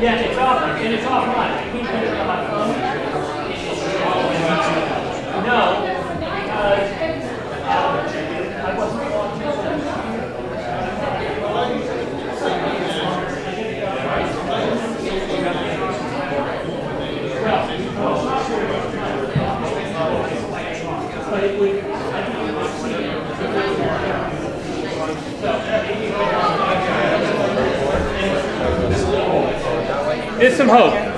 Yeah, it's off, and it's offline. I can't put it on my phone. No, because I wasn't logged but it would, I think it would see. There's some hope.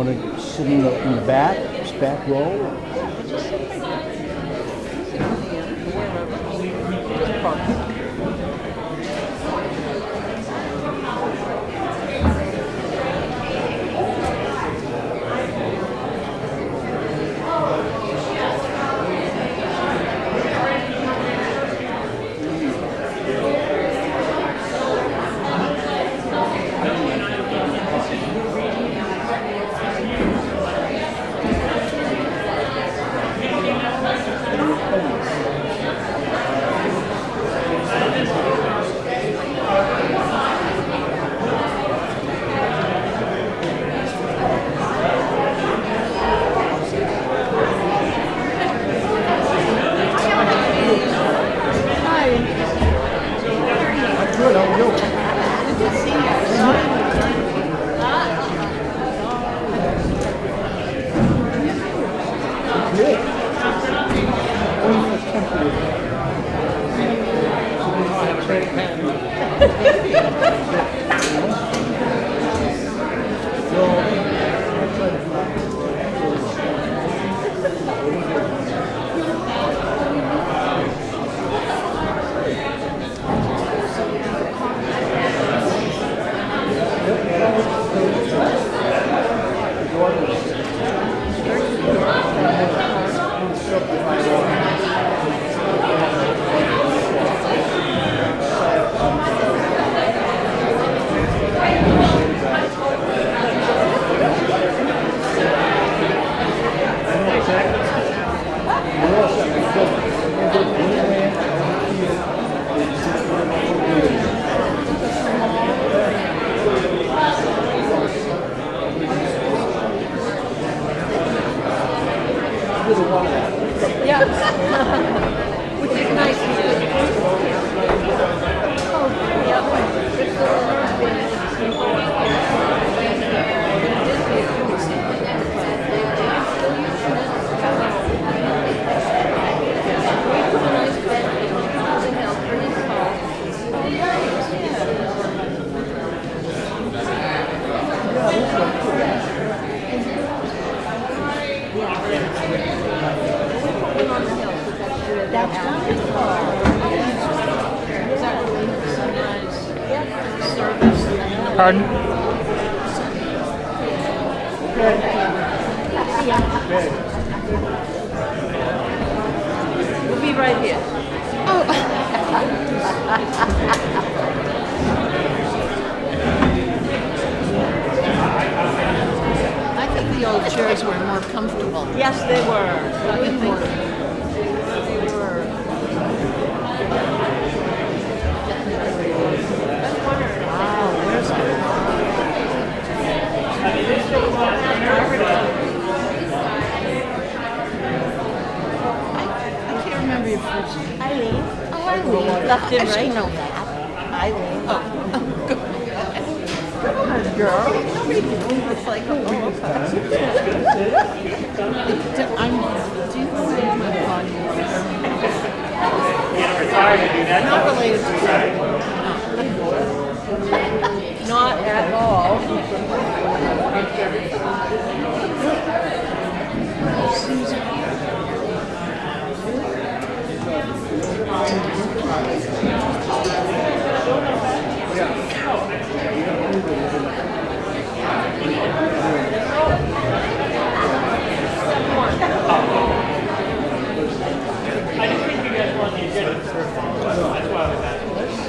Want to sit in the back, back row? Which is nice. Pardon? We'll be right here. I think the old chairs were more comfortable. Yes, they were. Way more. They were. Wow, where's I can't remember your first name. Eileen. Oh, Eileen. Left and I should right. know that. Eileen. Oh, good. Come on, girl. Nobody can believe it's like, oh, okay. Do you know what my body was? Yeah, retired to do that. Not related to that. Not at all. I just think you guys want the agenda first. That's why I was asking.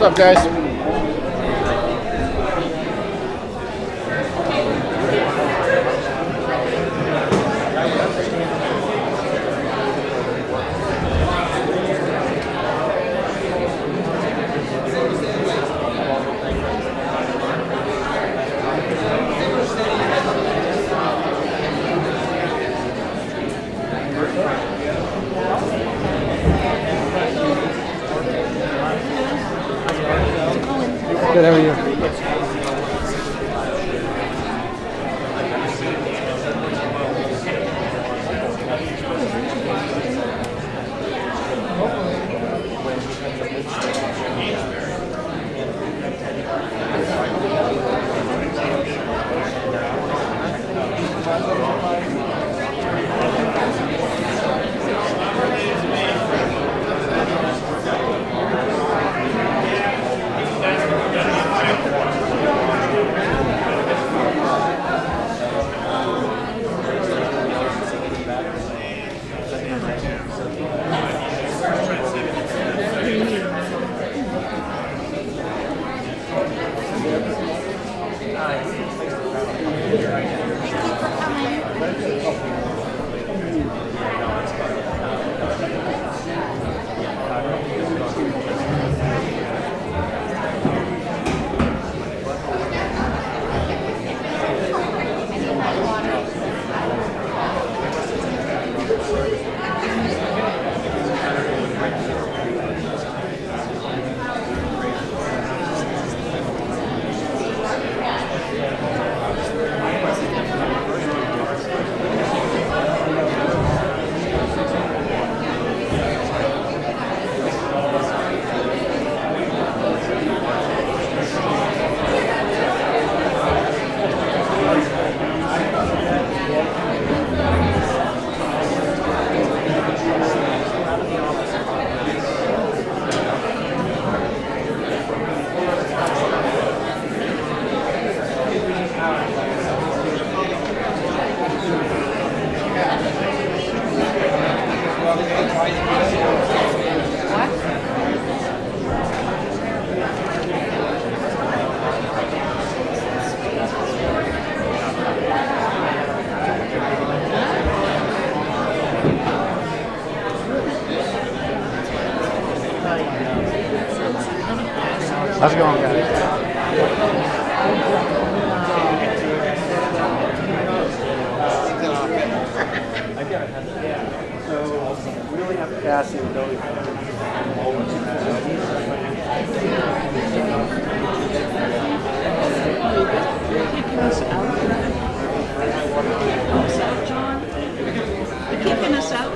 What's up, guys? Good, how are you? How's it going, guys? So we only have capacity to build Kicking us out. What's that, John? They're kicking us out?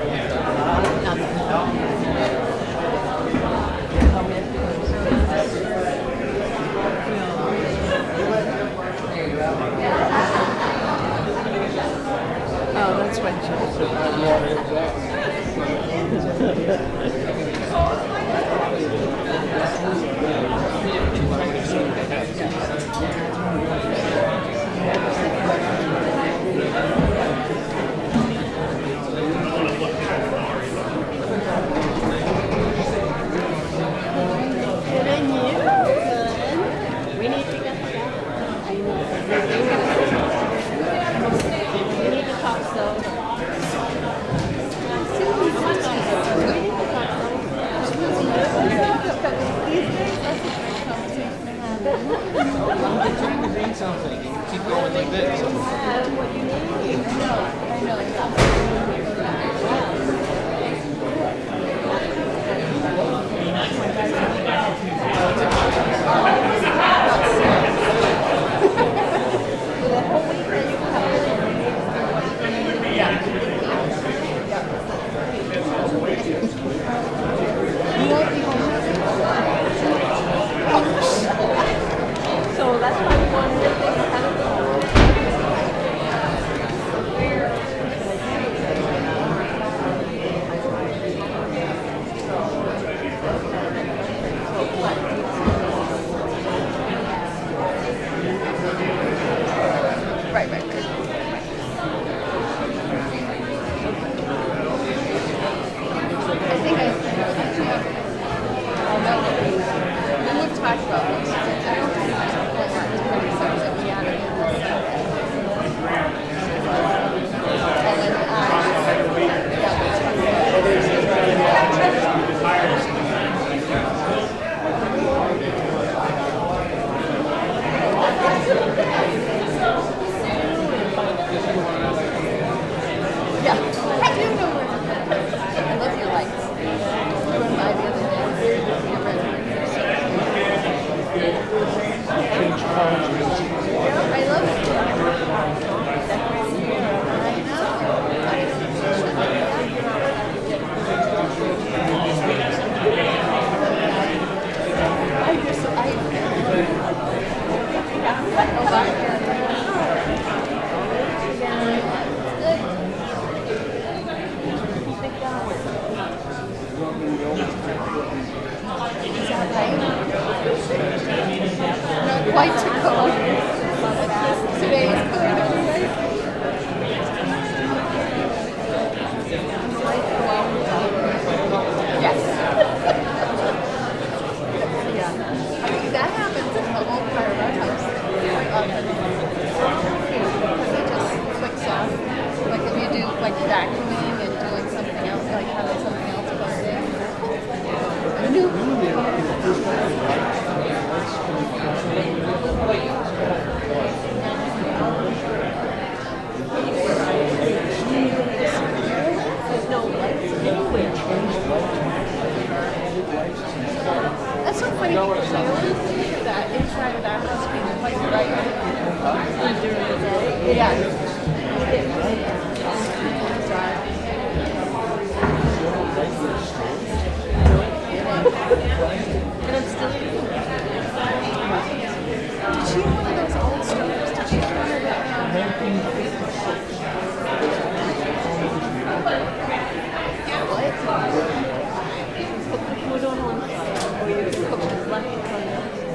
Oh, that's why we need to get we need to talk so. You're trying to read something. You keep going like this. I know. Right, right, right. I think we moved talked about this. I don't think there's a whole lot to research that we added in this. And then yeah. How do you know where? I love your lights. You were by the other day. Your red. I love it. Not quite to code. Today's code. Yes. Yeah. That happens in the old part of our house. Because it just clicks off. Like if you do like vacuuming and doing something else, like having something else plugged in. That's so funny because I always think of that inside of that house being quite bright. During the day? Yeah. And I'm still did she have one of those old stoves? Did she have one of that? What? We're doing one side. Or you cook the left side.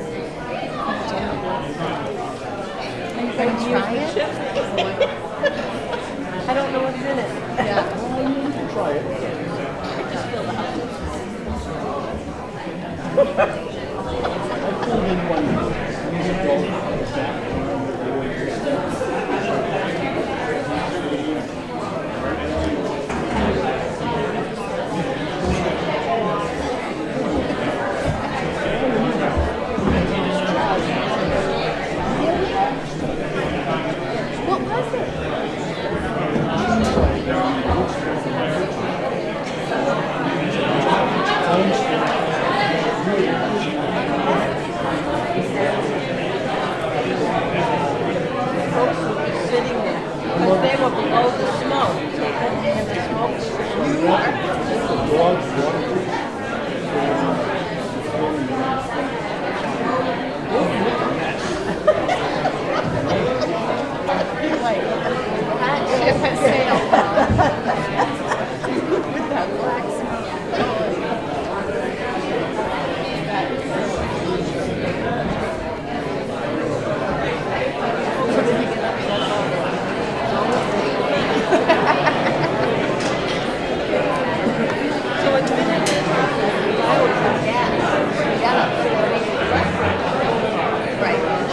Are you going to try it? I don't know what's in it. Yeah. Well, you can try it. I just feel the house. I pulled in one. What was it? Sitting there. Because they were below the smoke. And the smoke was That ship has sailed now. With that black smoke. so it's been in there. I always have gas. Yeah. Right.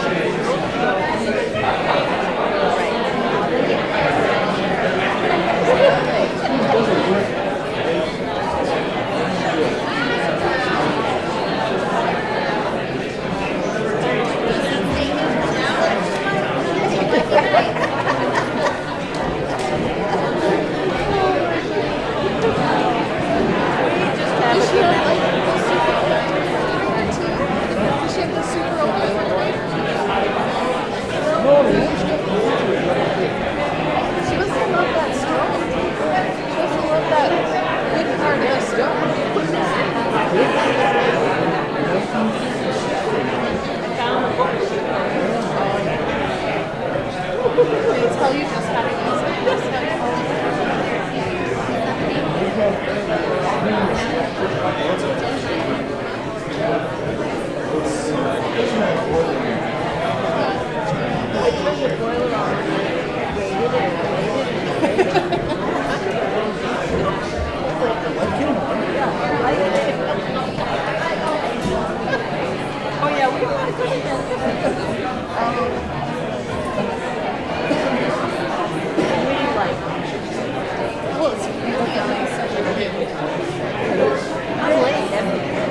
Does she have like the super old too? Does she have the super old one? She doesn't love that stone. She doesn't love that wood part of the stone. They tell you just how to use it. Just how to I turned the boiler on. Well, it's really nice. I'm late.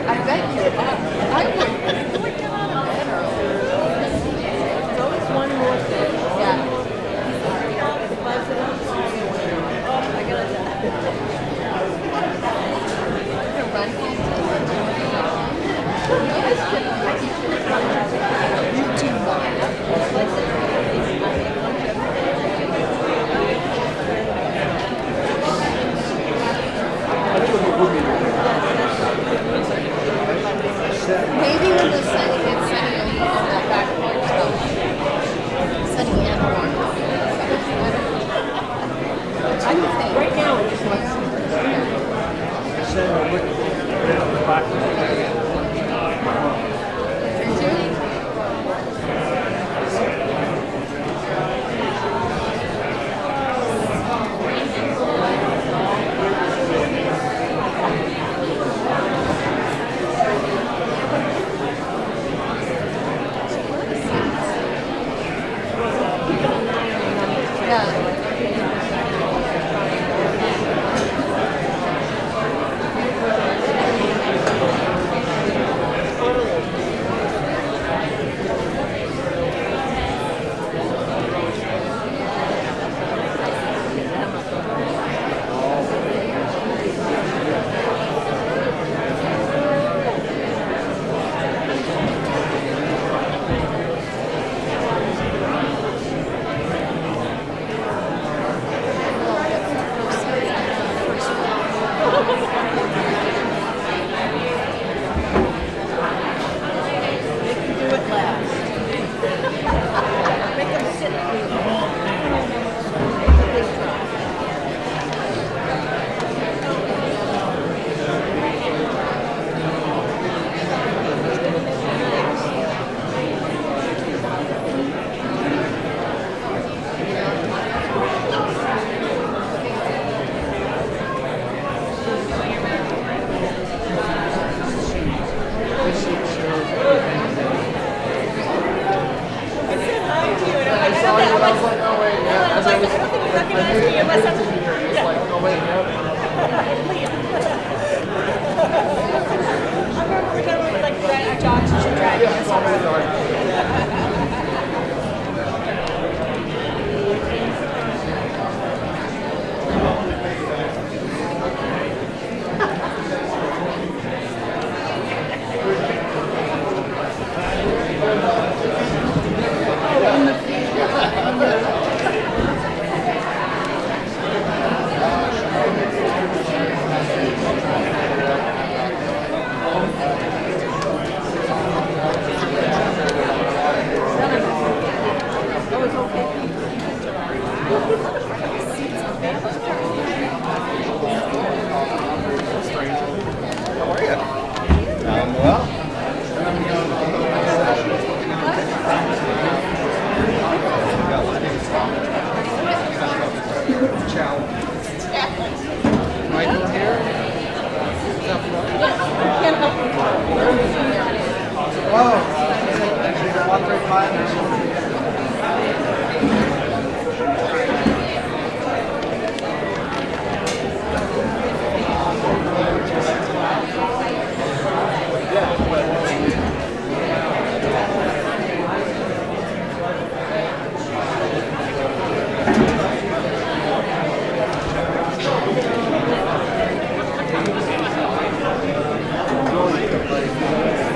I bet you are. I would get out of bed early. There's always one more thing. Yeah. Buzz it up. Oh, I gotta die. I'm gonna run into YouTube maybe when the sunny gets sunny, you'll use that back porch stuff. Sunny and warm. I would think. Right now, it just looks.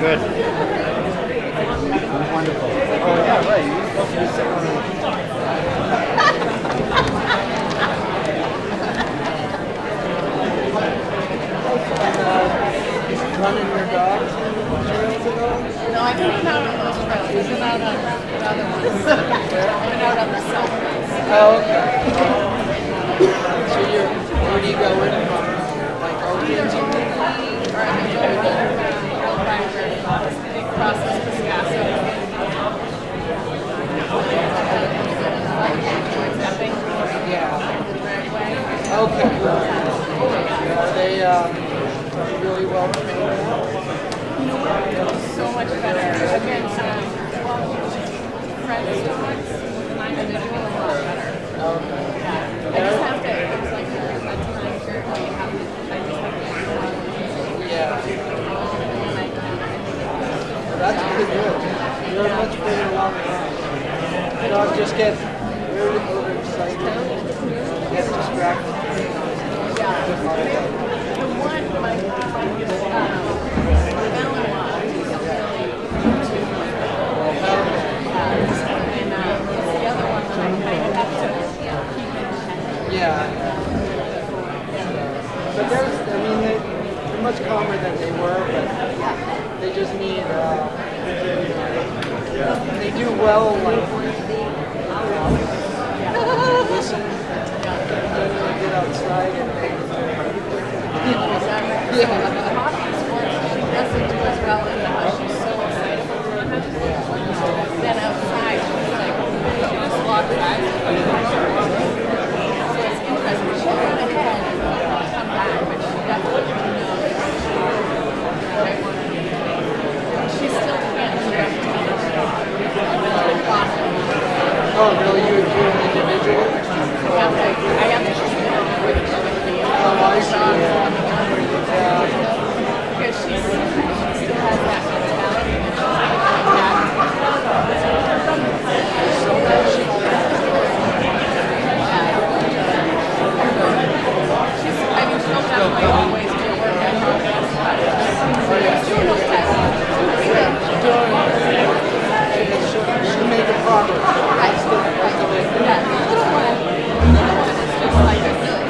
Good. Wonderful. Oh, yeah, right. You're supposed to be sitting on running your dogs trails at all? No, I didn't out on those trails. I went out on the other ones. I went out on the south ones. Oh, okay. So where do you go in from? Like Either Oakland? OPP or I can go to Real Primary. Big process Piscasso. Yeah. The dragway. Okay. Are they really well trained? So much better. Again, That's pretty good. You're much further along the line. Dogs just get very overexcited. Get distracted. Yeah. The one, my the other one, I kind of have to keep in check. Yeah. But there's, I mean, they're much calmer than they were, but they just need, they do well, like, listen, get outside and She doesn't do as well in the house. She's so excited for her. Then outside, she's like, she just walks back. So it's interesting. She'll run ahead and come back, but she definitely knows. She still can't direct me. oh, really? You would do an individual? I have to keep it on with me. Because she still has that mentality and she's like that. I mean, she'll definitely always do work at her. She'll look at She made the progress. right. Yeah, the little one is just like a good.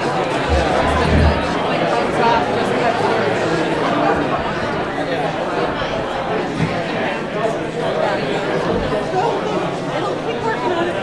She like runs off, just cuts her. It'll keep working on it.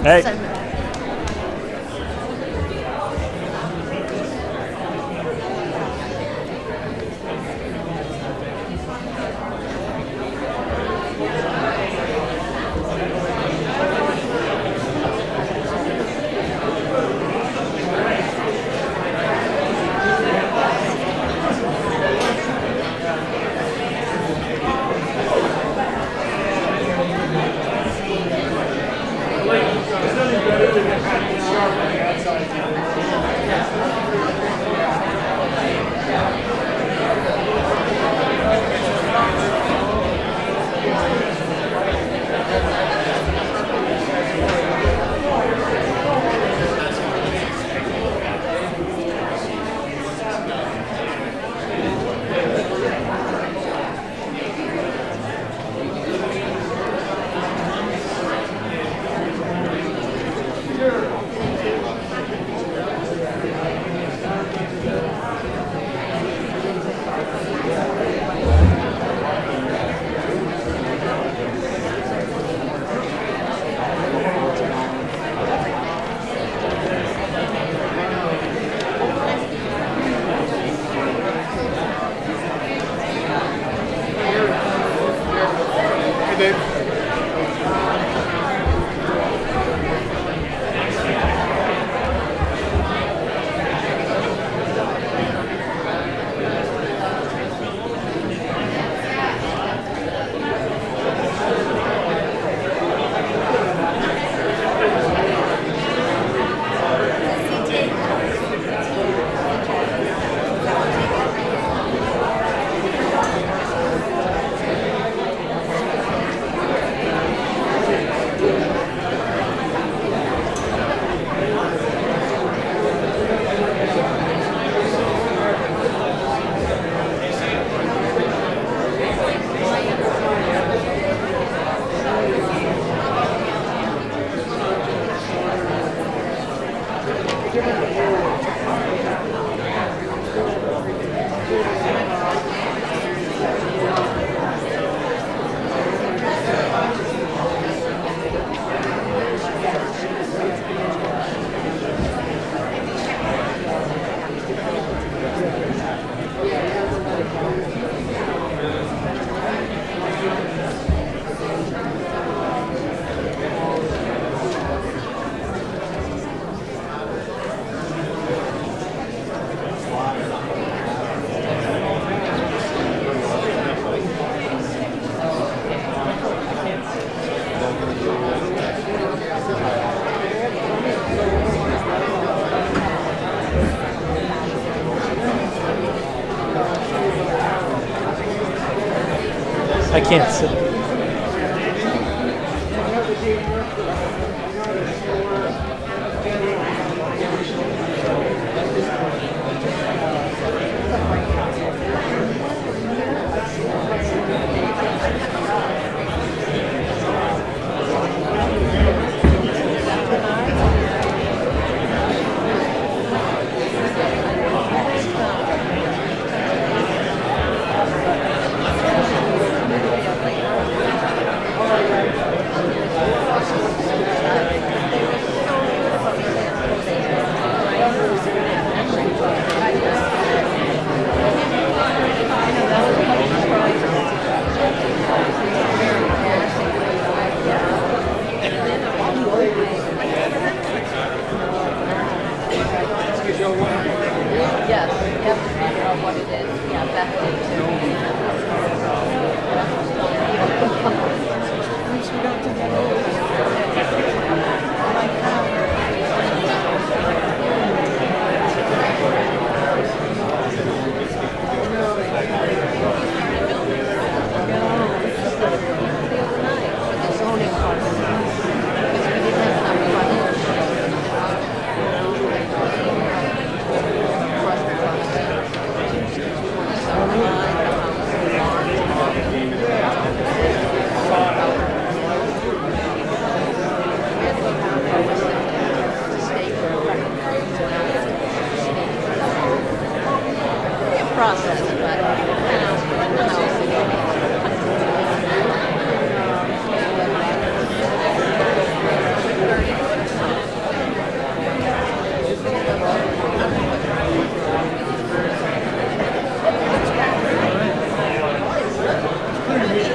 Hey. I can't sit.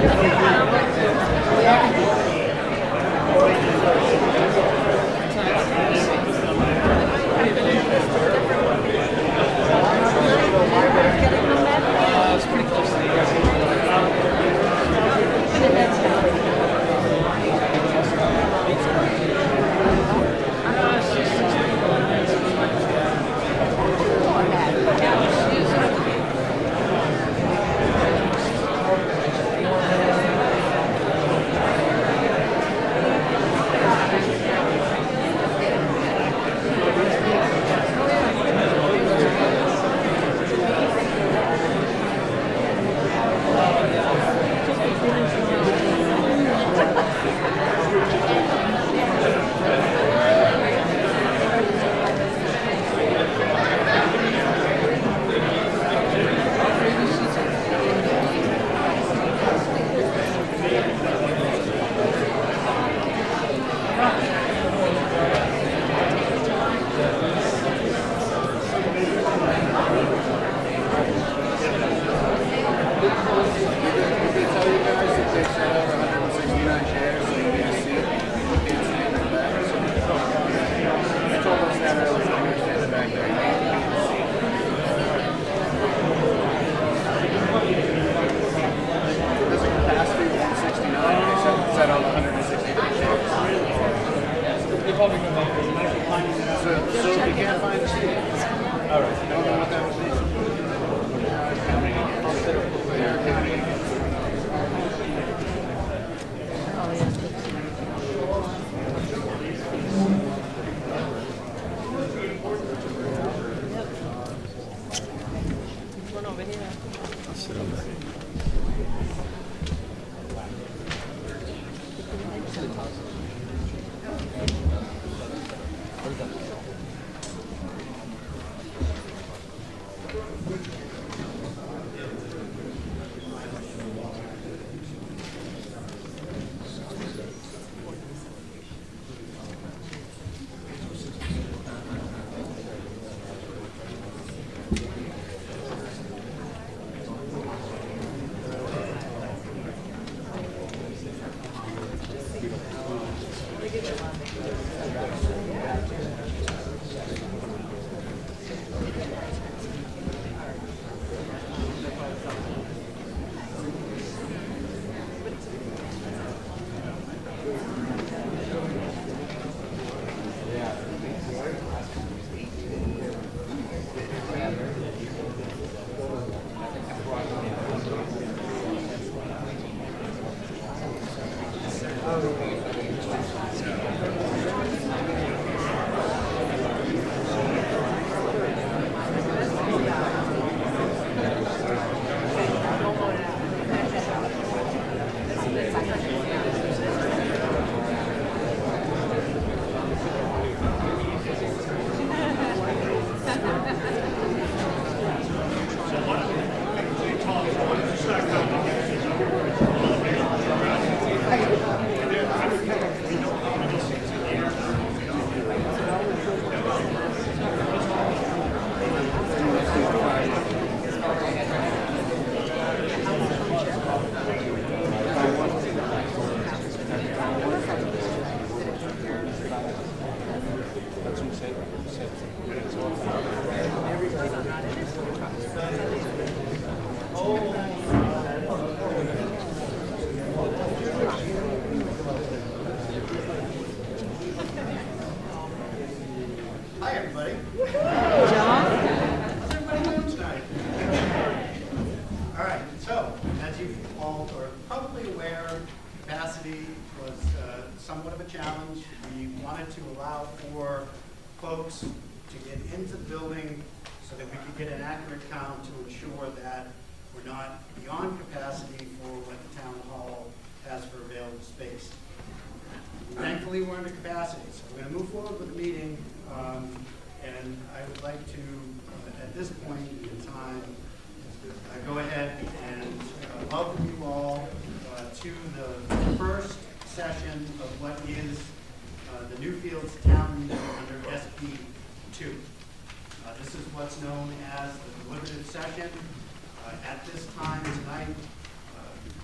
It's pretty close to the Hi, everybody. How's everybody doing tonight? All right, so as you all are probably aware, capacity was somewhat of a challenge. We wanted to allow for folks to get into the building so that we could get an accurate count to ensure that we're not beyond capacity for what the town hall has for available space. Thankfully, we're under capacity, so we're going to move forward with the meeting, and I would like to, at this point in time, go ahead and welcome you all to the first session of what is the Newfields Town Meeting under SB 2. This is what's known as the deliberative session. At this time tonight,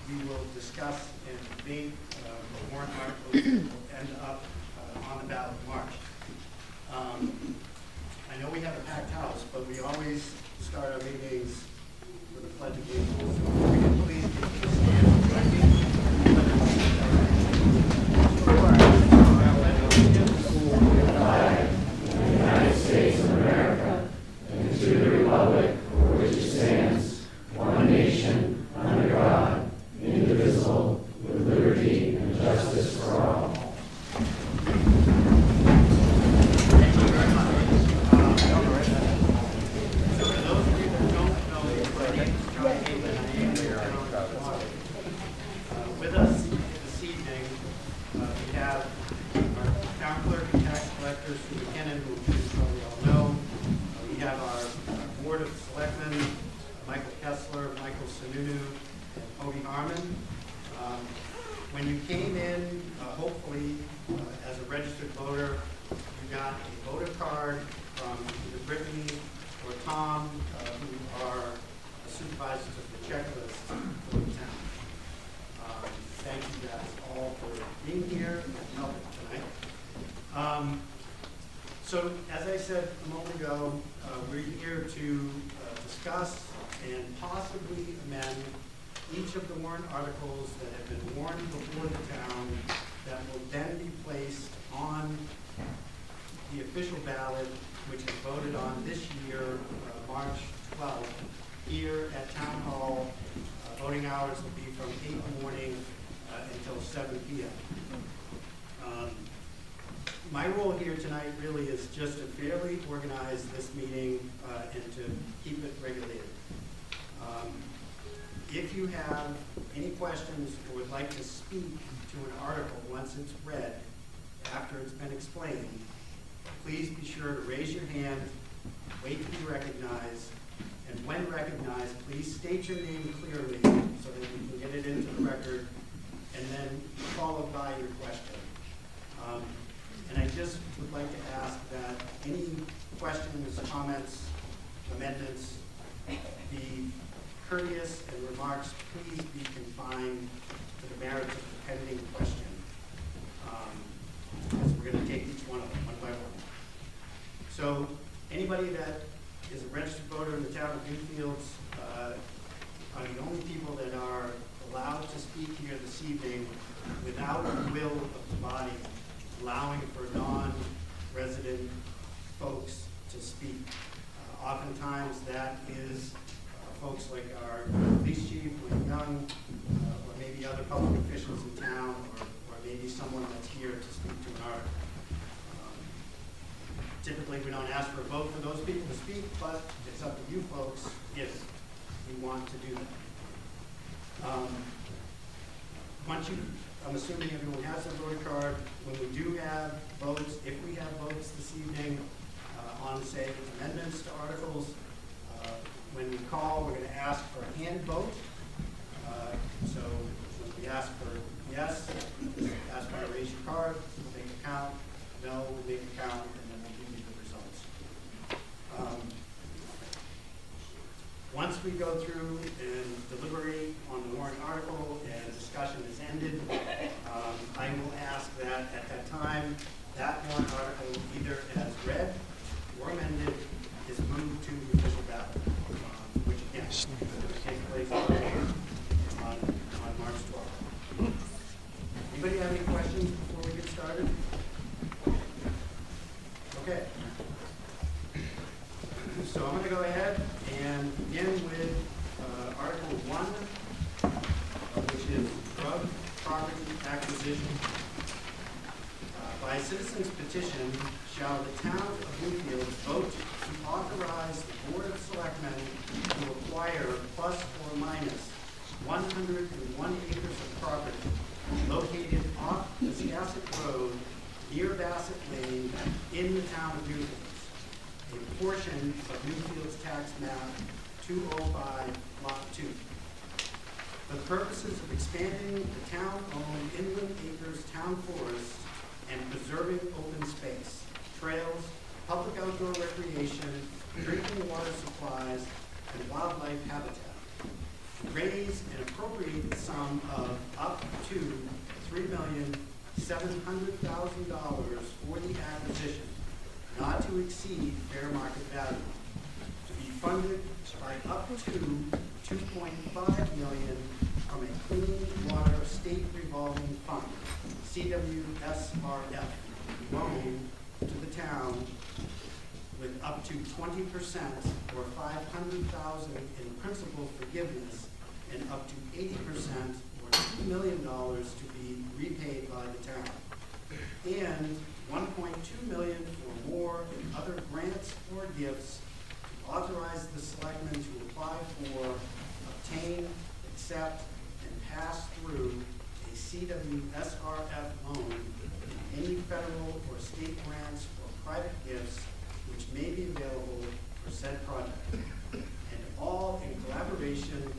we will discuss and debate the warrant articles that will end up on the ballot in March. I know we have a packed house, but we always start our meetings with a pledge of allegiance. So if we can please get to the stand. With us this evening, we have our town clerk and tax collector, Sue McKinnon, who you probably all know. We have our board of selectmen, Michael Kessler, Michael Sununu, and Hobie Harmon. When you came in, hopefully, as a registered voter, you got a voter card from either Brittany or Tom, who are supervisors of the checklist for the town. Thank you guys all for being here and helping tonight. So, as I said a moment ago, we're here to discuss and possibly amend each of the warrant articles that have been warned before the town that will then be placed on the official ballot, which is voted on this year, March 12th, here at Town Hall. Voting hours will be from 8 in the morning until 7 p.m. My role here tonight really is just to fairly organize this meeting and to keep it regulated. If you have any questions or would like to speak to an article once it's read, after it's been explained, please be sure to raise your hand, wait to be recognized, and when recognized, please state your name clearly so that we can get it into the record, and then followed by your question. And I just would like to ask that any questions, comments, amendments be courteous, and remarks please be confined to the merits of the pending question. As we're going to take each one of them one by one. So anybody that is a registered voter in the town of Newfields are the only people that are allowed to speak here this evening without the will of the body, allowing for non-resident folks to speak. Oftentimes that is folks like our police chief, William Young, or maybe other public officials in town, or maybe someone that's here to speak to an article. Typically, we don't ask for a vote for those people to speak, but it's up to you folks if you want to do that. I'm assuming everyone has their voter card. When we do have votes, if we have votes this evening on, say, amendments to articles, when we call, we're going to ask for a hand vote. So when we ask for yes, ask for you to raise your card, we'll make a count. No, we'll make a count, and then we'll give you the results. Once we go through and deliberate on the warrant article and discussion is ended, I will ask that at that time, that warrant article, either as read or amended, is moved to the official ballot, which again, will take place on March 12th. Anybody have any questions before we get started? Okay. So I'm going to go ahead and begin with Article 1, which is drug property acquisition. By citizens' petition, shall the town of Newfield vote to authorize the Board of Selectmen to acquire plus or minus 101 acres of property located off Piscasset Road near Bassett Lane in the town of Newfield, a portion of Newfield's tax map 205, Lot 2. For the purposes of expanding the town-owned inland acres town forests and preserving open space, trails, public outdoor recreation, drinking water supplies, and wildlife habitat. raise and appropriate the sum of up to $3,700,000 for the acquisition, not to exceed fair market value, to be funded by up to $2.5 million from a Clean Water State Revolving Fund, CWSRF, loan to the town with up to 20% or $500,000 in principal forgiveness and up to 80% or $2 million to be repaid by the town, and $1.2 million or more in other grants or gifts to authorize the selectmen to apply for, obtain, accept, and pass through a CWSRF loan in any federal or state grants or private gifts which may be available for said project, and all in collaboration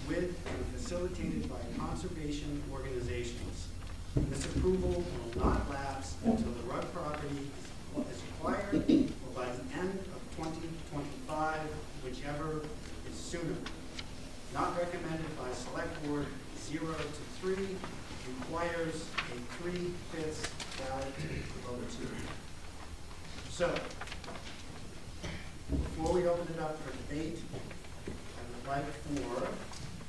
with and facilitated by conservation organizations. This approval will not lapse until the Rudd property is acquired or by the end of 2025, whichever is sooner. Not recommended by Select Board 0 to 3, requires a 3/5 ballot vote. So, before we open it up for debate, I would like for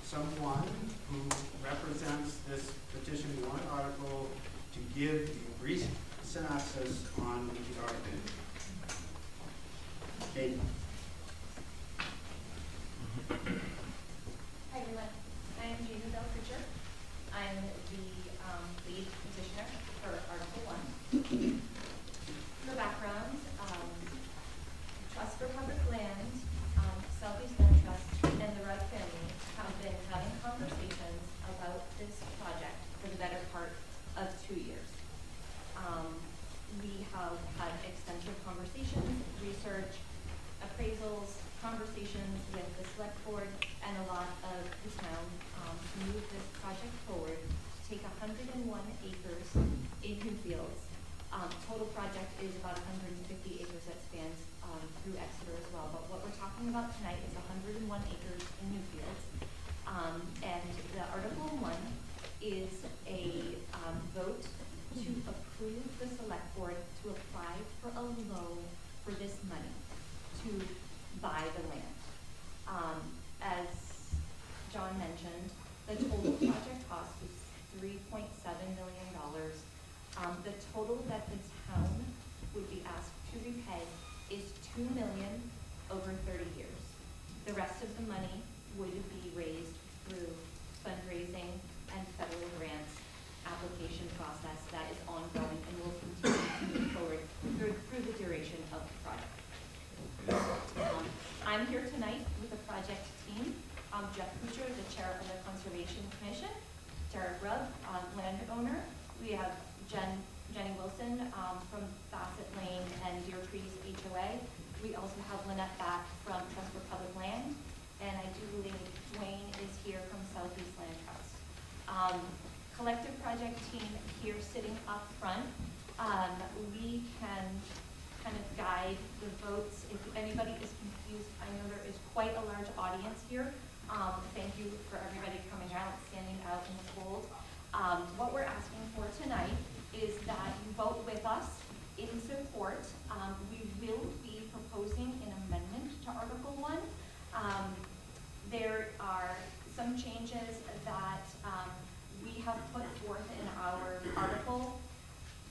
someone who represents this petition warrant article to give a brief synopsis on the article. Katie. Hi everyone, I am Jamie Bell Preacher. I'm the lead petitioner for Article 1. For background, Trust for Public Land, Southeast Land Trust, and the Rudd family have been having conversations about this project for the better part of 2 years. We have had extensive conversations, research, appraisals, conversations with the select board and a lot of the town to move this project forward, to take 101 acres in Newfields. Total project is about 150 acres that spans through Exeter as well. But what we're talking about tonight is 101 acres in Newfields. And the Article 1 is a vote to approve the select board to apply for a loan for this money to buy the land. As John mentioned, the total project cost is $3.7 million. The total that the town would be asked to repay is $2 million over 30 years. The rest of the money would be raised through fundraising and federal grants application process that is ongoing and will continue to move forward through the duration of the project. I'm here tonight with the project team. Jeff Kucher, the chair of the Conservation Commission, Jared Rubb, landowner. We have Jenny Wilson from Bassett Lane and Deer Trees HOA. We also have Lynette Back from Trust for Public Land, and I do believe Dwayne is here from Southeast Land Trust. Collective project team here sitting up front. We can kind of guide the votes. If anybody is confused, I know there is quite a large audience here. Thank you for everybody coming out, standing out in the cold. What we're asking for tonight is that you vote with us in support. We will be proposing an amendment to Article 1. There are some changes that we have put forth in our article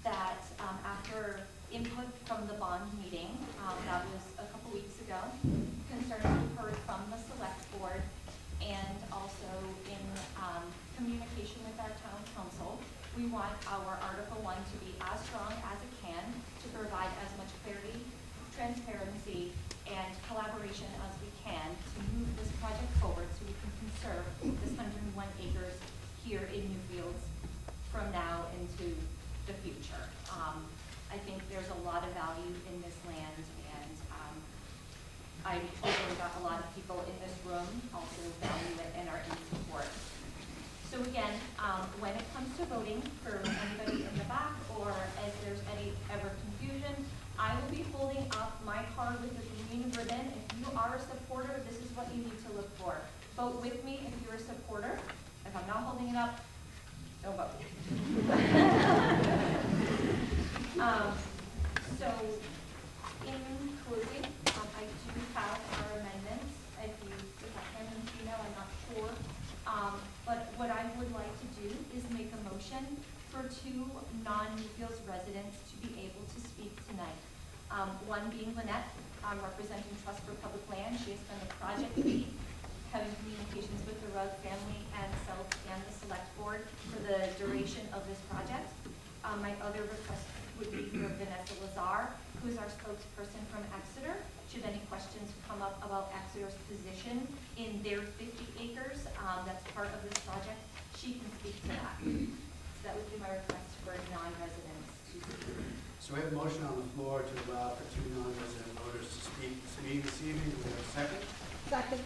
that after input from the bond meeting, that was a couple weeks ago, concerns we heard from the select board and also in communication with our town council. We want our Article 1 to be as strong as it can to provide as much clarity, transparency, and collaboration as we can to move this project forward so we can conserve this 101 acres here in Newfields from now into the future. I think there's a lot of value in this land, and I'm hoping that a lot of people in this room also value it and are in support. So again, when it comes to voting, for anybody in the back or if there's any ever confusion, I will be holding up my card with the green ribbon. If you are a supporter, this is what you need to look for. Vote with me if you're to do is make a motion for two non-Newfields residents to be able to speak tonight. One being Lynette, representing Trust for Public Land. She has been the project lead, having communications with the Rugg family and the select board for the duration of this project. My other request would be for Vanessa Lazar, who is our spokesperson from Exeter. Should any questions come up about Exeter's position in their 50 acres that's part of this project, she can speak to that. So that would be my request for non-residents to speak. So we have a motion on the floor to allow for two non-resident voters to speak this meeting this evening. Do we have a second? Second.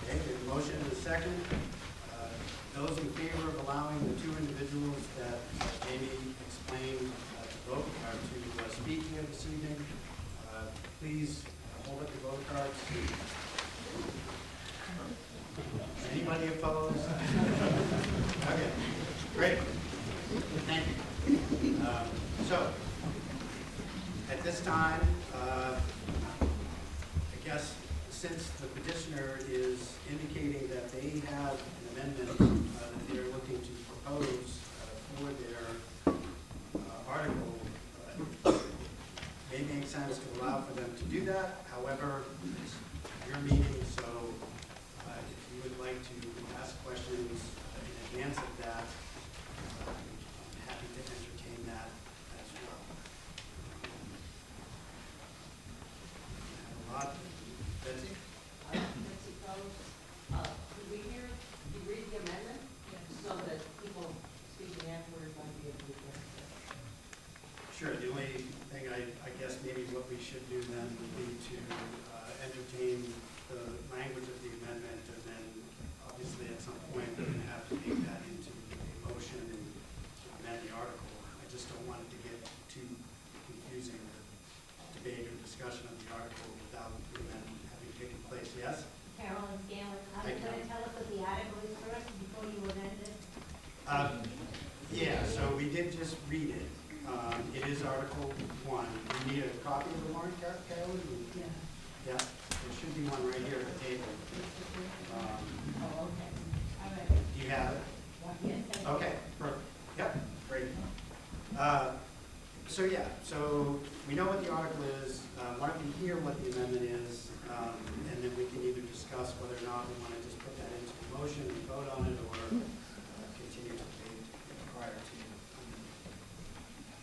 Okay, we have a motion and a second. Those in favor of allowing the two individuals that Jamie explained to vote or to speak here this evening, please hold up your vote cards. Anybody opposed? Okay, great. Thank you. So, at this time, I guess since the petitioner is indicating that they have an amendment that they're looking to propose for their article, may make sense to allow for them to do that. However, it's your meeting, so if you would like to ask questions in advance of that, I'm happy to entertain that as well. A lot. Betsy? Betsy Rose, did we hear, did you read the amendment? So that people speaking afterwards might be able to hear. Sure. The only thing I guess maybe what we should do then would be to entertain the language of the amendment, and then obviously at some point we're going to have to make that into a motion and amend the article. I just don't want it to get too confusing, the debate or discussion of the article without the amendment having taken place. Yes? Carolyn Scanlon, are you going to tell us what the article is first before you amend it? Yeah, so we did just read it. It is Article 1. We need a copy of the warrant, Carolyn? Yeah. Yeah, there should be one right here at the table. Oh, okay. All right. Do you have it? Yes. Okay, perfect. Yep, great. So yeah, so we know what the article is. Why don't we hear what the amendment is, and then we can either discuss whether or not we want to just put that into the motion and vote on it, or continue to debate prior to.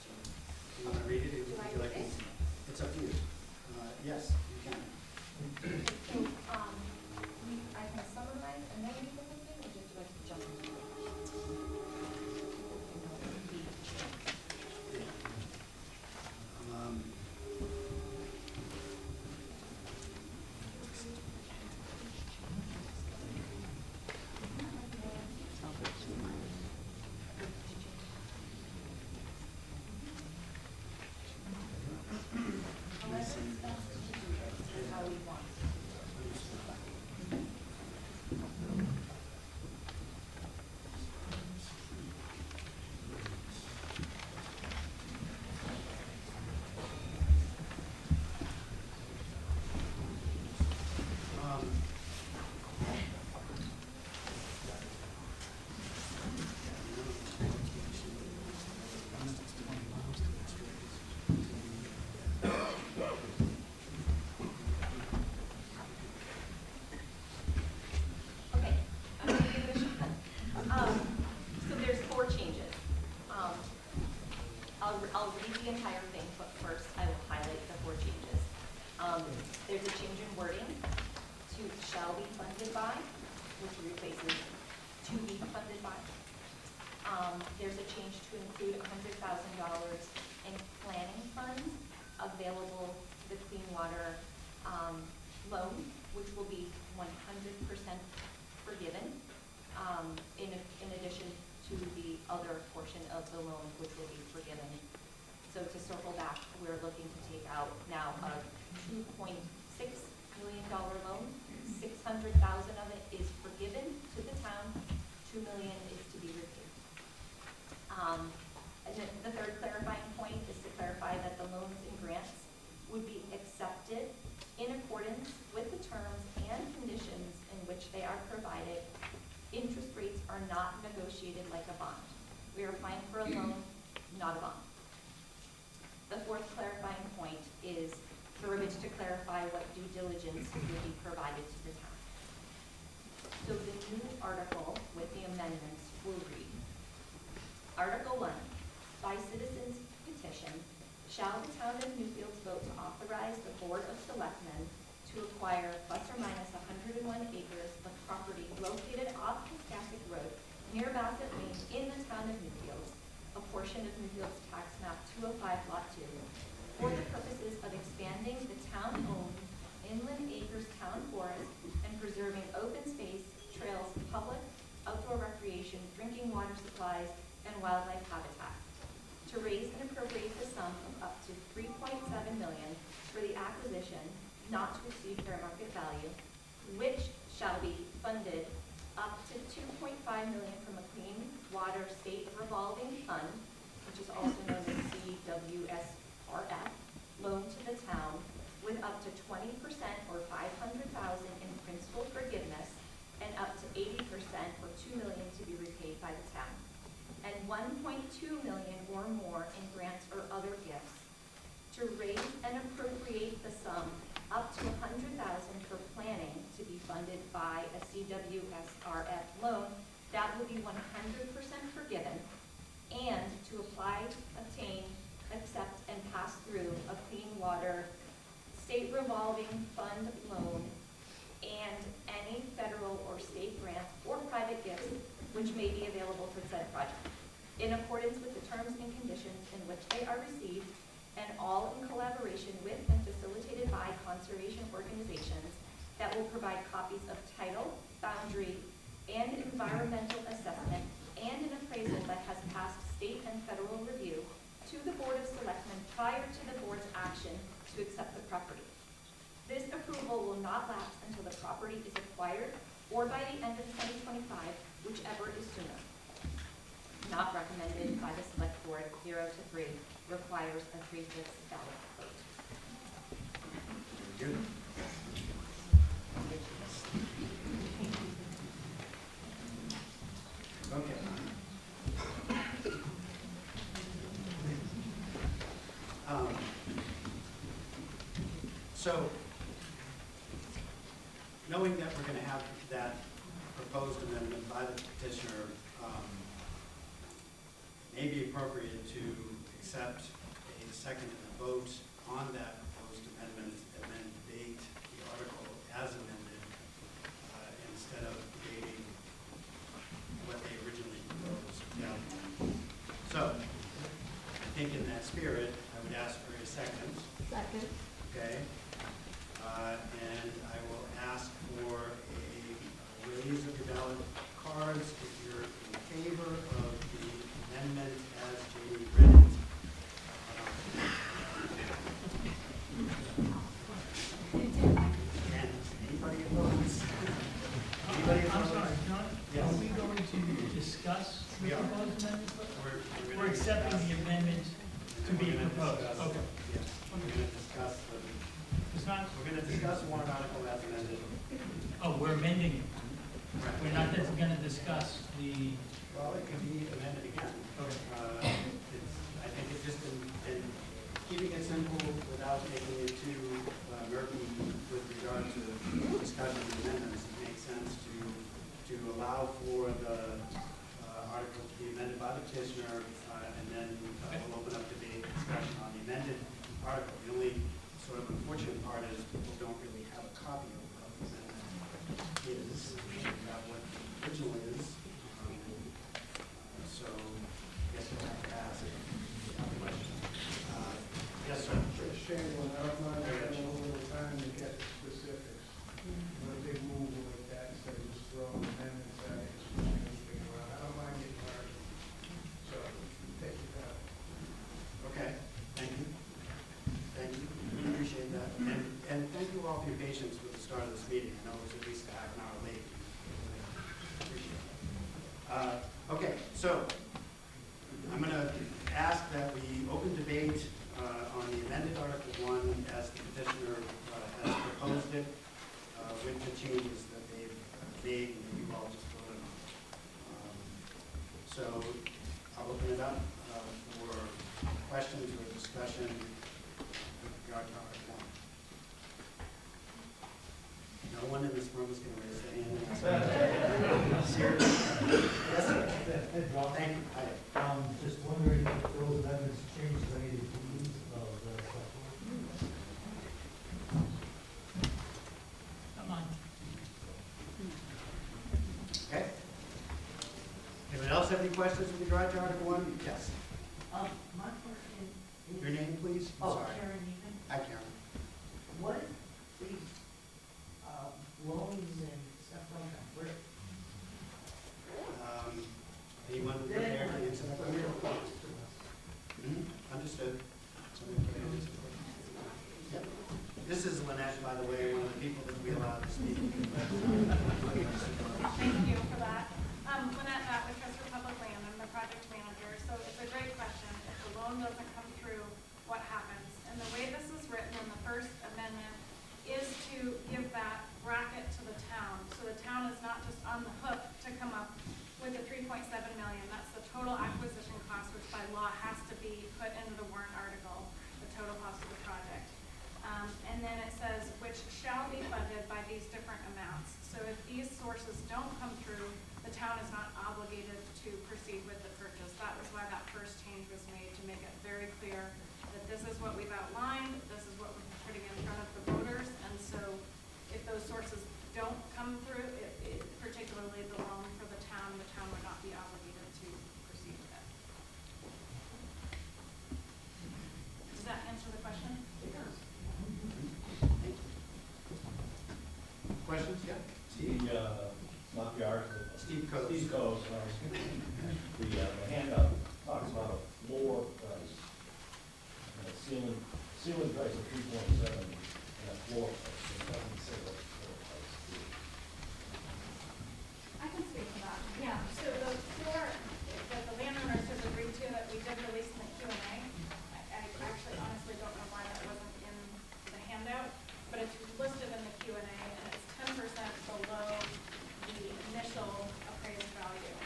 So, do you want to read it? Or would you like to? It's up to you. Yes, you can. So, I can summarize and then read the whole thing, or would you like to jump into it? How we want. Okay, I'm going to give it a shot. So there's 4 changes. I'll read the entire thing, but first I will highlight the 4 changes. There's a change in wording to shall be funded by, which replaces to be funded by. There's a change to include $100,000 in planning funds available to the Clean Water loan, which will be 100% forgiven, in addition to the other portion of the loan, which will be forgiven. So to circle back, we're looking to take out now a $2.6 million loan. 600,000 of it is forgiven to the town. $2 million is to be repaid. And then the third clarifying point is to clarify that the loans and grants would be accepted in accordance with the terms and conditions in which they are provided Interest rates are not negotiated like a bond. We are applying for a loan, not a bond. The fourth clarifying point is verbiage to clarify what due diligence will be provided to the town. So the new article with the amendments will read, Article 1, by citizens petition, shall the town of Newfields vote to authorize the Board of Selectmen to acquire plus or minus 101 acres of property located off Piscassic Road near Bassett Lane in the town of Newfields, a portion of Newfields Tax Map 205 Lot 2, for the purposes of expanding the town-owned inland acres town forest and preserving open space, trails, public, outdoor recreation, drinking water supplies, and wildlife habitat. To raise and appropriate the sum of up to $3.7 million for the acquisition, not to exceed fair market value, which shall be funded up to $2.5 million from a Clean Water State Revolving Fund, which is also known as CWSRF, loan to the town, with up to 20% or $500,000 in principal forgiveness, and up to 80% or $2 million to be repaid by the town, and $1.2 million or more in grants or other gifts. To raise and appropriate the sum up to $100,000 for planning to be funded by a CWSRF loan that will be 100% forgiven, and to apply, obtain, accept, and pass through a Clean Water State Revolving Fund loan and any federal or state grants or private gifts which may be available for said project, in accordance with the terms and conditions in which they are received, and all in collaboration with and facilitated by conservation organizations that will provide copies of title, boundary, and environmental assessment and an appraisal that has passed state and federal review to the Board of Selectmen prior to the board's action to accept the property. This approval will not lapse until the property is acquired or by the end of 2025, whichever is sooner. Not recommended by the Select Board, 0 to 3, requires a 3/5 ballot vote. Very good. Okay. So, knowing that we're going to have that proposed amendment by the petitioner, may be appropriate to accept a second and a vote on that proposed amendment and then debate the article as amended instead of debating what they originally proposed. Yeah. So, I think in that spirit, I would ask for a second. Second. Okay. And I will ask for a raise of your ballot cards if you're in favor of the amendment as Jamie read it. And anybody opposed? Anybody opposed? I'm sorry, John, Yes. are we going to discuss the We are. proposed amendment? We're We're accepting the amendment to be proposed. Okay. Yes, we're going to discuss It's not, we're going to discuss warrant article as amended. oh, we're amending it. Right. We're not going to discuss the, Well, it could be amended again. okay. I think it's just in keeping it simple without making it too murky with regard to discussion of amendments. It makes sense to allow for the article to be amended by the petitioner, and then we'll open up debate and discussion on the amended article. The only sort of unfortunate part is people don't really have a copy of what the amendment is, about what the original is. So I guess we'll have to ask a question. Yes, sir. Shane, when I outlined, I had a little time to get the specifics. What they move with that, instead of just throwing amendments at it, switching anything around. I don't mind getting hard. So, take your time. Okay, thank you. Thank you. Appreciate that. And thank you all for your patience with the start of this meeting. I know it was at least a half an hour late. Appreciate it. Okay, so I'll open it up for questions or discussion with regard to Article 1. No one in this room is going to raise their hand. Seriously? Yes, sir. Thank you. Hi. Just wondering if those amendments change any of the meanings of the Come on. Okay. Anyone else have any questions with regard to Article 1? Yes. My question is. Your name, please? I'm Oh, sorry. Karen Neiman. Hi, Karen. What if these, loans and stuff like that, where, Anyone prepared to answer that question? Understood. Somebody prepared to answer the question? Yep. This is Lynette, by the way, one of the people that we allowed to speak. Thank you for that. Lynette with Trust for Public Land, I'm the project manager. So it's a great question. If the loan doesn't come through, what happens? And the way this is written in the first amendment is to give that bracket to the town. So the town is not just on the hook to come up with the 3.7 million. That's the total acquisition cost, which by law has to be put into the warrant article, the total cost of the project. And then it says, which shall be funded by these different amounts. So if these sources don't come through, the town is not obligated to proceed with the purchase. That was why that first change was made, to make it very clear that this is what we've outlined, this is what we're putting in front of the voters, and so if those sources don't come through, particularly the loan for the town would not be obligated to proceed with it. Does that answer the question? It does. Questions? Yeah. Steve? Not the article. Steve Coates. Steve Coates, sorry. The handout talks about a floor price, and a ceiling price of 3.7, and a floor price. It doesn't say what the floor price is. I can speak to that. Yeah, so the floor that the landowners has agreed to that we did release in the Q&A, I actually honestly don't know why that wasn't in the handout, but it's listed in the Q&A, and it's 10% below the initial appraised value.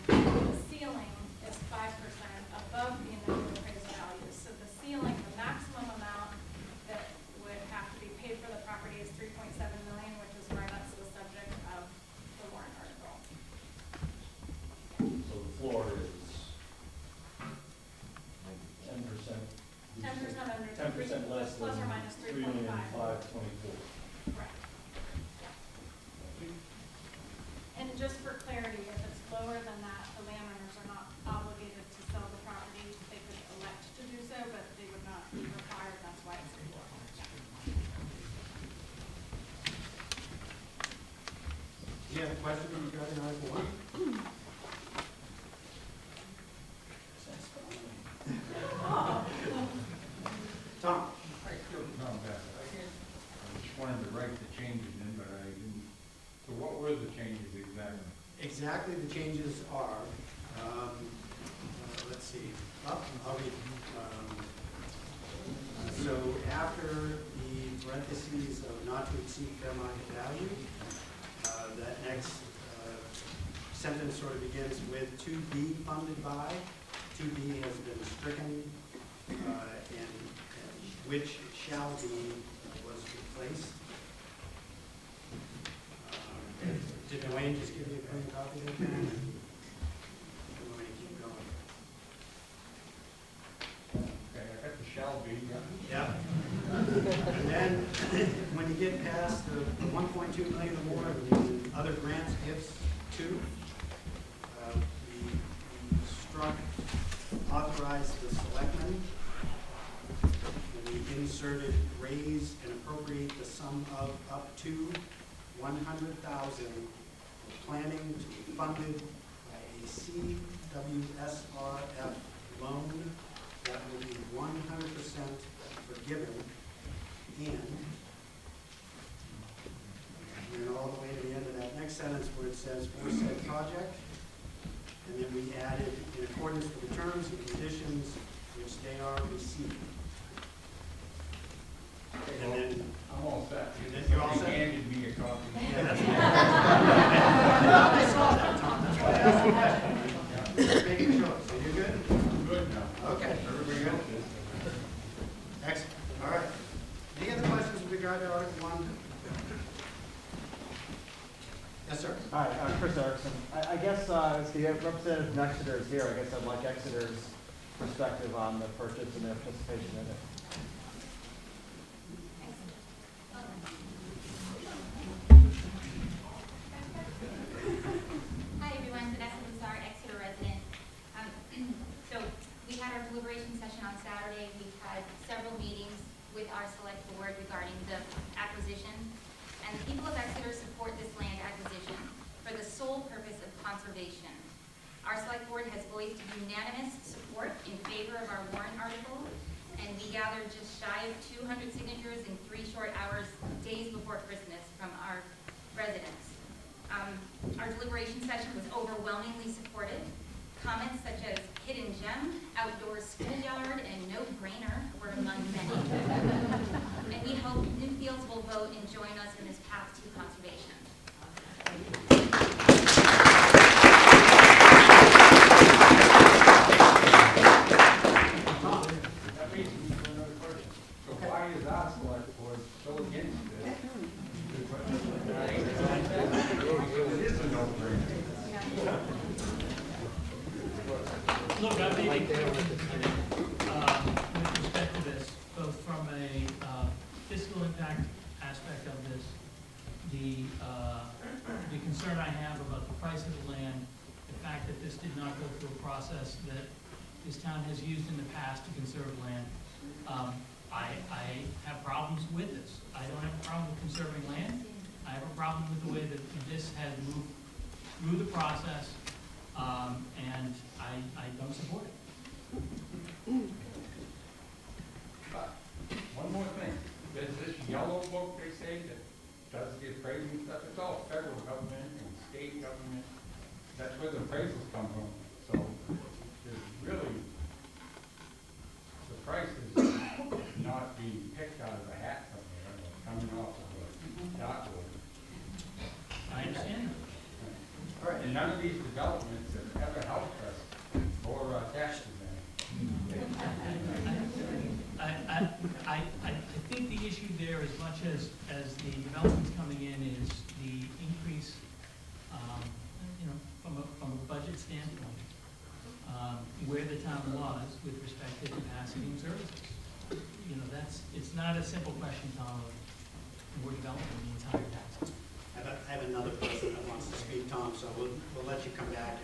The ceiling is 5% above the initial appraised value. So the ceiling, the maximum amount that would have to be paid for the property is 3.7 million, which is why that's the subject of the warrant article. So the floor is 10%. 10% under. 10% less than plus or minus 3.5. 3,524. Correct. And just for clarity, if it's lower than that, the landowners are not obligated to sell the property. They could elect to do so, but they would not be required. That's why it's a floor. Do you have a question regarding Article 1? Tom? I just wanted to write the changes in, but I didn't. So what were the changes exactly? Exactly, the changes are, let's see, I'll read. So after the parentheses of not to exceed fair market value, that next sentence sort of begins with to be funded by. To be has been stricken, and which shall be was replaced. Did Dwayne just give you a clean copy of that? Or do you want me to keep going? Okay, I got the shall be, Yeah. And then, when you get past the 1.2 million or more, the other grants, gifts, too, we struck, authorized the selectmen, and we inserted raise and appropriate the sum of up to 100,000 for planning to be funded by a CWSRF loan that will be 100% forgiven, and then all the way to the end of that next sentence where it says for said project, and then we added in accordance with the terms and conditions which they are received. And then I'm all set. And then you're all set? Somebody handed me a copy. Yeah, that's I saw that, Tom. That's why I asked the question. just making sure. So you good? Good now. Okay. Everybody good? Excellent. All right. Any other questions with regard to Article 1? Yes, sir. Hi, Chris Erickson. I guess as the representative from Exeter is here, I guess I'd like Exeter's perspective on the purchase and their participation in it. Hi everyone, Vanessa Broussard, Exeter resident. So we had our deliberation session on Saturday. We've had several meetings with our select board regarding the acquisition. And the people of Exeter support this land acquisition for the sole purpose of conservation. Our select board has voiced unanimous support in favor of our warrant article, and we gathered just shy of 200 signatures in 3 short hours, days before Christmas, from our residents. Our deliberation session was overwhelmingly supportive. Comments such as hidden gem, outdoor schoolyard, and no-brainer were among many. And we hope Newfields will vote and join us in this path to conservation. That means we have another question. So why is our select board so against this? It is a no-brainer. Look, I made it clear with respect to this, both from a fiscal impact aspect of this, the concern I have about the price of the land, the fact that this did not go through a process that this town has used in the past to conserve land. I have problems with this. I don't have a problem with conserving land. I have a problem with the way that this has moved through the process. And I don't support it. One more thing. There's this yellow book they say that does the appraising stuff. It's all federal government and state government. That's where the appraisals come from. So there's really, the price is not being picked out of a hat somewhere, it's coming off of a document. I understand. All right. And none of these developments have ever helped us or taxes I think the issue there, as much as the developments coming in, is the increase, from a budget standpoint, where the town was with respect to capacity and services. It's not a simple question, Tom, of we're developing the entire tax. I have another person that wants to speak, Tom, so we'll let you come back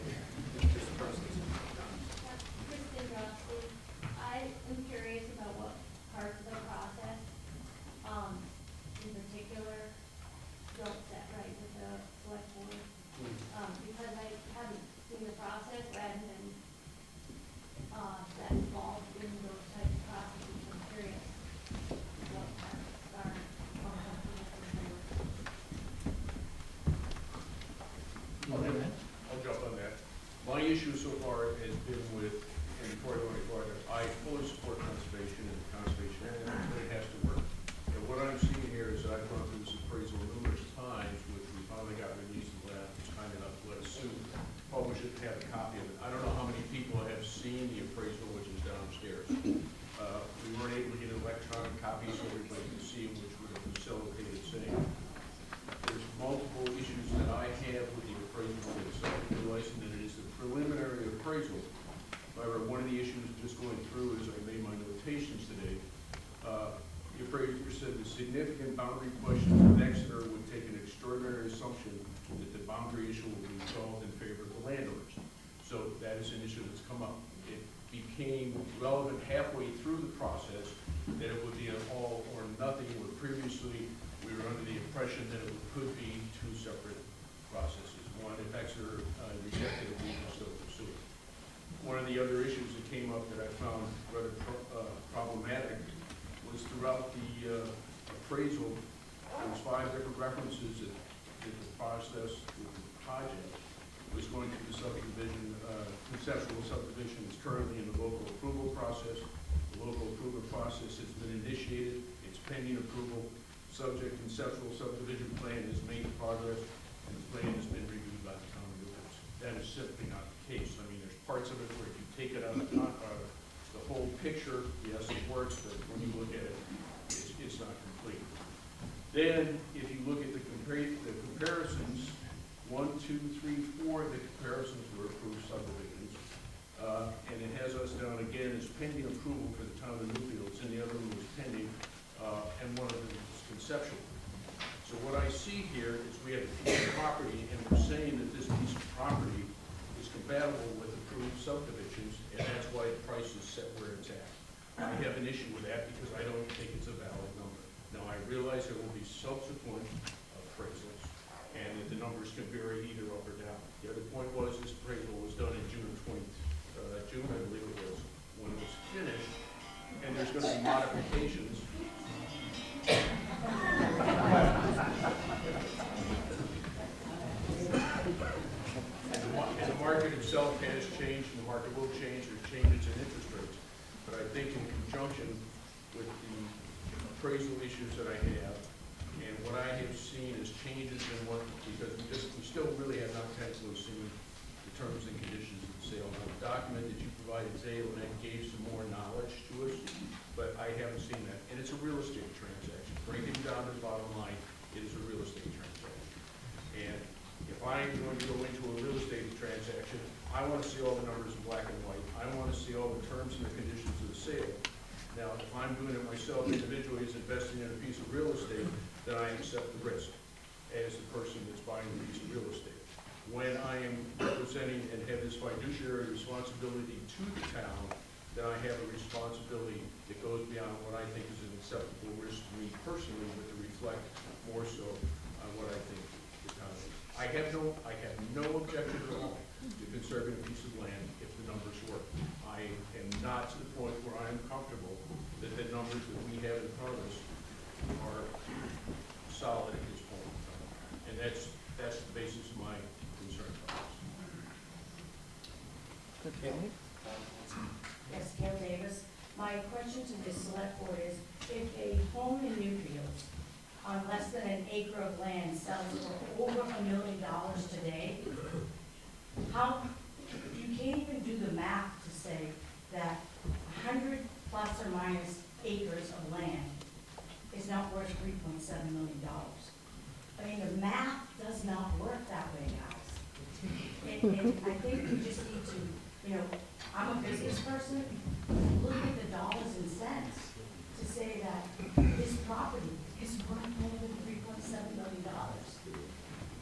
if this person's done. Kristen Grossley, I am curious about what parts of the process, in particular, don't set right with the select board. Because I haven't seen the process, or I haven't been, that involved in those types of processes. I'm curious what parts are I'll jump on that. My issue so far has been with, and before I go any farther, I fully support conservation and the conservation area, but it has to work. And what I'm seeing here is I've gone through this appraisal numerous times, which we finally got released and left, was kind enough to let us sue, publish it, have a copy of it. I don't know how many people have seen the appraisal, which is downstairs. We weren't able to get an electronic copy so everybody could see it, which would have facilitated saying. There's multiple issues that I have with the appraisal itself, realizing that it is a preliminary appraisal. However, one of the issues just going through as I made my notations today, the appraiser said the significant boundary questions of Exeter would take an extraordinary assumption that the boundary issue will be resolved in favor of the landowners. So that is an issue that's come up. It became relevant halfway through the process that it would be an all or nothing, where previously we were under the impression that it could be 2 separate processes. One, if Exeter rejected it, we could still pursue it. One of the other issues that came up that I found rather problematic was throughout the appraisal, there was 5 different references that the process with the project was going through the subdivision, conceptual subdivision is currently in the local approval process. The local approval process has been initiated, it's pending approval. Subject conceptual subdivision plan has made progress, and the plan has been reviewed by the town of Newfields. That is simply not the case. I mean, there's parts of it where if you take it on the whole picture, yes, it works, but when you look at it, it's not complete. Then, if you look at the comparisons, 1, 2, 3, 4, the comparisons were approved subdivisions. And it has us down again as pending approval for the town of Newfields, and the other one was pending, and one of them is conceptual. So what I see here is we have a piece of property, and we're saying that this piece of property is compatible with approved subdivisions, and that's why the price is set where it's at. I have an issue with that because I don't think it's a valid number. Now, I realize there will be subsequent appraisals, and that the numbers can vary either up or down. The other point was this appraisal was done in June, I believe it was, when it was finished, and there's going to be modifications. And the market itself has changed, and the market will change. There's changes in interest rates. But I think in conjunction with the appraisal issues that I have, and what I have seen is changes in what, because we still really have not technically seen the terms and conditions of the sale. Now, the document that you provided today, Lynette, gave some more knowledge to us, but I haven't seen that. And it's a real estate transaction. Breaking down to the bottom line, it is a real estate transaction. And if I'm going to go into a real estate transaction, I want to see all the numbers in black and white. I want to see all the terms and the conditions of the sale. Now, if I'm doing it myself individually as investing in a piece of real estate, then I accept the risk as the person that's buying the piece of real estate. When I am representing and have this fiduciary responsibility to the town, then I have a responsibility that goes beyond what I think is an acceptable risk to me personally, but to reflect more so on what I think the town is. I have no objection at all to conserving a piece of land if the numbers work. I am not to the point where I am comfortable that the numbers that we have in front of us are solid at this point in time. And that's the basis of my concern about this. Okay. Yes, Gail Davis. My question to the select board is, if a home in Newfields on less than an acre of land sells for over $1 million today, how, you can't even do the math to say that 100 plus or minus acres of land is not worth $3.7 million. I mean, the math does not work that way, guys. And I think we just need to, I'm a business person, look at the dollars and cents to say that this property is worth more than $3.7 million.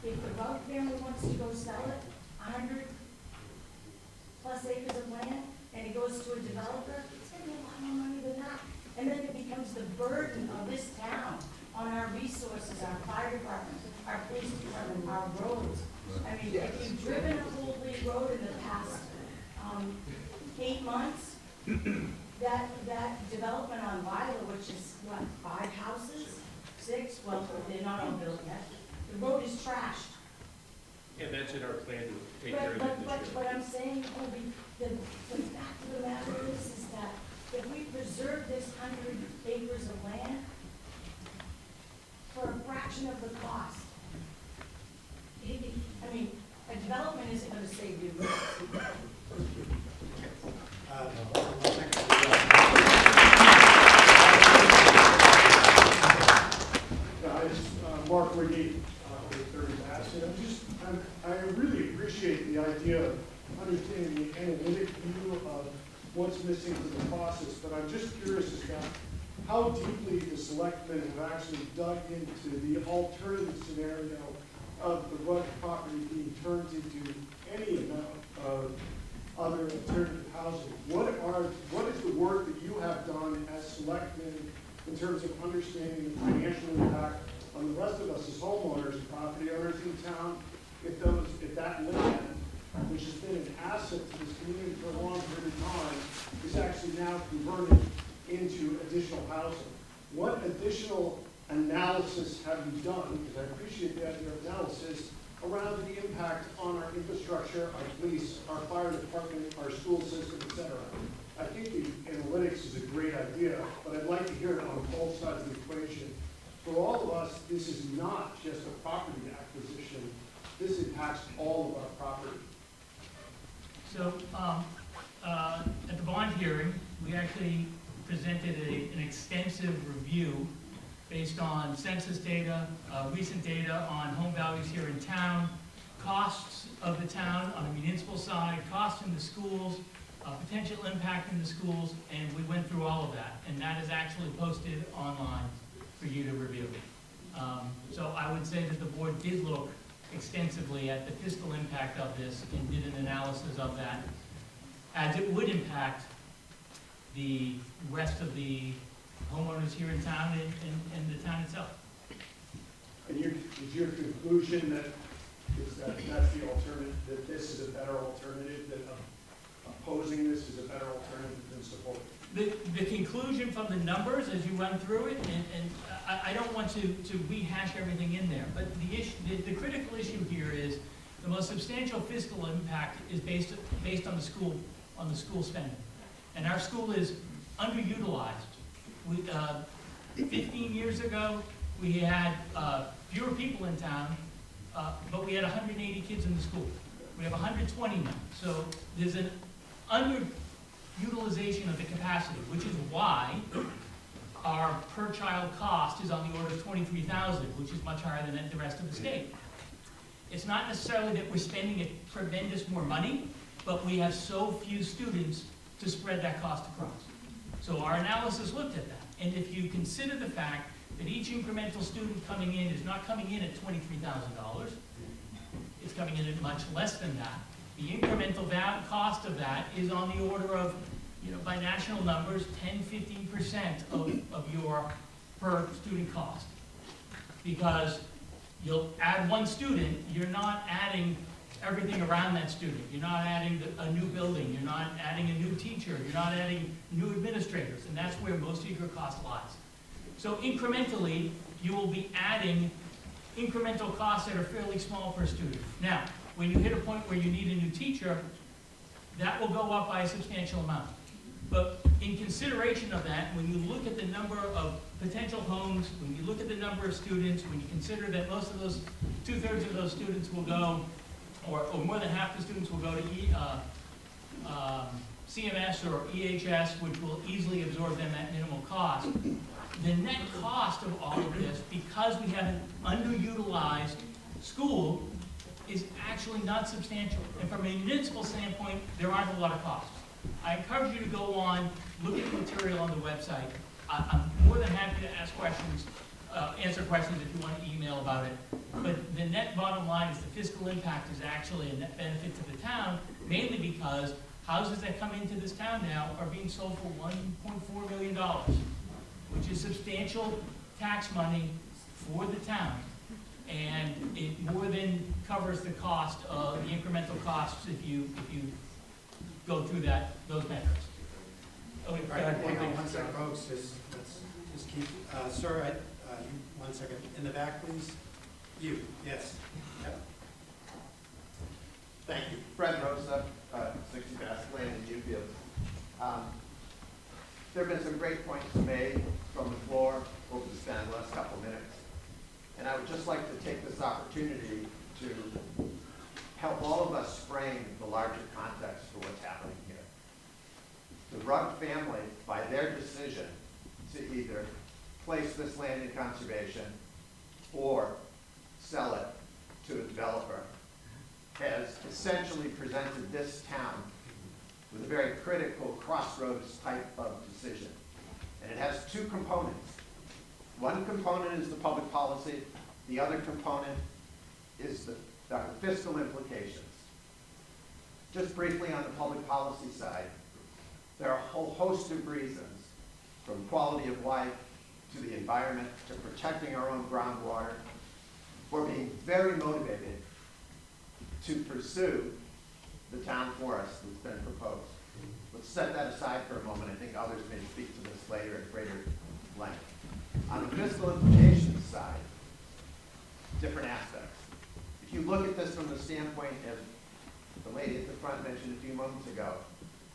If the Rugg family wants to go sell it, 100 plus acres of land, and it goes to a developer, it's going to be a lot more money than that. And then it becomes the burden of this town on our resources, our fire department, our police department, our roads. I mean, if you've driven a Holdley Road in the past 8 months, that development on Viola, which is what, 5 houses, 6? Well, they're not all built yet. The road is trashed. And that's in our plan to take care of that this year. But I'm saying, the fact of the matter is that if we preserve this 100 acres of land for a fraction of the cost, I mean, a development isn't going to save you. Mark Riggy, with 30 Bassett. I really appreciate the idea of understanding the analytic view of what's missing from the process, but I'm just curious as to how deeply the selectmen have actually dug into the alternative scenario of the Rugg property being turned into any amount of other alternative housing. What is the work that you have done as selectmen in terms of understanding the financial impact on the rest of us as homeowners and property owners in town if that land, which has been an asset to this community for a long period of time, is actually now converted into additional housing? What additional analysis have you done, because I appreciate the idea of analysis, around the impact on our infrastructure, our police, our fire department, our school system, et cetera? I think the analytics is a great idea, but I'd like to hear it on both sides of the equation. For all of us, this is not just a property acquisition. This impacts all of our property. So at the bond hearing, we actually presented an extensive review based on census data, recent data on home values here in town, costs of the town on the municipal side, costs in the schools, potential impact in the schools, and we went through all of that. And that is actually posted online for you to review. So I would say that the board did look extensively at the fiscal impact of this and did an analysis of that, as it would impact the rest of the homeowners here in town and the town itself. And is your conclusion that that's the alternative, that this is a better alternative, that opposing this is a better alternative than support? The conclusion from the numbers as you run through it, and I don't want to rehash everything in there, but the critical issue here is the most substantial fiscal impact is based on the school spending. And our school is underutilized. 15 years ago, we had fewer people in town, but we had 180 kids in the school. We have 120 now. So there's an underutilization of the capacity, which is why our per child cost is on the order of $23,000, which is much higher than the rest of the state. It's not necessarily that we're spending a tremendous more money, but we have so few students to spread that cost across. So our analysis looked at that. And if you consider the fact that each incremental student coming in is not coming in at $23,000, it's coming in at much less than that. The incremental cost of that is on the order of, by national numbers, 10–15% of your per student cost. Because you'll add one student, you're not adding everything around that student. You're not adding a new building. You're not adding a new teacher. You're not adding new administrators. And that's where most of your cost lies. So incrementally, you will be adding incremental costs that are fairly small per student. Now, when you hit a point where you need a new teacher, that will go up by a substantial amount. But in consideration of that, when you look at the number of potential homes, when you look at the number of students, when you consider that most of those, 2/3 of those students will go, or more than half the students will go to CMS or EHS, which will easily absorb them at minimal cost. The net cost of all of this, because we have an underutilized school, is actually not substantial. And from a municipal standpoint, there aren't a lot of costs. I encourage you to go on, look at the material on the website. I'm more than happy to ask questions, answer questions if you want to email about it. But the net bottom line is the fiscal impact is actually a net benefit to the town, mainly because houses that come into this town now are being sold for $1.4 million, which is substantial tax money for the town. And it more than covers the cost of the incremental costs if you go through those metrics. Oh, wait, Hang on one second, folks. Let's just keep, sir, one second. In the back, please. You, yes. Yep. Thank you. Fred Rosa, 60 Basque Lane in Newfield. There have been some great points made from the floor over the span of the last couple of minutes. And I would just like to take this opportunity to help all of us frame the larger context for what's happening here. The Rugg family, by their decision to either place this land in conservation or sell it to a developer, has essentially presented this town with a very critical crossroads type of decision. And it has two components. One component is the public policy. The other component is the fiscal implications. Just briefly on the public policy side, there are a whole host of reasons, from quality of life to the environment to protecting our own groundwater. We're being very motivated to pursue the town forest that's been proposed. Let's set that aside for a moment. I think others may speak to this later at greater length. On the fiscal implications side, different aspects. If you look at this from the standpoint, as the lady at the front mentioned a few moments ago,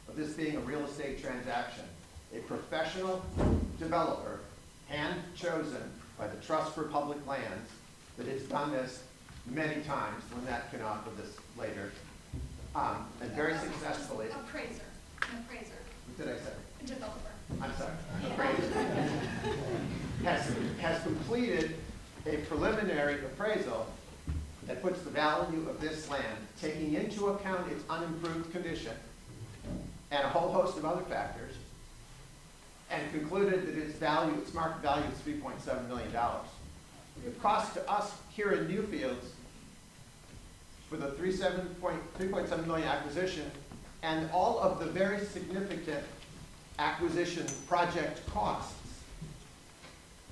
of this being a real estate transaction, a professional developer, hand-chosen by the Trust for Public Lands, that has done this many times. Lynette can offer this later, and very successfully. Appraiser. An appraiser. What did I say? A developer. I'm sorry, appraiser, has completed a preliminary appraisal that puts the value of this land, taking into account its unimproved condition and a whole host of other factors, and concluded that its value, its market value is $3.7 million. The cost to us here in Newfields for the 3.7 million acquisition and all of the very significant acquisition project costs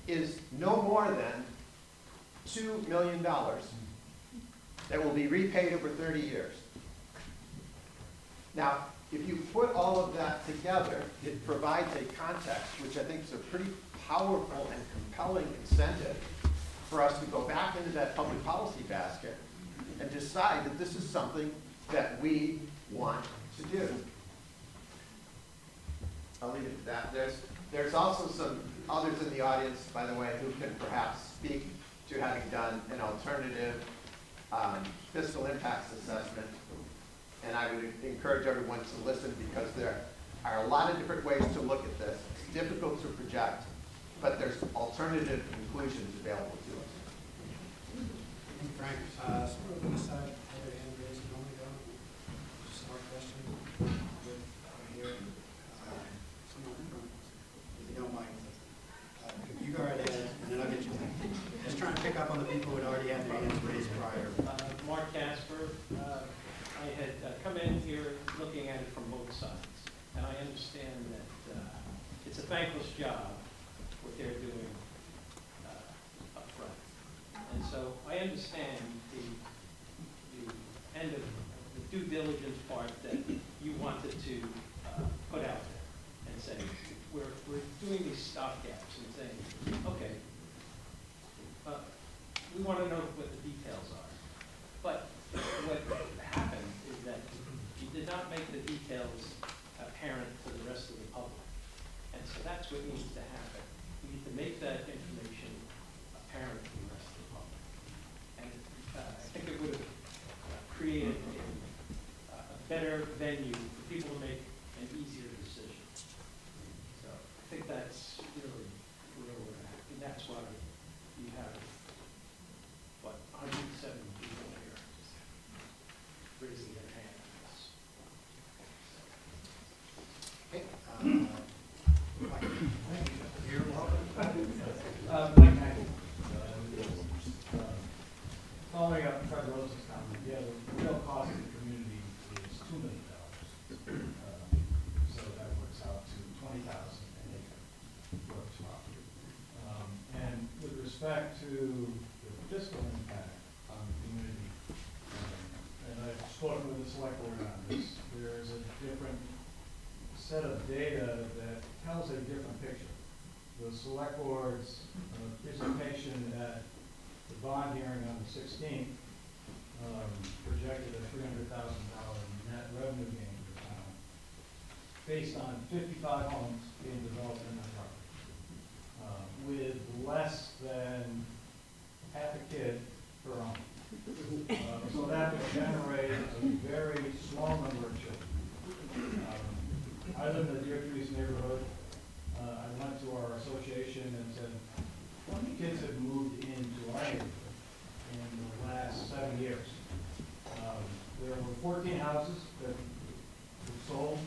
is no more than $2 million that will be repaid over 30 years. Now, if you put all of that together, it provides a context which I think is a pretty powerful and compelling incentive for us to go back into that public policy basket and decide that this is something that we want to do. I'll leave it at that. There's also some others in the audience, by the way, who can perhaps speak to having done an alternative fiscal impacts assessment. And I would encourage everyone to listen because there are a lot of different ways to look at this. It's difficult to project, but there's alternative conclusions available to us. Frank, sort of on the side, other hand raised a moment ago. Just a question with here. Someone from, if you don't mind, you go right ahead, and then I'll get you. Just trying to pick up on the people who had already had their hands raised prior. Mark Casper. I had come in here looking at it from both sides, and I understand that it's a thankless job, what they're doing up front. And so I understand the end of the due diligence part that you wanted to put out there and say, we're doing these stopgaps and saying, okay, we want to know what the details are. But what happened is that you did not make the details apparent to the rest of the public. And so that's what needs to happen. We need to make that information apparent to the rest of the public. And I think it would have created a better venue for people to make an easier decision. So I think that's really where we're at. And that's why you have, what, 170 people here raising their hand. You're welcome. Mike Mackey. Following up Fred Rose's comment, yeah, the real cost of the community is $2 million. So that works out to $20,000 an acre for this property. And with respect to the fiscal impact on the community, and I've spoken with the select board on this, there is a different set of data that tells a different picture. The select board's presentation at the bond hearing on the 16th projected a $300,000 net revenue gain for the town based on 55 homes being developed in that property with less than half a kid per home. So that would generate a very small number of children. I live in the Deer Trees neighborhood. I went to our association and said, how many kids have moved into our neighborhood in the last 7 years? There were 14 houses that were sold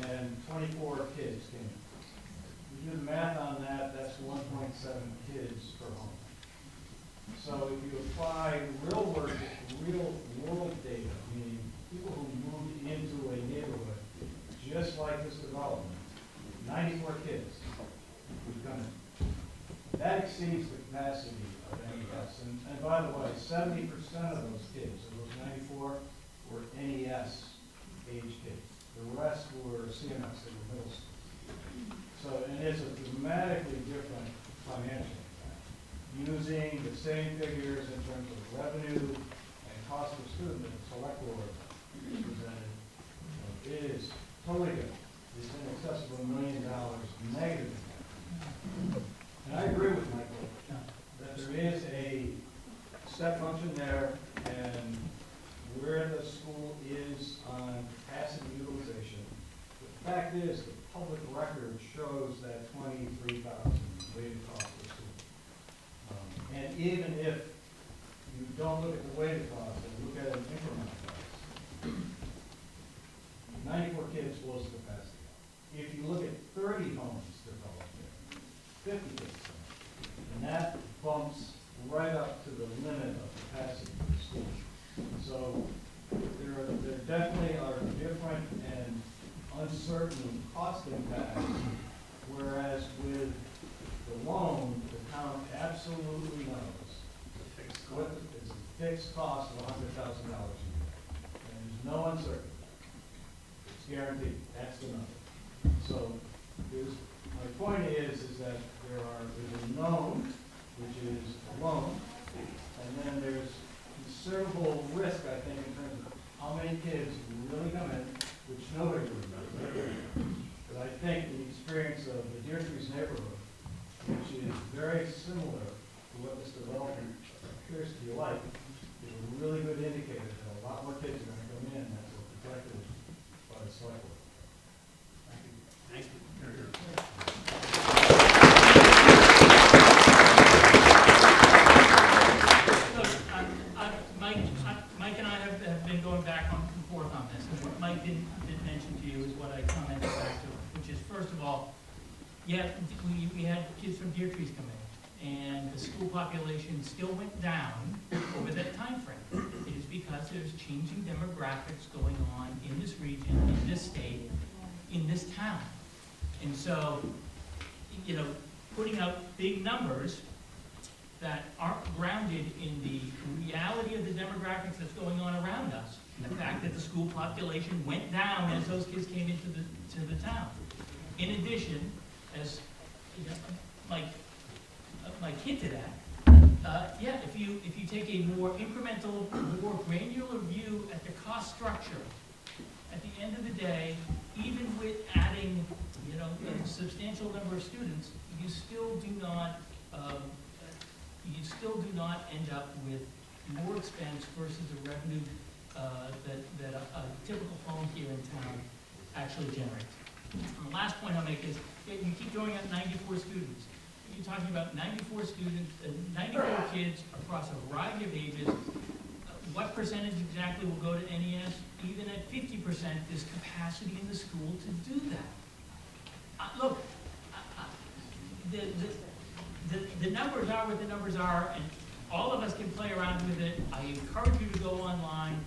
and 24 kids came in. If you do the math on that, that's 1.7 kids per home. So if you apply real world data, meaning people who moved into a neighborhood just like this development, 94 kids who've come in. That exceeds the capacity of NES. And by the way, 70% of those kids, of those 94, were NES age kids. The rest were CMS, they were middle school. So, and it's a dramatically different financial impact. Using the same figures in terms of revenue and cost per student that the select board presented, it is totally different. It's in excess of $1 million negative impact. And I agree with Michael that there is a step function there, and where the school is on capacity utilization, fact is, the public record shows that 23,000 weighted cost of school. And even if you don't look at the weighted cost and look at an incremental cost, 94 kids blows the capacity out. If you look at 30 homes developed there, 50 kids, and that bumps right up to the limit of capacity for the school. So there definitely are different and uncertain cost impacts, whereas with the loan, the town absolutely knows what is a fixed cost of $100,000 a year. And there's no uncertainty. It's guaranteed. That's the number. So my point is that there's a known, which is a loan, and then there's considerable risk, I think, in terms of how many kids really come in, which nobody would remember. But I think the experience of the Deer Trees neighborhood, which is very similar to what this development appears to be like, is a really good indicator that a lot more kids are going to come in that were projected by the select board. Thank you. Mike and I have been going back and forth on this. And what Mike didn't mention to you is what I commented back to him, which is, first of all, yeah, we had kids from Deer Trees come in, and the school population still went down over that time frame. It is because there's changing demographics going on in this region, in this state, in this town. And so, you know, putting out big numbers that aren't grounded in the reality of the demographics that's going on around us, and the fact that the school population went down as those kids came into the town. In addition, as you know, Mike hinted at, yeah, if you take a more incremental, more granular view at the cost structure, at the end of the day, even with adding, you know, a substantial number of students, you still do not end up with more expense versus the revenue that a typical home here in town actually generates. And the last point I'll make is, yeah, you keep throwing out 94 students. You're talking about 94 students, 94 kids across a variety of ages. What percentage exactly will go to NES? Even at 50%, there's capacity in the school to do that. Look, the numbers are what the numbers are, and all of us can play around with it. I encourage you to go online,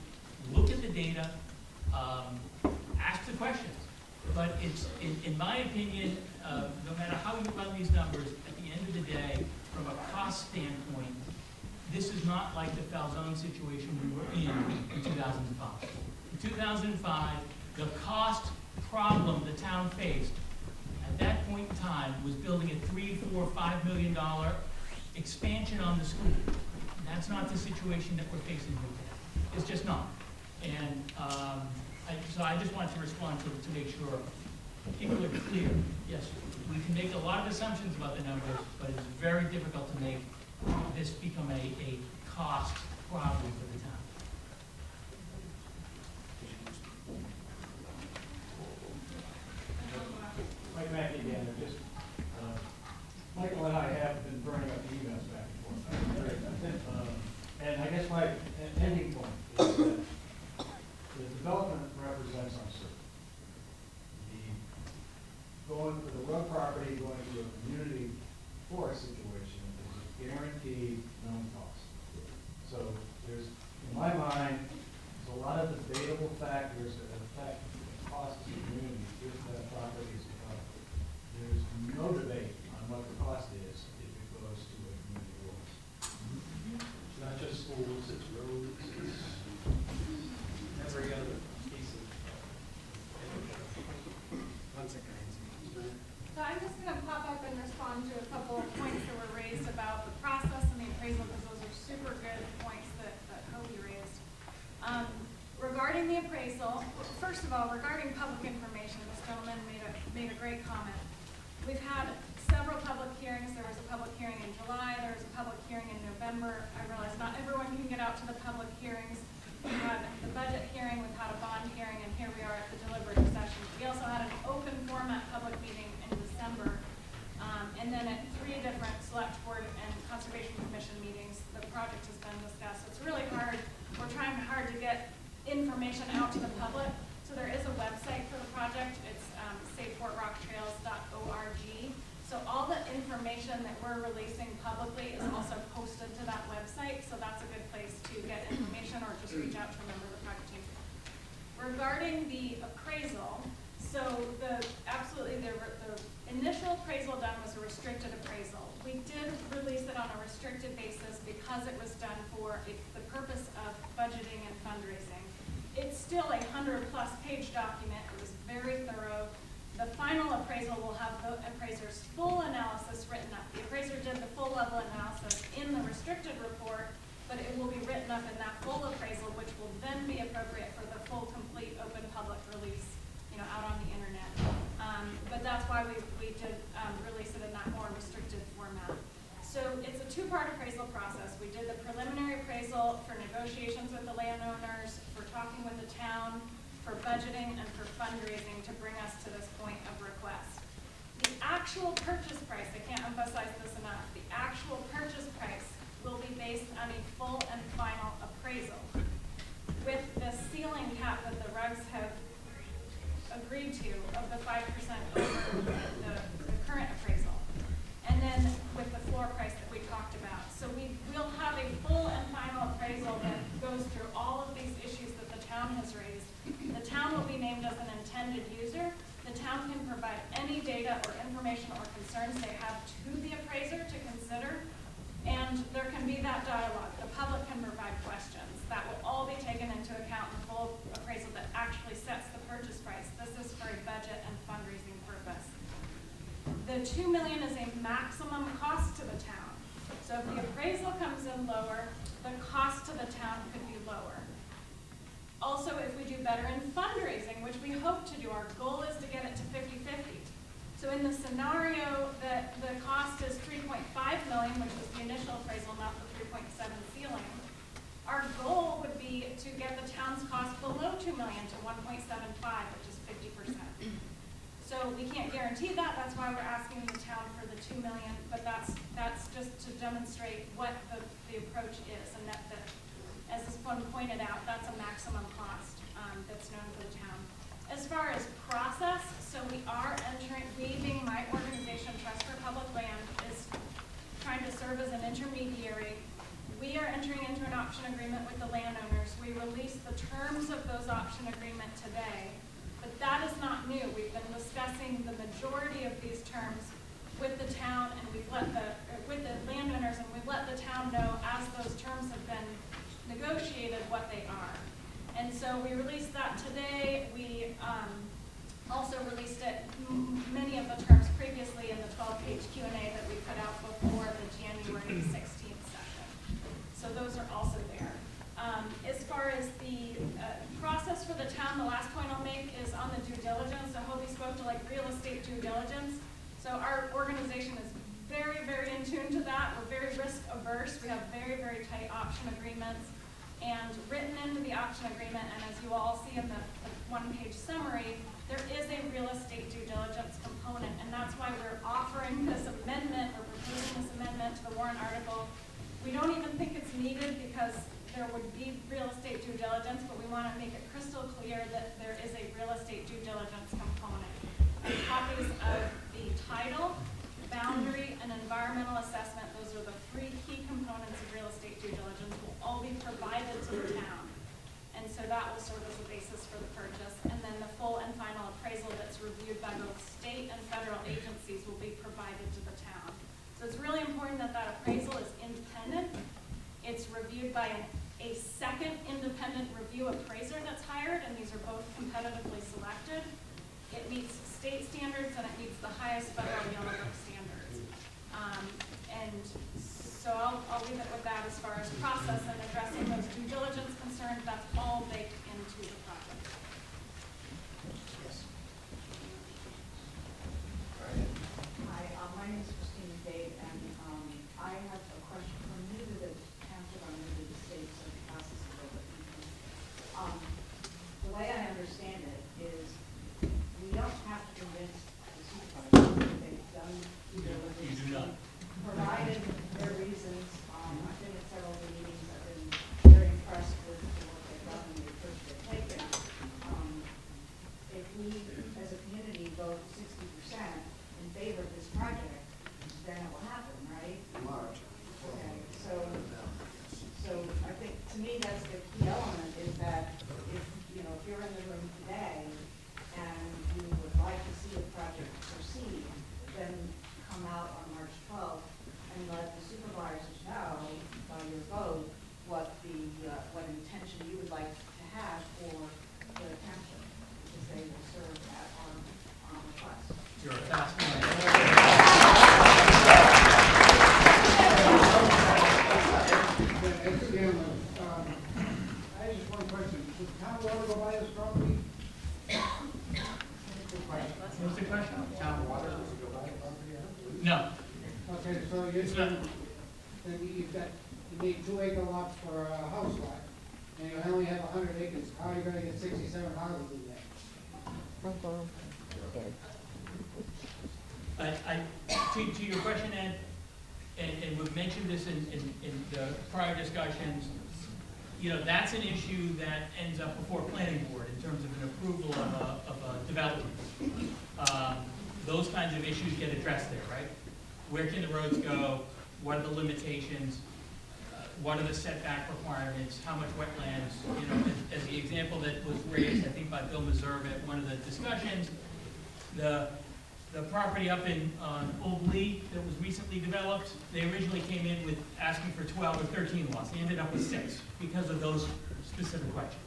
look at the data, ask the questions. But it's, in my opinion, no matter how you run these numbers, at the end of the day, from a cost standpoint, this is not like the Falzone situation we were in 2005. In 2005, the cost problem the town faced at that point in time was building a $3, $4, $5 million expansion on the school. And that's not the situation that we're facing here today. It's just not. And so I just wanted to respond to make sure people are clear. Yes, we can make a lot of assumptions about the numbers, but it's very difficult to make this become a cost problem for the town. Mike Mackey again, Michael and I have been burning up the emails back and forth. And I guess my ending point is that the development represents uncertainty. Going for the road property, going to a community forest situation is a guaranteed known cost. So there's, in my mind, there's a lot of debatable factors that affect the cost of the community if that property is developed. There's no debate on what the cost is if it goes to a community forest. It's not just schools, it's roads, it's every other piece of So I'm just going to pop up and respond to a couple of points that were raised about the process and the appraisal, because those are super good points that Hobie raised. Regarding the appraisal, first of all, regarding public information, this gentleman made a great comment. We've had several public hearings. There was a public hearing in July. There was a public hearing in November. I realize not everyone can get out to the public hearings. We had the budget hearing, we've had a bond hearing, and here we are at the deliberative session. We also had an And then at 3 different select board and conservation commission meetings, the project has been discussed. It's really hard. We're trying hard to get information out to the public. So there is a website for the project. It's savefortrocktrails.org. So all the information that we're releasing publicly is also posted to that website. So that's a good place to get information or just reach out to a member of the project team. Regarding the appraisal, so the initial appraisal done was a restricted appraisal. We did release it on a restricted basis because it was done for the purpose of budgeting and fundraising. It's still a 100+ page document. It was very thorough. The final appraisal will have the appraiser's full analysis written up. The appraiser did the full level analysis in the restricted report, but it will be written up in that full appraisal, which will then be appropriate for the full, complete, open public release, out on the internet. But that's why we did release it in that more restricted format. So it's a 2-part appraisal process. We did the preliminary appraisal for negotiations with the landowners, for talking with the town, for budgeting, and for fundraising to bring us to this point of request. The actual purchase price, I can't emphasize this enough, the actual purchase price will be based on a full and final appraisal with the ceiling cap that the regs have agreed to of the 5% over the current appraisal. And then with the floor price that we talked about. So we will have a full and final appraisal that goes through all of these issues that the town has raised. The town will be named as an intended user. The town can provide any data or information or concerns they have to the appraiser to consider. And there can be that dialogue. The public can provide questions. That will all be taken into account in the full appraisal that actually sets the purchase price. This is for a budget and fundraising purpose. The $2 million is a maximum cost to the town. So if the appraisal comes in lower, the cost to the town could be lower. Also, if we do better in fundraising, which we hope to do, our goal is to get it to 50-50. So in the scenario that the cost is $3.5 million, which was the initial appraisal, not the 3.7 ceiling, our goal would be to get the town's cost below $2 million to 1.75, which is 50%. So we can't guarantee that. That's why we're asking the town for the $2 million, but that's just to demonstrate what the approach is, and that as this one pointed out, that's a maximum cost that's known for the town. As far as process, so we are being my organization, Trust for Public Land, is trying to serve as an intermediary. We are entering into an option agreement with the landowners. We released the terms of those option agreement today, but that is not new. We've been discussing the majority of these terms with the town, and with the landowners, and we've let the town know as those terms have been negotiated what they are. And so we released that today. We also released many of the terms previously in the 12-page Q&A that we put out before the January 16th session. So those are also there. As far as the process for the town, the last point I'll make is on the due diligence. So Hobie spoke to real estate due diligence. So our organization is very, very in tune to that. We're very risk averse. We have very, very tight option agreements. And written into the option agreement, and as you all see in the 1-page summary, there is a real estate due diligence component, and that's why we're offering this amendment, or proposing this amendment to the warrant article. We don't even think it's needed because there would be real estate due diligence, but we want to make it crystal clear that there is a real estate due diligence component. And copies of the title, boundary, and environmental assessment, those are the 3 key components of real estate due diligence, will all be provided to the town. And so that will serve as the basis for the purchase. And then the full and final appraisal that's reviewed by both state and federal agencies will be provided to the town. So it's really important that that appraisal is independent. It's reviewed by a second independent review appraiser that's hired, and these are both competitively selected. It meets state standards, and it meets the highest federal Yellow Book standards. And so I'll leave it with that as far as process and addressing those due diligence concerns. That's all baked into the project. Yes. Hi, my name is Christina Dave, and I have a question. I'm new to the township, I'm new to the state, so the process is a little bit confusing. The way I understand it is we don't have to convince the supervisor that they've done due diligence None. provided their reasons. I've been at several of the meetings, I've been very impressed with the work they've done and the approach they've taken. If we, as a community, vote 60% in favor of this project, then it will happen, right? March. Okay, so I think, to me, that's the key element, is that if you're in the room today and you would like to see the project proceed, then come out on March 12th and let the supervisors know by your vote what intention you would like to have for the township, because they will serve at our request. You're a fast one. I just one question. Does the town water go by this property? What's the question? Town water, does it go by the property? No. Okay, so It's not. you need 2 acre lots for a house lot, and you only have 100 acres. How are you gonna get 67 houses in there? To your question, Ed, and we've mentioned this in the prior discussions, that's an issue that ends up before planning board in terms of an approval of a development. Those kinds of issues get addressed there, right? Where can the roads go? What are the limitations? What are the setback requirements? How much wetlands? As the example that was raised, I think by Bill Meserve at one of the discussions, the property up in Old Lee that was recently developed, they originally came in with asking for 12 or 13 lots. They ended up with 6 because of those specific questions.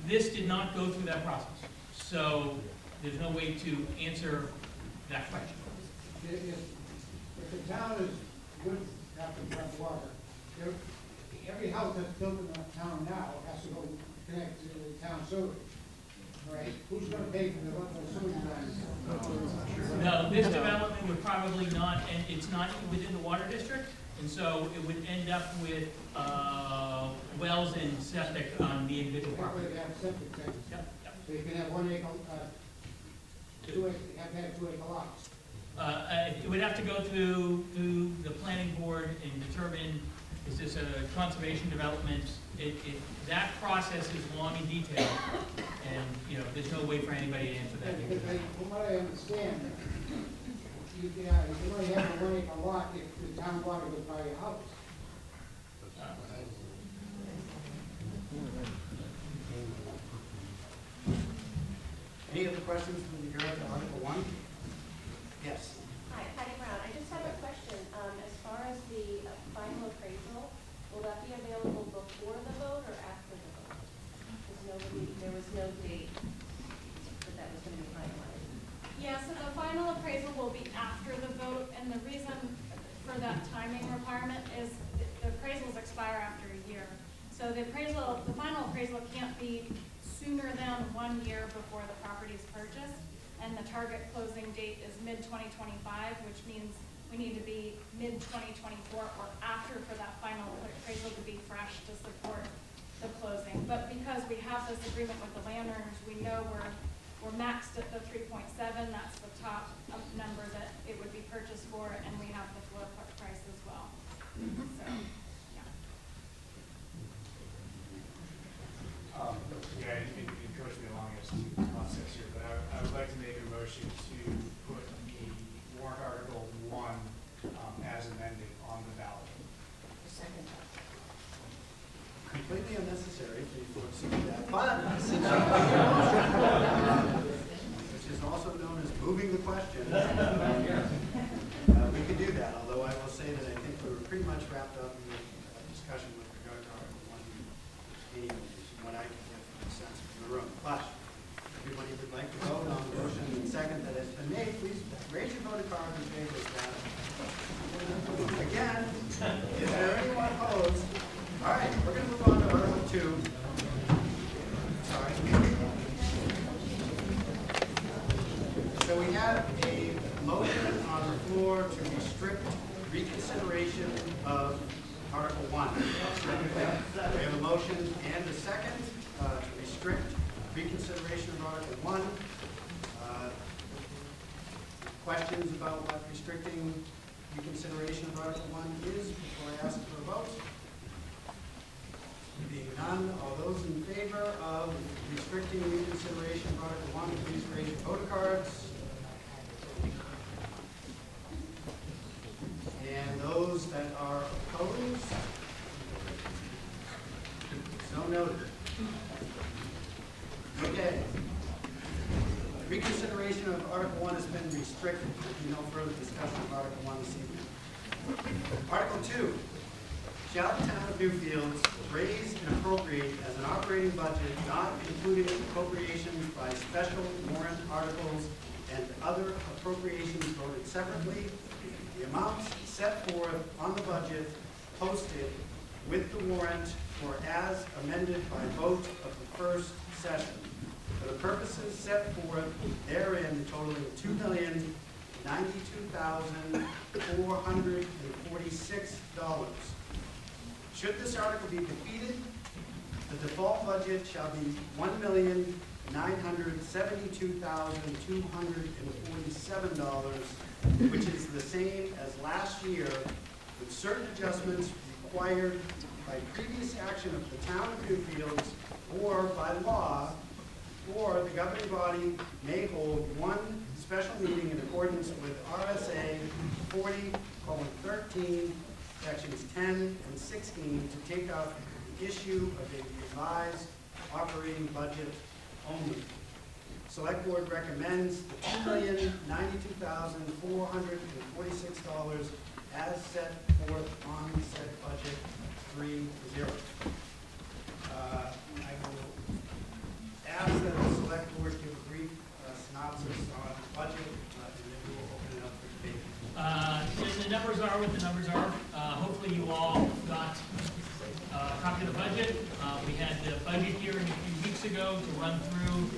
This did not go through that process, so there's no way to answer that question. If the town is good after front water, every house that's built in the town now has to go connect to the town sewage, right? Who's gonna pay for the sewage lines? No, this development would probably not, and it's not within the water district, and so it would end up with wells and septic on the individual property. They have septic tanks. Yep. So you can have 1 acre, 2 acre, you have to have 2 acre lots. It would have to go through the planning board and determine, is this a conservation development? That process is long and detailed, and there's no way for anybody to answer that. From what I understand, you can only have a 1 acre lot if the town water goes by your house. Any other questions with regard to Article 1? Yes. Hi, Patty Brown. I just have a question. As far as the final appraisal, will that be available before the vote or after the vote? There was no date that was going to be finalized. Yeah, so the final appraisal will be after the vote, and the reason for that timing requirement is the appraisals expire after a year. So the final appraisal can't be sooner than 1 year before the property is purchased, and the target closing date is mid-2025, which means we need to be mid-2024 or after for that final appraisal to be fresh to support the closing. But because we have this agreement with the landowners, we know we're maxed at the 3.7. That's the top number that it would be purchased for, and we have the floor price as well. So, yeah. Yeah, you can coach me along as to the process here, but I would like to make a motion to put the warrant article 1 as amended on the ballot. Second. Completely unnecessary for you folks to do that, but which is also known as moving the question. We could do that, although I will say that I think we were pretty much wrapped up in the discussion with regard to Article 1 anyway, from what I can get from the sense from the room. But everybody would like to vote on the motion and second that has been made, please raise your voting cards in favor of that. Again, is there anyone opposed? All right, we're going to move on to Article 2. Sorry. So we have a motion on the floor to restrict reconsideration of Article 1. We have a motion and a second to restrict reconsideration of Article 1. questions about what restricting reconsideration of Article 1 is before I ask for a vote? Being none, all those in favor of restricting reconsideration of Article 1, please raise your voter cards. And those that are opposed, so noted. Okay. Reconsideration of Article 1 has been restricted. There'll be no further discussion of Article 1 this evening. Article 2, shall the town of Newfields raise and appropriate as an operating budget, not including appropriations by special warrant articles and other appropriations voted separately, the amounts set forth on the budget posted with the warrant or as amended by vote of the first session, for the purposes set forth therein totaling $2,092,446. Should this article be defeated, the default budget shall be $1,972,247, which is the same as last year, with certain adjustments required by previous action of the town of Newfields or by law, or the governing body may hold one special meeting in accordance with RSA 40:13, sections 10 and 16, to take up the issue of a revised operating budget only. Select Board recommends the $2,092,446 as set forth on said budget 3-0. I will ask that the Select Board give a brief synopsis on the budget, and then we will open it up for debate. The numbers are what the numbers are. Hopefully you all got a copy of the budget. We had the budget hearing a few weeks ago to run through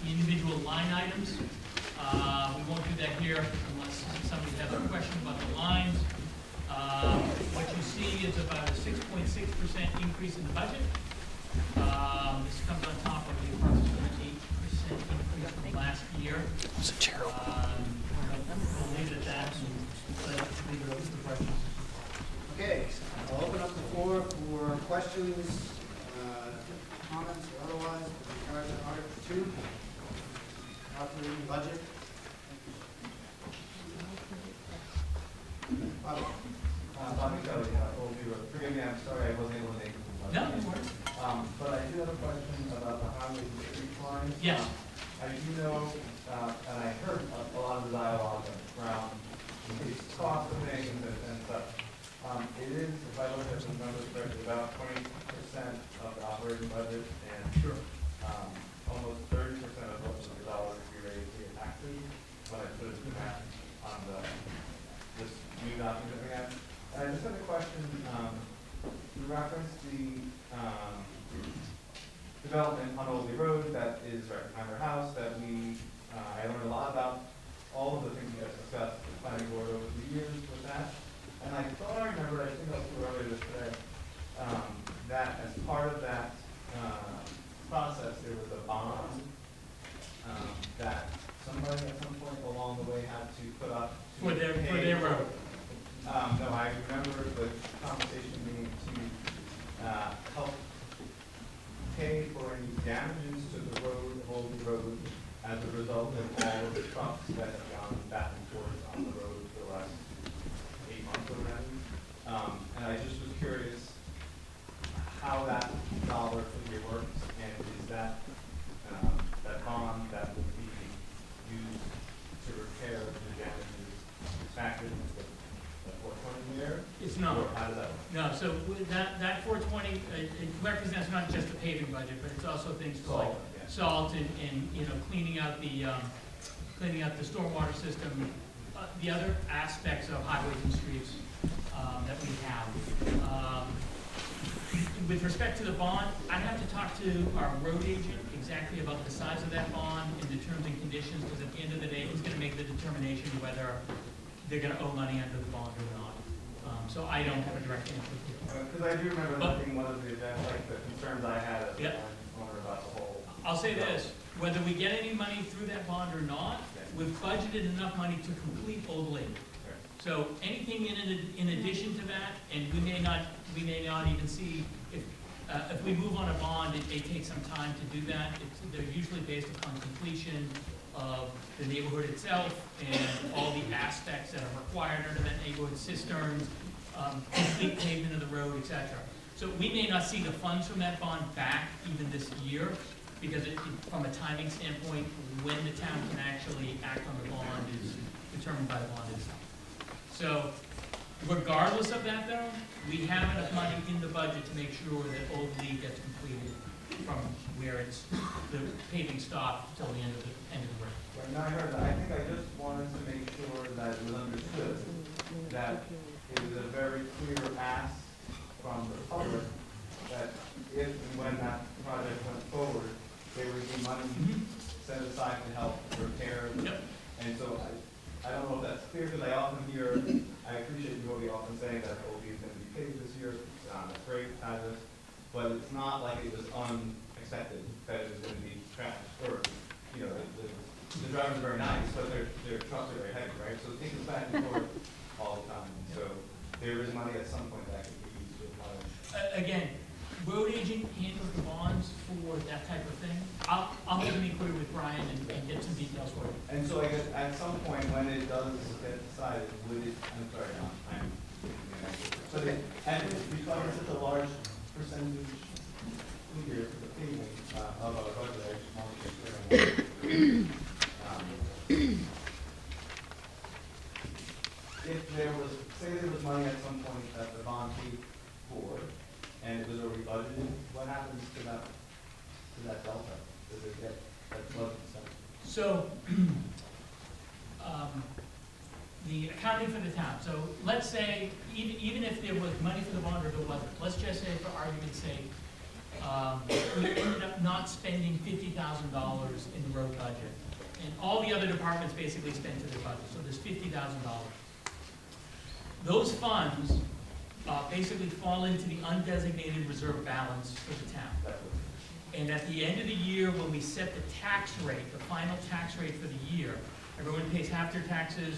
the individual line items. We won't do that here unless somebody has a question about the lines. What you see is about a 6.6% increase in the budget. This comes on top of the approximate 8% increase from last year. It's a terrible. We'll leave it at that. Leave it open for questions. Okay, I'll open up the floor for questions, comments, or otherwise, with regard to Article 2, operating budget. Bobby Kelly, Old View Road. Forgive me, I'm sorry I wasn't able to make it. No, don't worry. But I do have a question about the highways and street lines. Yes. I do know, and I heard a lot of the dialogue around the cost of things and stuff. It is, if I look at the numbers correctly, about 20% of the operating budget, and almost 30% of most of the dollars we raise via taxes, when I put it to math on this new document that we have. And I just had a question, you referenced the development on Oldie Road that is right behind our house that I learned a lot about all of the things you guys discussed with the planning board over the years with that. And I thought I remembered, I think I was earlier today, that as part of that process, there was a bond that somebody at some point along the way had to put up For their road. No, I remember the conversation being to help pay for any damages to the road, Oldie Road, as a result of all of the trucks that have gone back and forth on the road for the last 8 months already. And I just was curious how that dollar figure works, and is that bond that would be used to repair the damages factored into the 420 there? It's not. Or how does that work? No, so with that 420, it represents not just the paving budget, but it's also things like salt and cleaning out the stormwater system, the other aspects of highways and streets that we have. With respect to the bond, I'd have to talk to our road agent exactly about the size of that bond and the terms and conditions, because at the end of the day, he's going to make the determination whether they're going to owe money under the bond or not. So I don't have a direct answer. Because I do remember that being one of the events, like the concerns I had as a owner about the whole. I'll say this, whether we get any money through that bond or not, we've budgeted enough money to complete Old Lake. So anything in addition to that, and we may not even see, if we move on a bond, it may take some time to do that. They're usually based upon completion of the neighborhood itself and all the aspects that are required under that neighborhood, cisterns, complete pavement of the road, etc. So we may not see the funds from that bond back even this year, because from a timing standpoint, when the town can actually act on the bond is determined by the bond itself. So regardless of that though, we have enough money in the budget to make sure that Old Lee gets completed from where the paving stopped till the end of the road. When I heard that, I think I just wanted to make sure that it was understood that it was a very clear ask from the public that if and when that project went forward, there would be money set aside to help repair. Yep. And so I don't know if that's clear, because I often hear, I appreciate you often saying that OB is going to be paid this year. That's great, but it's not like it was unexpected that it was going to be trashed. Or, you know, the drivers are very nice, but their trucks are very heavy, right? So it takes us back and forth all the time. So there is money at some point that can be used to apply. Again, road agent handles the bonds for that type of thing. I'll make an inquiry with Brian and get some details for you. And so I guess at some point when it does get decided, would it, I'm sorry, no, but and because it's such a large percentage here for the paving of our budget, I just want to be clear on if there was, say there was money at some point that the bond paid for, and it was already budgeted, what happens to that delta? Does it get that 12%? So, the accounting for the town. So let's say, even if there was money for the bond or there wasn't, let's just say for argument's sake, we ended up not spending $50,000 in the road budget. And all the other departments basically spent to their budget, so there's $50,000. Those funds basically fall into the undesignated reserve balance for the town. And at the end of the year, when we set the tax rate, the final tax rate for the year, everyone pays half their taxes.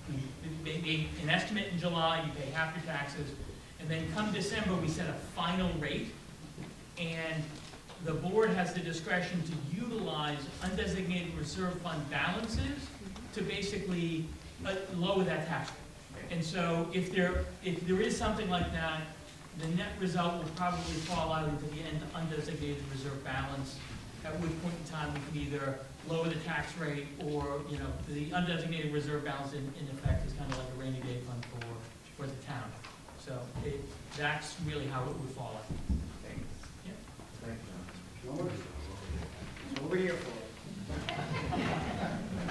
We make an estimate in July, you pay half your taxes, and then come December, we set a final rate, and the board has the discretion to utilize undesignated reserve fund balances to basically lower that tax rate. And so if there is something like that, the net result will probably fall out into the undesignated reserve balance, at which point in time we can either lower the tax rate or, you know, the undesignated reserve balance in effect is kind of like a rainy day fund for the town. So that's really how it would fall out. Thanks. Yep. Thank you. No worries. That's what we're here for.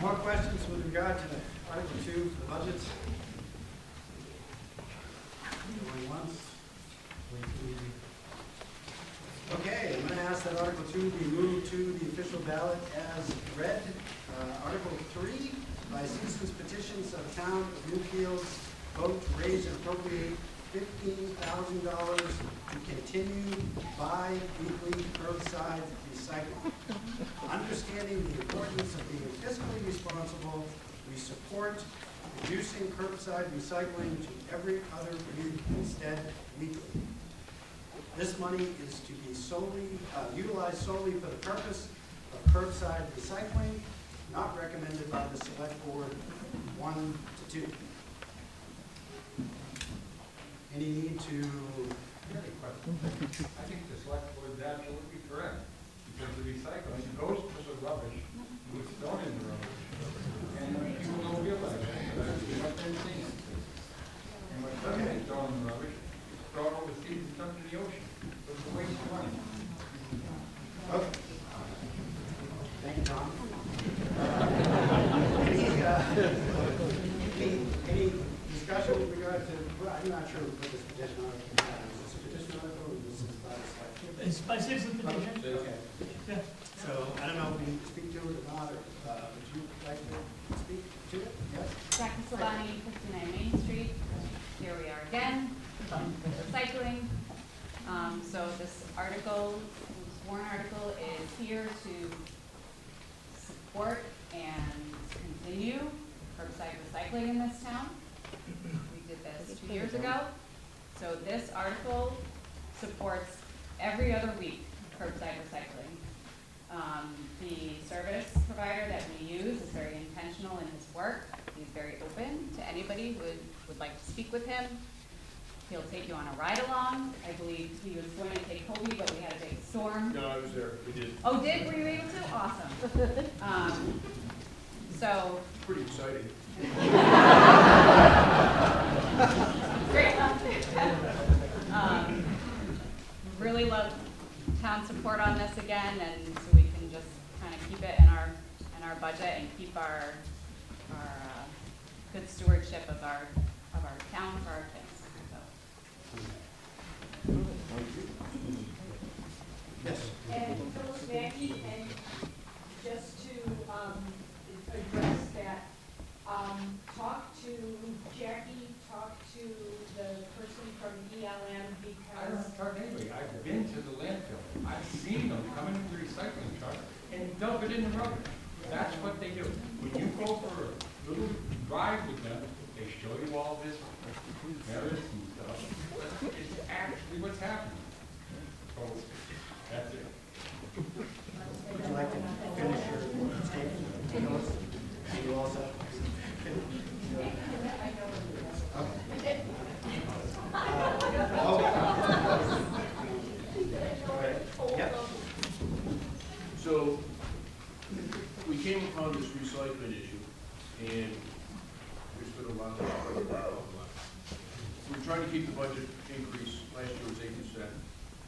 More questions with regard to Article 2 for the budgets? Going once? Okay, I'm going to ask that Article 2 be moved to the official ballot as read. Article 3, by citizens petitions of town of Newfields, vote to raise and appropriate $15,000 to continue bi-weekly curbside recycling. Understanding the importance of being fiscally responsible, we support reducing curbside recycling to every other week instead weekly. This money is to be utilized solely for the purpose of curbside recycling, not recommended by the select board 1 to 2. Any need to? I think the select board is absolutely correct, because the recycling goes to the rubbish, it's thrown in the rubbish, and people don't realize that, that's what they're seeing. And when something is thrown in the rubbish, it's thrown overseas and dumped in the ocean, so it's a waste of money. Okay. Thank you, Tom. Any discussion with regard to, well, I'm not sure we put this petition on. Is this a petition article or is this by the select? It's by citizen petition. Okay. Yeah. So I don't know if we need to speak to it or not, or would you like to speak to it? Yes? Jackie Silvani, 59 Main Street. Here we are again, recycling. So this article, this warrant article is here to support and continue curbside recycling in this town. We did this 2 years ago. So this article supports every other week curbside recycling. The service provider that we use is very intentional in his work. He's very open to anybody who would like to speak with him. He'll take you on a ride along. I believe he was going to take Kobe, but we had a big storm. No, I was there, we did. Oh, did? Were you able to? Awesome. So. Pretty exciting. Great. Really love town support on this again, and so we can just kind of keep it in our budget and keep our good stewardship of our town for our kids. So. Yes. And Phyllis Mackey, and just to address that, talk to Jackie, talk to the person from ELM I because. don't talk to anybody. I've been to the landfill. I've seen them come in the recycling truck and dump it in the rubbish. That's what they do. When you go for a little drive with them, they show you all this merits and stuff. It's actually what's happening. So that's it. Would you like to finish your statement? You also? So, we came upon this recycling issue, and there's been a lot of talk about it. We're trying to keep the budget increase. Last year was 8%,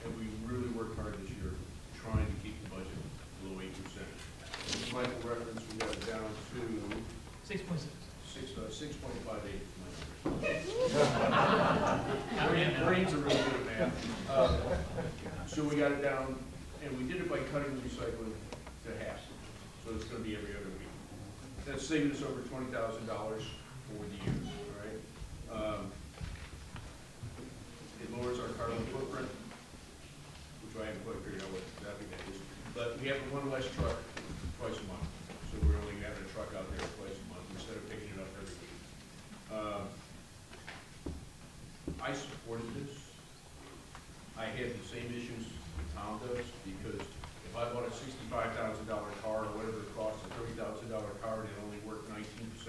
and we really worked hard this year trying to keep the budget below 8%. As Michael referenced, we got it down to 6.6. 6.58. Brains are really good at math. So we got it down, and we did it by cutting the recycling to half. So it's going to be every other week. That's saving us over $20,000 for the year. All right. It lowers our carbon footprint, which I haven't quite figured out what exactly that is. But we have one less truck twice a month, so we're only having a truck out there twice a month instead of picking it up every week. I supported this. I had the same issues the town does, because if I bought a $65,000 car or whatever it costs, a $30,000 car, and it only worked 19%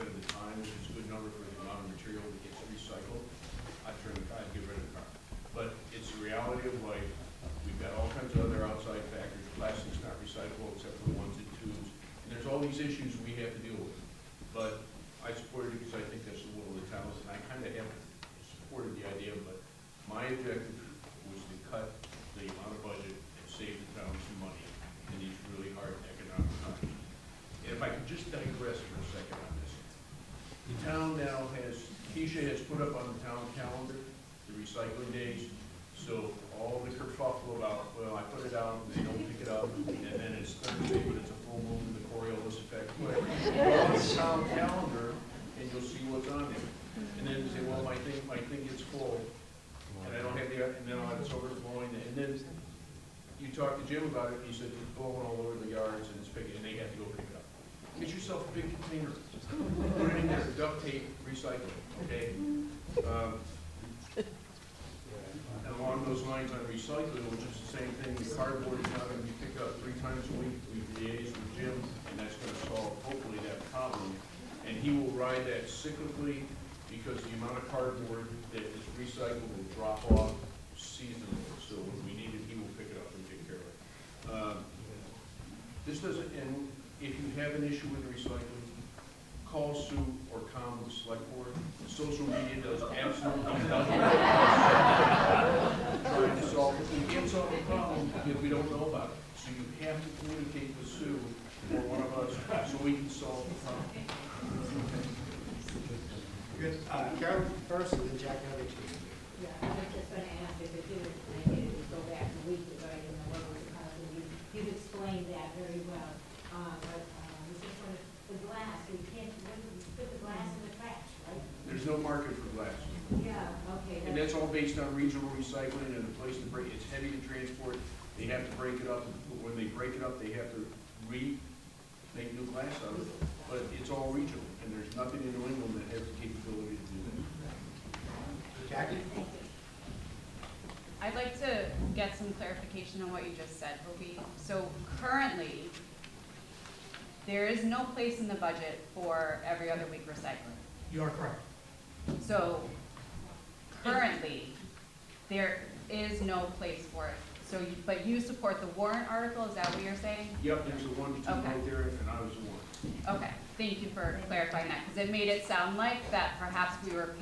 of the time, which is a good number for the amount of material that gets recycled, I'd get rid of the car. But it's the reality of life. We've got all kinds of other outside factors. Plastic's not recyclable except for the ones in tubes. And there's all these issues we have to deal with. But I supported it because I think that's the will of the town, and I kind of haven't supported the idea, but my objective was to cut the amount of budget and save the town some money in these really hard economic times. And if I could just digress for a second on this. The town now has, Keisha has put up on the town calendar the recycling days, so all the kerfuffle about, well, I put it out and they don't pick it up, and then it's Thursday, but it's a full moon, the Coriolis effect, whatever. Go on the town calendar, and you'll see what's on there. And then say, well, my thing gets full, and I don't have the, and then it's overflowing, and then you talk to Jim about it, and he said it's blowing all over the yards, and it's picking, and they have to go pick it up. Get yourself a big container, put it in there, duct tape, recycling, okay? And along those lines on recycling, which is the same thing, the cardboard is now going to be picked up 3 times a week. We've liaised with Jim, and that's going to solve, hopefully, that problem. And he will ride that cyclically, because the amount of cardboard that is recycled will drop off seasonally. So when we need it, he will pick it up and take care of it. This doesn't, and if you have an issue with recycling, call Sue or Tom with the select board. Social media does absolutely nothing. Trying to solve it. We can't solve the problem if we don't know about it. So you have to communicate with Sue or one of us so we can solve the problem. Good. Carol first, and then Jack Elliott. Yeah, I was just going to ask if it did, I needed to go back a week ago, I didn't know what was the cause, and you've explained that very well. But this is sort of the glass, we can't put the glass in the trash, right? There's no market for glass. Yeah, okay. And that's all based on regional recycling and a place to break. It's heavy to transport. They have to break it up. When they break it up, they have to make new glass out of it, but it's all regional, and there's nothing in New England that has the capability to do that. Jackie? I'd like to get some clarification on what you just said, Hobie. So currently, there is no place in the budget for every other week recycling. You are correct. So currently, there is no place for it. So, but you support the warrant article, is that what you're saying? Yep, there's a 1 to 2 Okay. vote there, and I was the one. Okay, thank you for clarifying that, because it made it sound like that perhaps we were,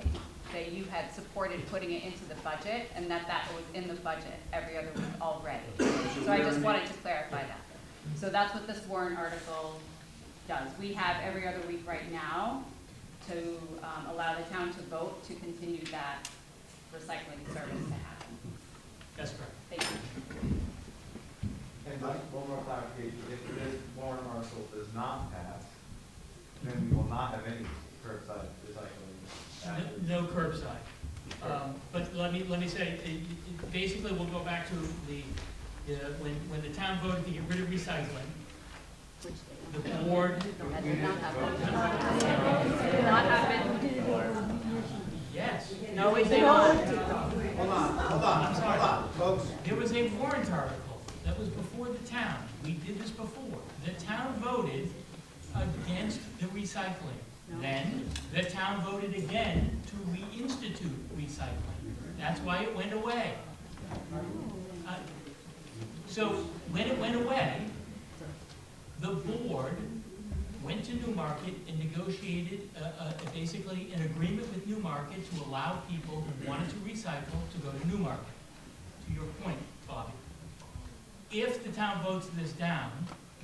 that you had supported putting it into the budget, and that was in the budget every other week already. So I just wanted to clarify that. So that's what this warrant article does. We have every other week right now to allow the town to vote to continue that recycling service to happen. That's correct. Thank you. And just one more clarification, if this warrant article does not pass, then we will not have any curbside recycling. No curbside. But let me say, basically, we'll go back to when the town voted to get rid of recycling, the board. That did not happen. Did not happen. Yes. No, it did not. Hold on, folks. There was a warrant article that was before the town. We did this before. The town voted against the recycling. Then, the town voted again to reinstitute recycling. That's why it went away. So, when it went away, the board went to Newmarket and negotiated basically an agreement with Newmarket to allow people who wanted to recycle to go to Newmarket. To your point, Bobby. If the town votes this down,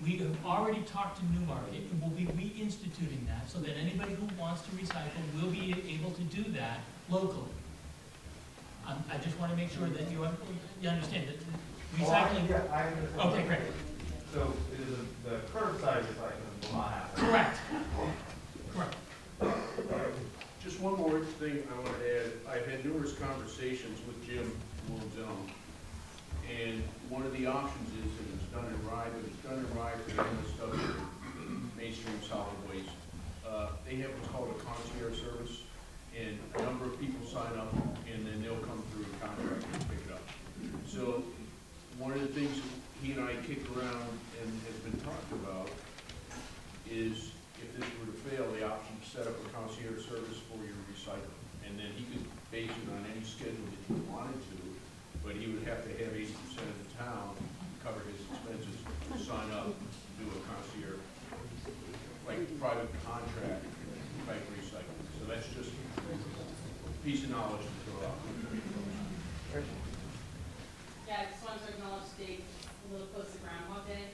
we have already talked to Newmarket and will be reinstituting that so that anybody who wants to recycle will be able to do that locally. I just want to make sure that you understand that recycling. Yeah, I understand. Okay, great. So the curbside recycling will not happen? Correct. Correct. Just one more thing I want to add. I've had numerous conversations with Jim Williams, and one of the options is, and it's done in Rye, but it's done in Rye for the MSW, mainstream solid waste. They have what's called a concierge service, and a number of people sign up, and then they'll come through a contract and pick it up. So one of the things he and I kicked around and has been talked about is if this were to fail, the option to set up a concierge service for your recycling. And then he could base it on any schedule that he wanted to, but he would have to have 80% of the town cover his expenses to sign up, do a concierge, like private contract type recycling. So that's just a piece of knowledge to throw out. Yeah, I just wanted to acknowledge Dave a little close to Groundhog Day.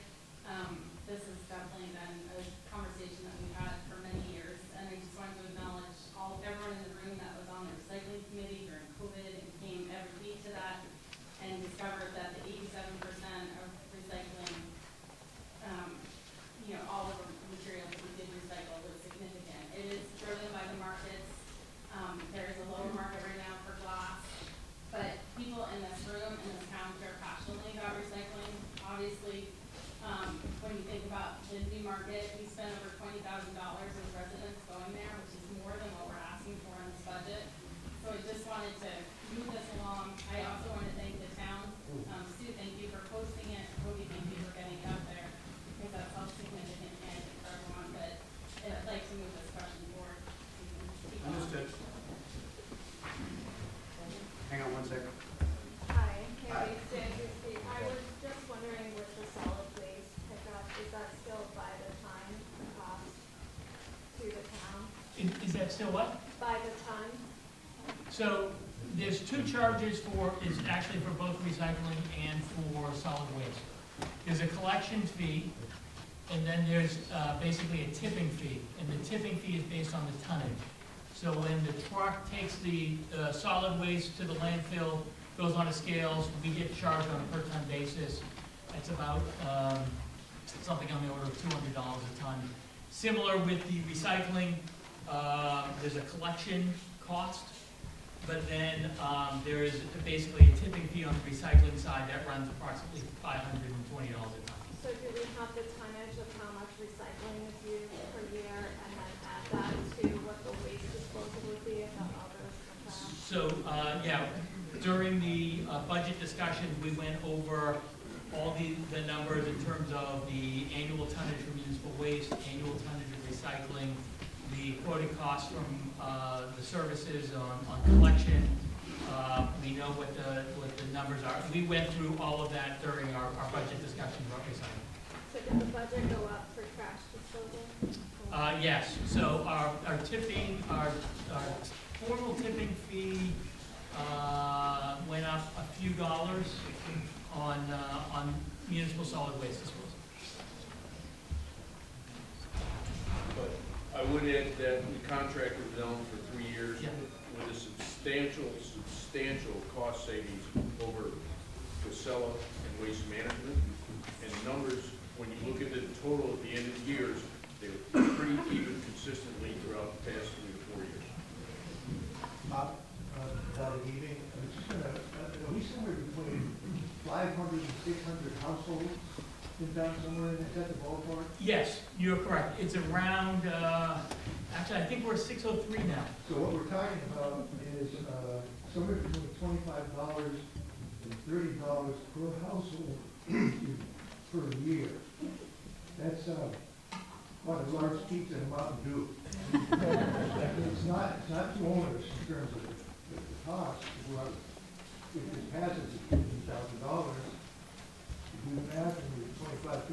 This has definitely been a conversation that we've had for many years, and I just wanted to acknowledge everyone in the room that was on the recycling committee during COVID and came every week to that and discovered that the 87% of recycling, all of the materials we did recycle was significant. It is driven by the markets. There is a lower market right now for glass, but people in this room, in this town, care passionately about recycling. Obviously, when you think about the new market, we spend over $20,000 as residents going there, which is more than what we're asking for in this budget. So I just wanted to move this along. I also want to thank the town. Sue, thank you for posting it. Cody, thank you for getting it out there, because that's all significant and for everyone. But I'd like to move this question forward. Understood. Hang on 1 second. Hi, Candy Sanders. I was just wondering with the solid waste pickup, is that still by the ton cost to the town? Is that still what? By the ton? So there's two charges is actually for both recycling and for solid waste. There's a collection fee, and then there's basically a tipping fee. And the tipping fee is based on the tonnage. So when the truck takes the solid waste to the landfill, goes on a scales, we get charged on a per ton basis. It's about something on the order of $200 a ton. Similar with the recycling, there's a collection cost, but then there is basically a tipping fee on the recycling side that runs approximately $520 a ton. So do we have the tonnage of how much recycling is used per year, and then add that to what the waste disposal would be if that all goes to trash? So, yeah, during the budget discussions, we went over all the numbers in terms of the annual tonnage for municipal waste, annual tonnage of recycling, the quoted costs from the services on collection. We know what the numbers are. We went through all of that during our budget discussion about recycling. So did the budget go up for trash disposal? Yes, so our tipping, our formal tipping fee went up a few dollars on municipal solid waste disposal. But I would add that the contract was known for 3 years with a substantial cost savings over Casella and waste management. And the numbers, when you look at the total at the end of the years, they were pretty even consistently throughout the past 3 to 4 years. Good evening. Are we somewhere between 500 and 600 households in town somewhere? Is that the ballpark? Yes, you're correct. It's around, actually, I think we're 603 now. So what we're talking about is somewhere between $25 and $30 per household per year. That's what a large pizza and Mountain Dew. It's not too onerous in terms of the cost. Well, if it passes at $15,000, if you imagine $25, $30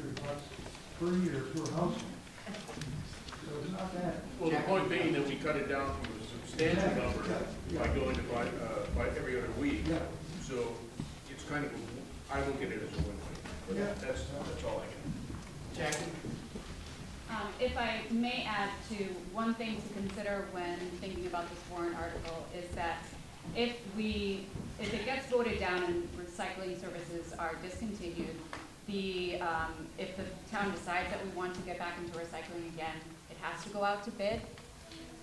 per year per household. So it's not that. Well, the point being that we cut it down to a substantial number by going to by every other week. Yeah. So it's kind of, I look at it as a win-win. Yeah. That's all I get. Jackie? If I may add to one thing to consider when thinking about this warrant article is that if it gets voted down and recycling services are discontinued, if the town decides that we want to get back into recycling again, it has to go out to bid.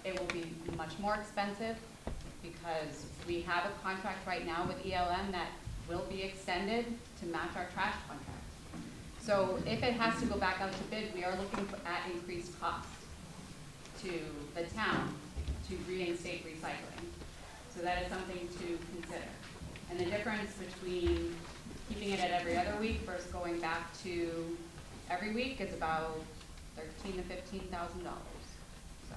It will be much more expensive because we have a contract right now with ELM that will be extended to match our trash contract. So if it has to go back out to bid, we are looking at increased cost to the town to reinstate recycling. So that is something to consider. And the difference between keeping it at every other week versus going back to every week is about $13,000 to $15,000. So.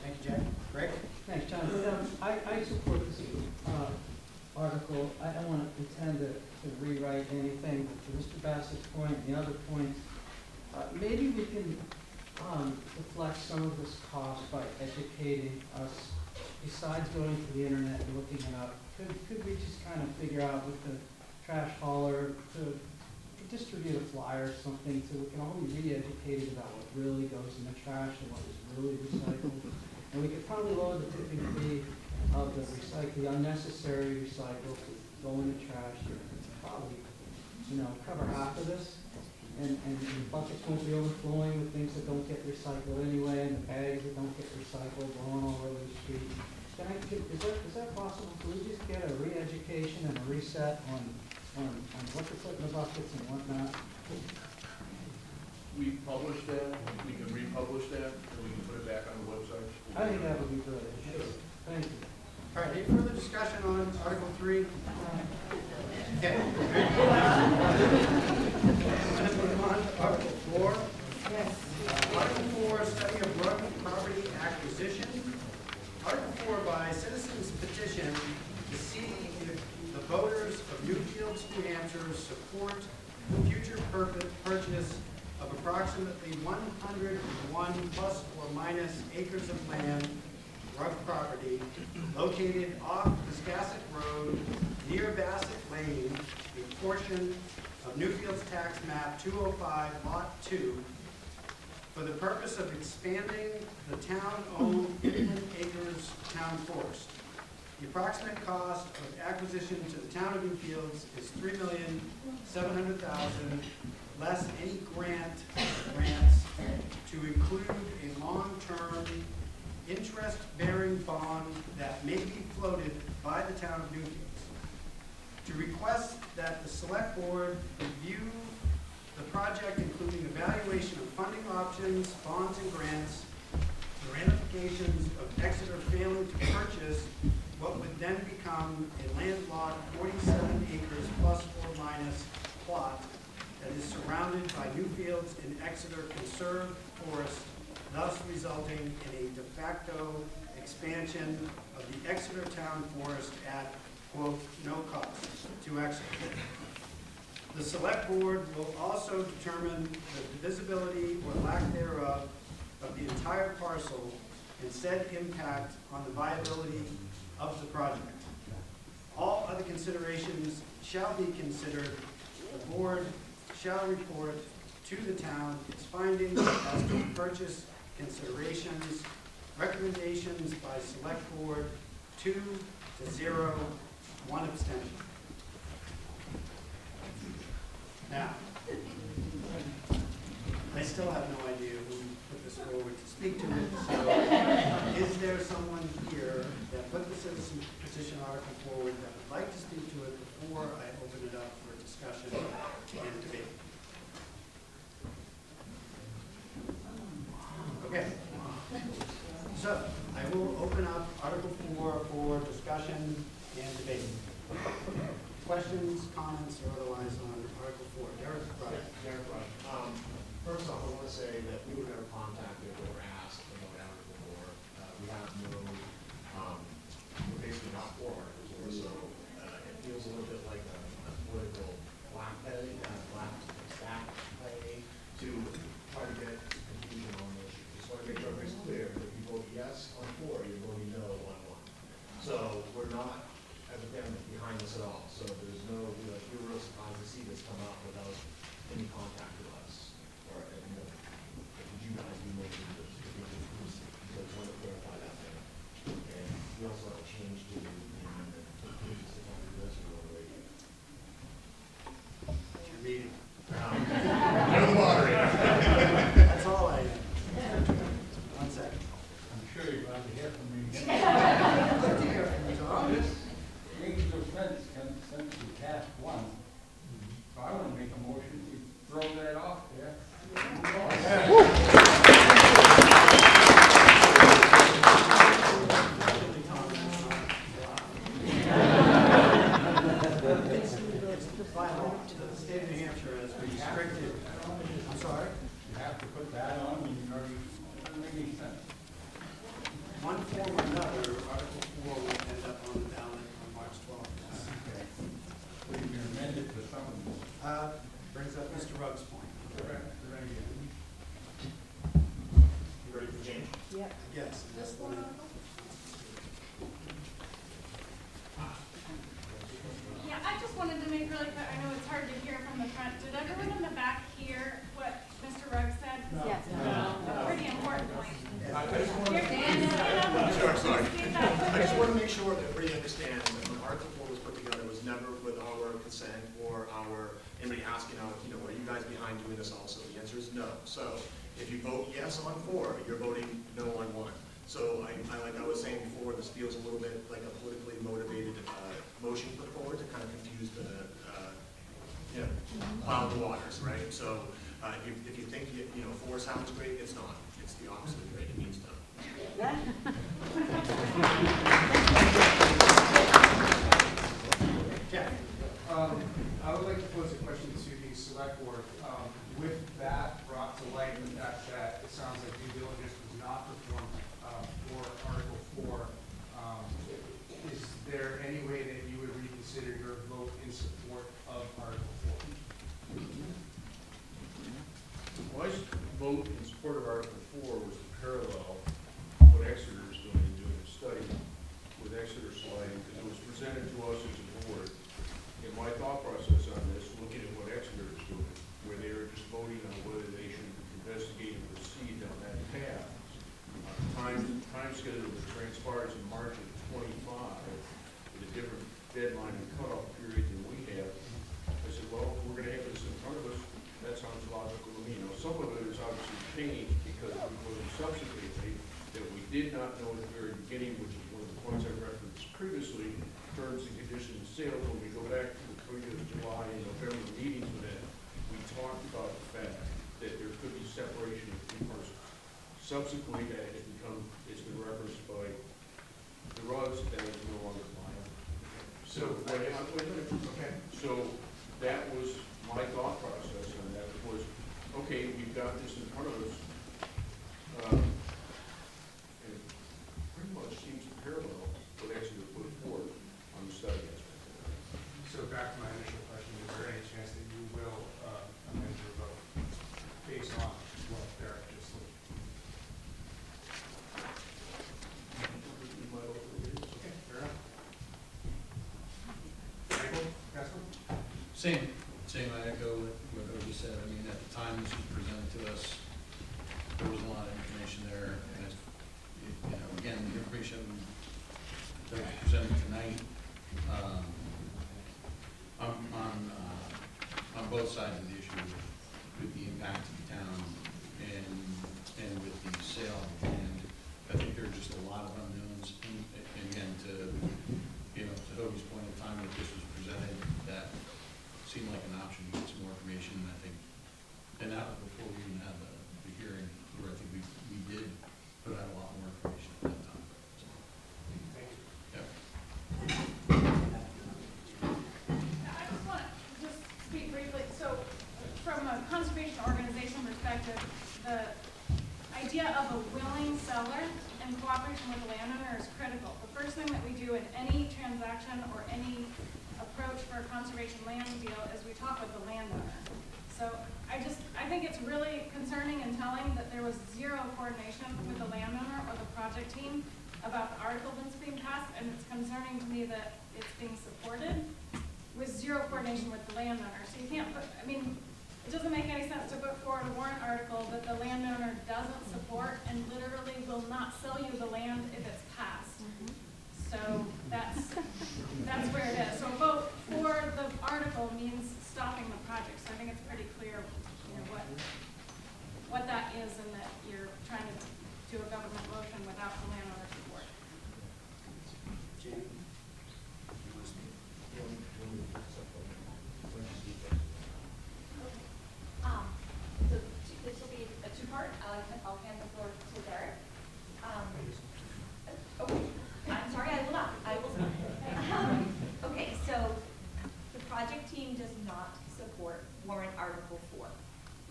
Thank you, Jack. Greg? Thanks, John. I support this article. I don't want to pretend to rewrite anything, but to Mr. Bassett's point and the other points, maybe we can deflect some of this cost by educating us. Besides going to the internet and looking it up, could we just kind of figure out with the trash hauler to distribute a flyer or something so we can all be re-educated about what really goes in the trash and what is really recycled? And we could probably lower the tipping fee of the unnecessary recycles that go in the trash. Probably, cover half of this. And the buckets won't be overflowing with things that don't get recycled anyway, and the bags that don't get recycled going all over the street. Is that possible? Can we just get a re-education and a reset on what to put in the buckets and what not? We publish that, we can republish that, and we can put it back on the website. I think that would be good. Sure. Thank you. All right, any further discussion on Article 3? Okay. Let's move on to Article 4. Yes. Article 4, study of property acquisition. Article 4, by citizens petition to see if the voters of Newfields, New Hampshire support the future purchase of approximately 101 plus or minus acres of land, rug property, located off Piscassic Road, near Bassett Lane, a portion of Newfields Tax Map 205, Lot 2, for the purpose of expanding the town-owned Inland Acres Town Forest. The approximate cost of acquisition to the town of Newfields is $3,700,000, less any grants to include a long-term interest-bearing bond that may be floated by the town of Newfields. To request that the select board review the the project, including evaluation of funding options, bonds and grants, the ramifications of Exeter failing to purchase what would then become a landlocked 47 acres plus or minus plot that is surrounded by new fields in Exeter conserved forest, thus resulting in a de facto expansion of the Exeter town forest at, quote, no cost to Exeter. The select board will also determine the divisibility or lack thereof of the entire parcel and said impact on the viability of the project. All other considerations shall be considered. The board shall report to the town its findings as to purchase considerations, recommendations by select board 2 to 0, 1 abstention. Now, I still have no idea who put this forward to speak to it, so is there someone here that put the citizen petition article forward that would like to speak to it before I open it up for discussion and debate? Okay. So, I will open up Article 4 for discussion and debate. Questions, comments, or otherwise on Article 4? Derek, right. Derek, right. First off, I want to say that we were never contacted or asked about Article 4. We have no, we're basically not for Article 4, so it feels a little bit like a political black stack play to try to get confusion on the issue. Just want to make sure everybody's clear that if you vote yes on 4, you're voting no on 1. So we're not, as a family, behind this at all. So there's no, we were real surprised to see this come up without any contact with us. Or, did you guys do most of this? So I just want to clarify that there. And we also have a change to the amendment. Just to come to this, we're going to wait. It's your meeting. You're the moderator. That's all I am. 1 second. I'm sure you're glad to hear from me. I'd like to hear from you, Tom. This range of fence can essentially cast 1. So I want to make a motion to throw that off there. The state of New Hampshire has restricted. I'm sorry? You have to put that on when you already, it doesn't make any sense. One form or another, Article 4 will end up on the ballot on March 12th. Okay. We can amend it to something. Brings up Mr. Ruggs' point. You ready for change? Yep. Yes. This one article? Yeah, I just wanted to make really clear, I know it's hard to hear from the front. Did everyone in the back hear what Mr. Ruggs said? Yes. A pretty important point. I just want to, sorry. I just want to make sure that everybody understands that when Article 4 was put together, it was never with our consent or anybody asking out, are you guys behind doing this also? The answer is no. So if you vote yes on 4, you're voting no on 1. So like I was saying before, this feels a little bit like a politically motivated motion put forward to kind of confuse the, cloud the waters, right? So if you think 4 sounds great, it's not. It's the opposite of great. It means no. Jeff. I would like to pose a question to the select board. With that brought to light, the fact that it sounds like due diligence was not performed for Article 4, is there any way that you would reconsider your vote in support of Article 4? Well, my vote in support of Article 4 was to parallel what Exeter is doing a study with Exeter sliding, because it was presented to us as a board. And my thought process on this, looking at what Exeter is doing, where they are just voting on whether they should investigate and proceed down that path. Time schedule that transpires in March of 25, with a different deadline and cutoff period than we have. I said, well, we're going to have this in front of us. That sounds logical to me. Now, some of it is obviously changed because we voted subsequently that we did not know at the very beginning, which is one of the points I referenced previously, terms and conditions of sale. When we go back to the previous July and November meetings with that, we talked about the fact that there could be separation of two persons. Subsequently, that it's been referenced by the Rugs that it's no longer viable. So, Okay. so that was my thought process on that was, okay, we've got this in front of us, and it pretty much seems to parallel what actually was put forward on the study aspect. So back to my initial question, is there any chance that you will amend your vote based on what Derek just said? Okay, fair enough. Michael, Casper? Same, I echo what Ogie said. I mean, at the time this was presented to us, there was a lot of information there, and it's, you know, again, the information that was presented tonight, on both sides of the issue, with the impact to the town and with the sale of the land. I think there are just a lot of unknowns, and again, to Hobie's point of time that this was presented, that seemed like an option to get some more information, and I think, and that was before we even had the hearing, where I think we did put out a lot more information at that time. So, thank you. Yep. I just want to speak briefly. So from a conservation organization perspective, the idea of a willing seller and cooperation with the landowner is critical. The first thing that we do in any transaction or any approach for a conservation land deal is we talk with the landowner. So I think it's really concerning and telling that there was zero coordination with the landowner or the project team about the article that's being passed, and it's concerning to me that it's being supported with zero coordination with the landowner. So you can't put, I mean, it doesn't make any sense to put forward a warrant article that the landowner doesn't support and literally will not sell you the land if it's passed. So that's where it is. So a vote for the article means stopping the project. So I think it's pretty clear, you know, what that is, and that you're trying to do a government motion without the landowner support. So this will be a two-part. I'll hand the floor to Derek. Okay, I'm sorry, I will not. I will not. Okay, so the project team does not support warrant Article 4.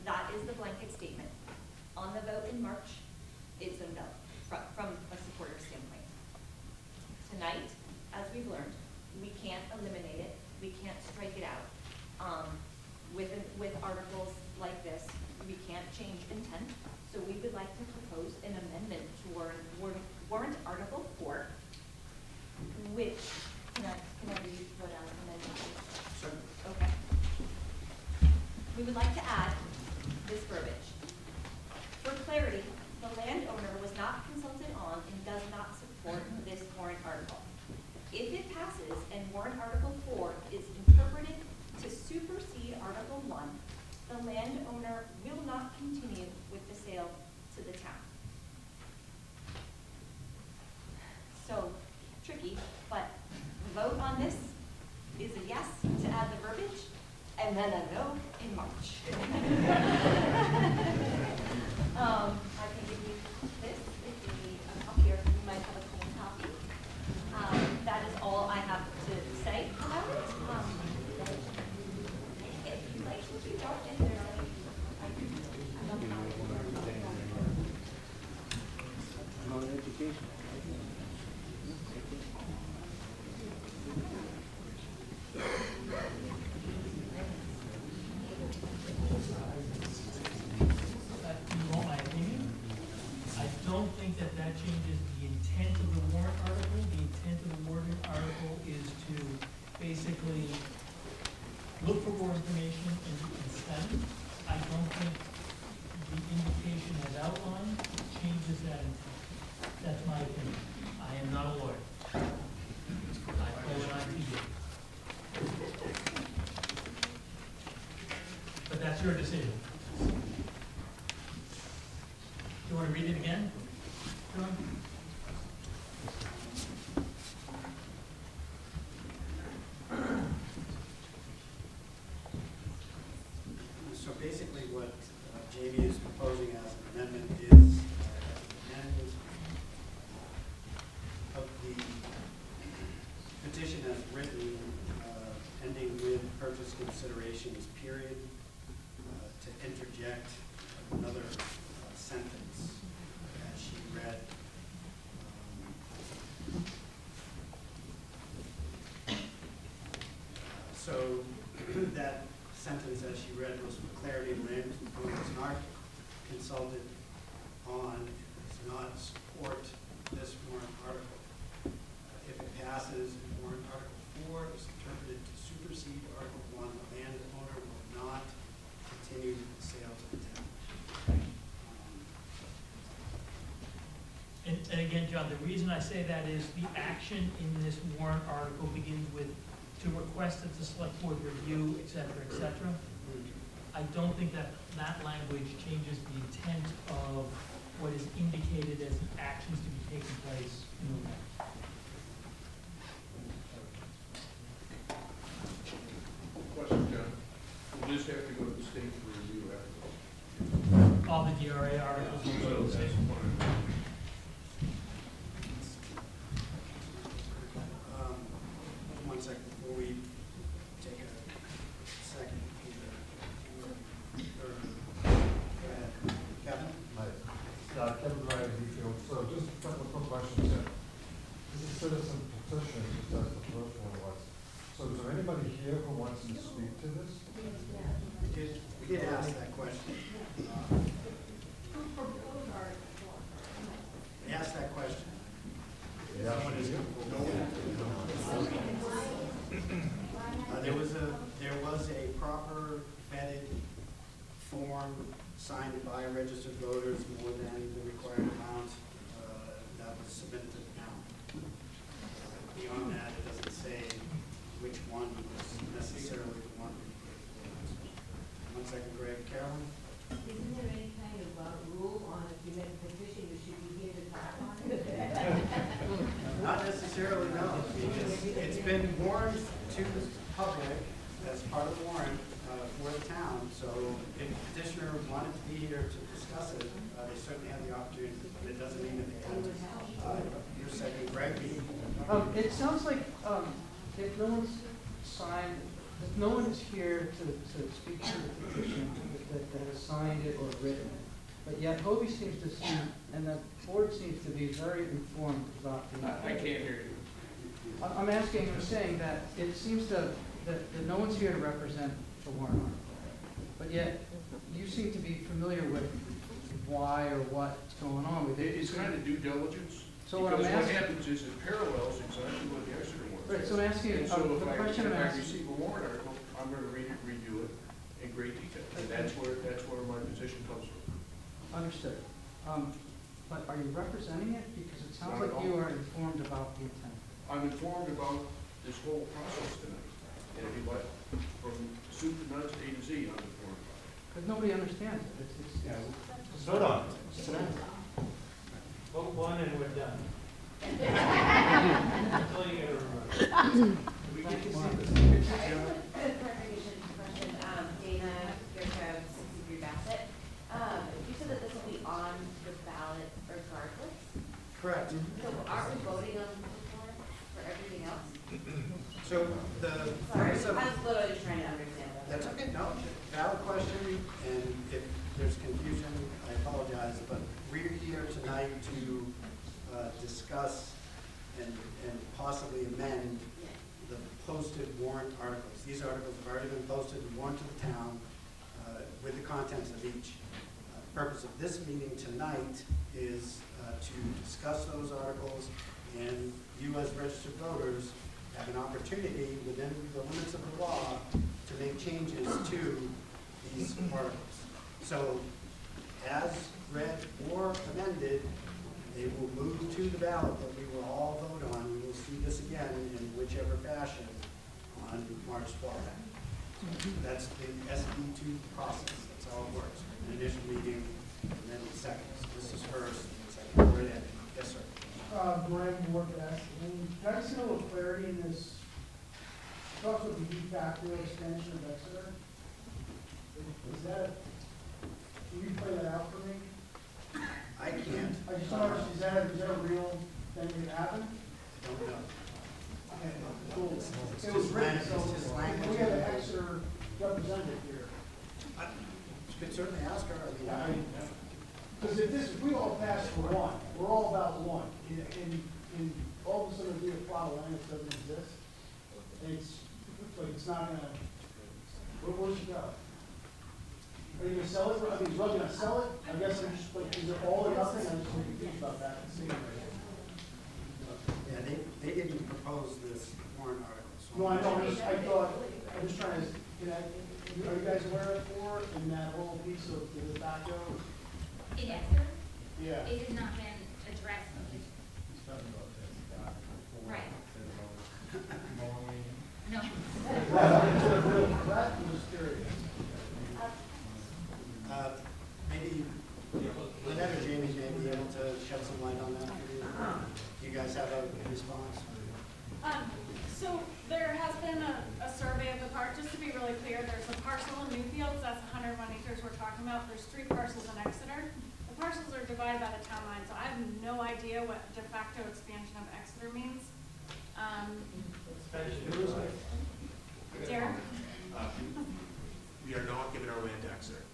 That is the blanket statement. On the vote in March, it's a no from a supporter standpoint. Tonight, as we've learned, we can't eliminate it. We can't strike it out. With articles like this, we can't change intent. So we would like to propose an amendment to warrant Article 4, which, can I read what our amendment is? Sure. Okay. We would like to add this verbiage. For clarity, the landowner was not consulted on and does not support this warrant article. If it passes and warrant Article 4 is interpreted to supersede Article 1, the landowner will not continue with the sale to the town. So, tricky, but the vote on this is a yes to add the verbiage, and then a no in March. I can give you this if you need a copy, or you might have a clean copy. That is all I have to say about it. If you'd like to keep going, if there's any, I don't know. Education. You want my opinion? I don't think that changes the intent of the warrant article. The intent of the warrant article is to basically look for more information and spend. I don't think the indication as outlined changes that intent. That's my opinion. I am not a lawyer. I play what I can do. But that's your decision. You want to read it again, John? So interject another sentence as she read. So that sentence as she read was for clarity, land was not consulted on, does not support this warrant article. If it passes, warrant article 4 is interpreted to supersede article 1, the landowner will not continue the sales of the town. And again, John, the reason I say that is the action in this warrant article begins with to request that the select board review, et cetera, I don't think that that language changes the intent of what is indicated as the actions to be taking place in the warrant. Question, John. We'll just have to go to the state for review after. All the DRA articles will go to the state. One second before we take a second here. Go ahead. Kevin? Hi. Kevin Ryan, Deerfield. So just a couple of quick questions here. This is a citizen petition, just as the first one was. So is there anybody here who wants to speak to this? We did ask that question. We asked that question. Someone is there was a proper vetted form signed by registered voters, more than the required amount that was submitted to the town. Beyond that, it doesn't say which one was necessarily the one. One second, Greg. Carolyn? Isn't there any kind of rule on if you make a petition, you should be here to talk on it? Not necessarily, no. It's been warned to the public as part of the warrant for the town. So if the petitioner wanted to be here to discuss it, they certainly have the opportunity, but it doesn't mean that they have to. Your second, Greg. It sounds like if no one's signed, if no one is here to speak to the petition that has signed it or written it, but yet Hobie seems to seem, and the board seems to be very informed about the. I can't hear you. I'm asking, I'm saying that it seems that no one's here to represent the warrant article, but yet you seem to be familiar with why or what's going on with it. It's kind of due diligence. So what I'm Because asking. what happens is it parallels exactly what the Exeter warrant. Right, so I'm asking, And so the question I'm if I asking. receive a warrant article, I'm going to review it in great detail. And that's where my position comes from. Understood. But are you representing it? Because it sounds Not like at you all. are informed about the intent. I'm informed about this whole process tonight. And if you like, from soup to nuts, A to Z, I'm informed about it. Because nobody understands it. It's Vote on it. Sit down. Vote one and we're done. That's all you gotta remember. We get to see this. Clarification question, Dana, Fairchild, 63 Bassett. You said that this will be on the ballot regardless? Correct. So aren't we voting on the warrant for everything else? So the Sorry, purpose of. I was literally just trying to understand that. That's okay, no, valid question, and if there's confusion, I apologize, but we're here tonight to discuss and possibly amend the posted warrant articles. These articles have already been posted and warned to the town with the contents of each. The purpose of this meeting tonight is to discuss those articles, and you as registered voters have an opportunity within the limits of the law to make changes to these articles. So as read or amended, they will move to the ballot that we will all vote on. We will see this again in whichever fashion on March 12th. That's the SB2 process. That's how it works. An initial meeting, and then seconds. This is first, second, word ending. Yes, sir. Brian Morgan, can I see a little clarity in this? Talks about the de facto extension of Exeter. Is that, can you play that out for me? I can't. I just don't understand, is that a real thing that happened? I don't know. Okay, cool. It's It was just written, language, so it's just language. we have an Exeter representative here. could certainly ask her, I mean, Because if we all pass for one, we're all about one, and all of a sudden we apply a line that doesn't exist, it's not gonna, where's it go? Are you gonna sell it? I mean, is Rug gonna sell it? I guess I'm just, like, is it all or nothing? I'm just confused about that. yeah, they didn't propose this warrant article. So No, I know, I'm just trying to, are you guys aware of four in that whole piece of the tobacco? In Exeter, Yeah. it has not been addressed. Right. No. That was curious. Maybe Lynette or Jamie may be able to shed some light on that for you. Do you guys have a response? So there has been a survey of the park, just to be really clear, there's a parcel in Newfields, that's 101 acres we're talking about, there's 3 parcels in Exeter. The parcels are divided by the town line, so I have no idea what de facto expansion of Exeter means. Derek? We are not giving our land to Exeter.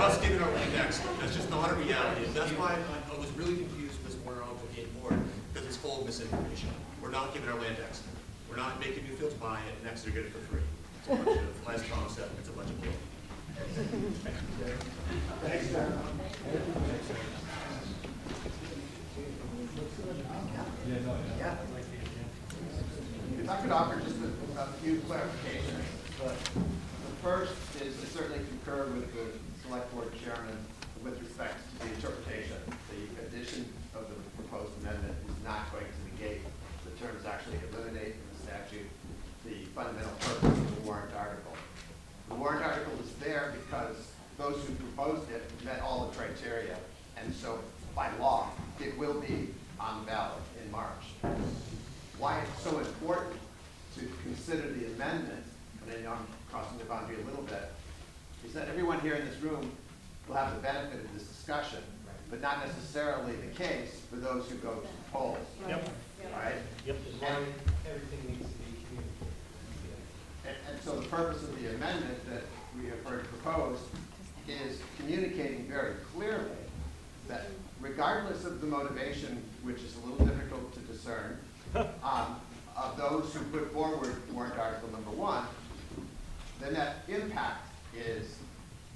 Us giving our land to Exeter, that's just not a reality. That's why I was really confused with this warrant article came forward, because it's full of misinformation. We're not giving our land to Exeter. We're not making Newfields buy it and Exeter get it for free. It's a bunch of, as Tom said, it's a bunch of bull. Thanks, Darren. Yeah. If I could offer just a few clarifications. The first is to certainly concur with the select board chairman with respect to the interpretation. The addition of the proposed amendment is not going to negate the terms actually eliminate from the statute the fundamental purpose of the warrant article. The warrant article is there because those who proposed it met all the criteria, and so by law, it will be on the ballot in March. Why it's so important to consider the amendment, and I know I'm crossing the boundary a little bit, is that everyone here in this room will have the benefit of this discussion, but not necessarily the case for those who go to the polls. Yep. Right? Yep. And, Everything needs to be communicated. and so the purpose of the amendment that we have heard proposed is communicating very clearly that regardless of the motivation, which is a little difficult to discern, of those who put forward warrant article number 1, the net impact is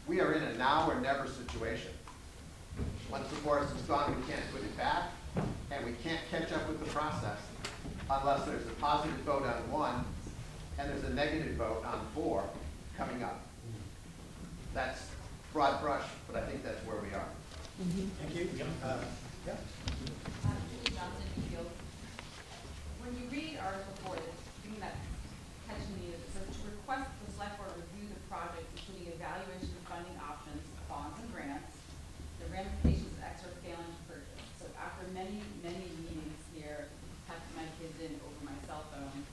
we are in a now or never situation. Once the forest is gone, we can't put it back, and we can't catch up with the process unless there's a positive vote on 1 and there's a negative vote on 4 coming up. That's broad brush, but I think that's where we are. Thank you. Yeah. When you read Article 4, the thing that catches me is to request the select board review the project, including evaluation of funding options, bonds and grants, the ramifications of extra failing to purchase. So after many, many meetings here, typing my kids in over my cell phone,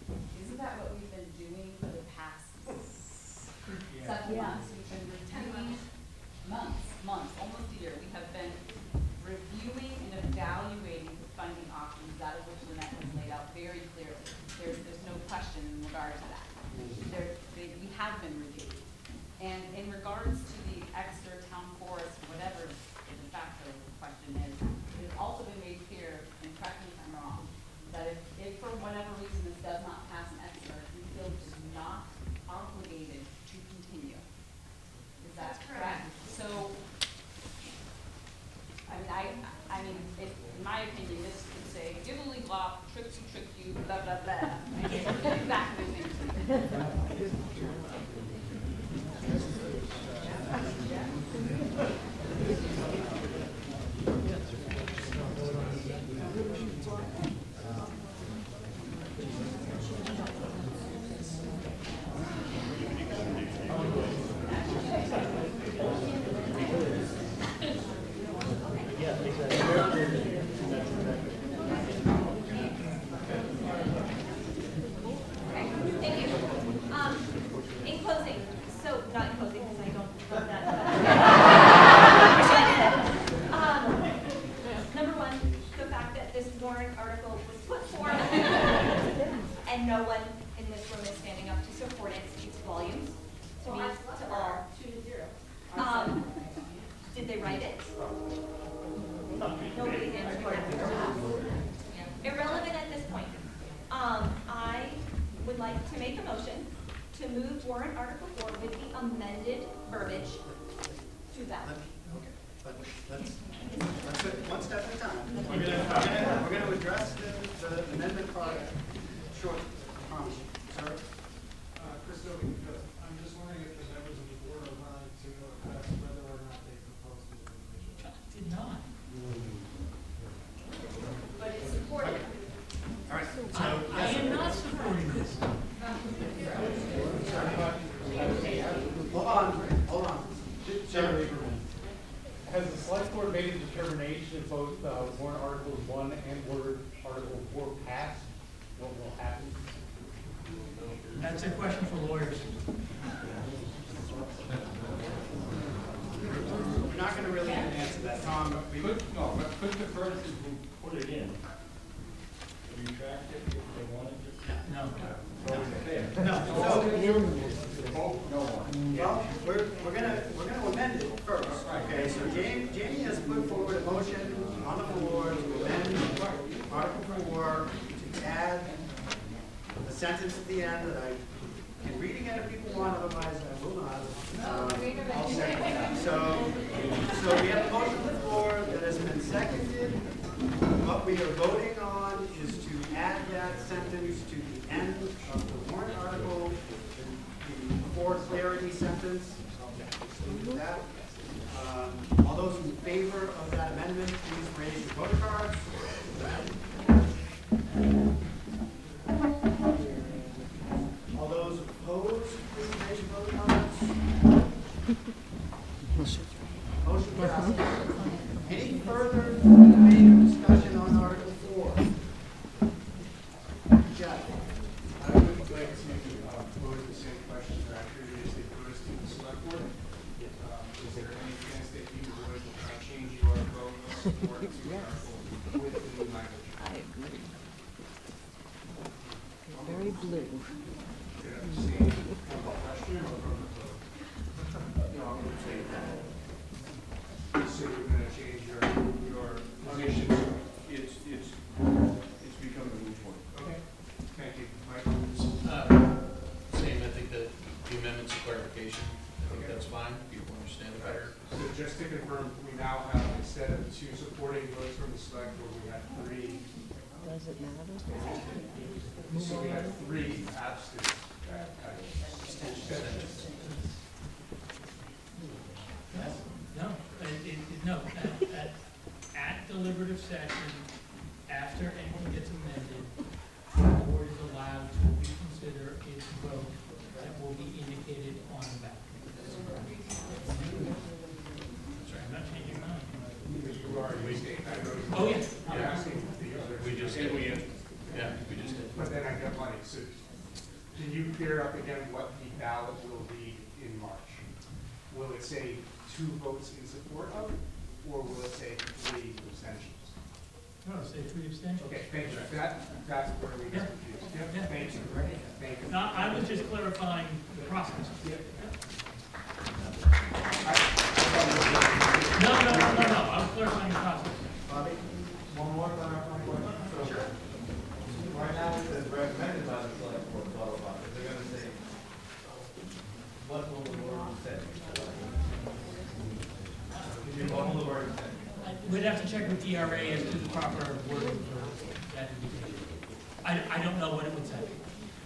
isn't that what we've been doing for the past 7 months? We've been reviewing months, almost a year. We have been reviewing and evaluating the funding options, that of which Lynette has laid out very clearly. There's no question in regard to that. We have been reviewing. And in regards to the Exeter Town Forest, whatever the de facto question is, it has also been made clear, and correct me if I'm wrong, that if for whatever reason this does not pass in Exeter, we feel is not obligated to continue. Is that correct? So, I mean, in my opinion, this could say, diddly glop, trick you, blah, blah, blah. Exactly the same thing. rewrite it. Nobody's answering that. Irrelevant at this point. I would like to make a motion to move warrant article 4 with the amended verbiage to ballot. But let's do it one step at a time. We're going to address the amendment part short, I promise you. Sir? Chris Dobie, I'm just wondering if the members of the board are willing to address whether or not they propose the individual. Did not. But it's supported. All right. So I am not supporting this. Hold on. Chairman Lieberman, has the select board made a determination if both warrant articles 1 and warrant article 4 pass? What will happen? That's a question for lawyers. We're not going to really answer that, Tom. Could the person who put it in retract it if they wanted to? No. Well, we're gonna amend it first. Okay, so Jamie has put forward a motion on the floor to amend Article 4 to add a sentence at the end that I can read again if people want, otherwise I will not. I'll second that. So we have a motion on the floor that has been seconded. What we are voting on is to add that sentence to the end of the warrant article, the for clarity sentence. So do that. All those in favor of that amendment, please raise your voter cards. All those opposed, please raise your voter cards. Motion passes. Any further debate or discussion on Article 4? Jeff? I would like to pose the same question that I previously posed to the select board. Is there any chance that you would change your vote of support to the article with the new language? I agree. Very blue. Should I see from the question or from the vote? No, I'm going to say that. So you're going to change your position? It's become a moot point. Okay. Thank you. Mike? Same, I think that the amendment's a clarification. I think that's fine. People understand it better. So just to confirm, we now have, instead of 2 supporting votes from the select board, we have 3. Does it matter? So we have 3 abstentions. No, at deliberative session, after anything gets amended, the board is allowed to reconsider its vote that will be indicated on the ballot. Sorry, I'm not changing mine. You are restating that vote. Oh, yeah. You're asking the other. We just did. Yeah, we just did. But then I got money. So can you clear up again what the ballot will be in March? Will it say 2 votes in support of, or will it say 3 abstentions? No, say 3 abstentions. Okay, thank you. That's where we get confused. Yeah. Thank you. Thank you. No, I was just clarifying the process. No, I was clarifying the process. Bobby? One more clarifying question. Sure. Right now it says recommended by the select board, blah, blah, blah. They're going to say, what will the board say? What will the board say? We'd have to check with DRA as to the proper wording for that indication. I don't know what it would say.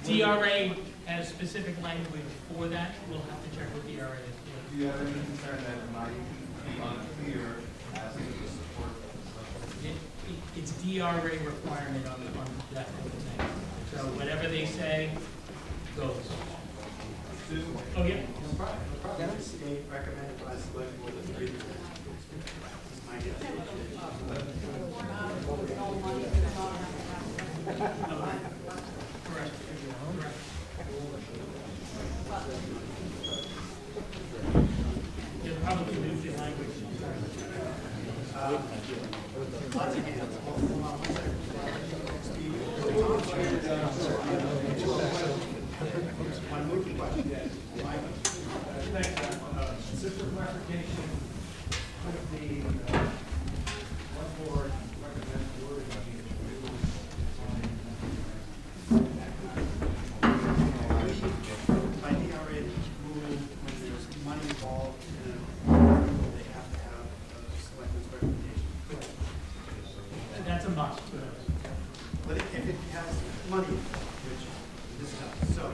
DRA has specific language for that. We'll have to check with DRA. Do you have any concern that it might be unclear as to the support of the select board? It's DRA requirement on that whole thing. So whatever they say goes. Oh, yeah. State recommended by select board of 3%. My guess. Correct. You'll probably lose your language. Lots of hands. Hold on 1 second. One moving question. Mike? Thanks. Just for clarification, One board recommends wording change. By DRA rule, when there's money involved in a, they have to have a selectmen's recommendation. That's a must. But if it has money, which this does, so,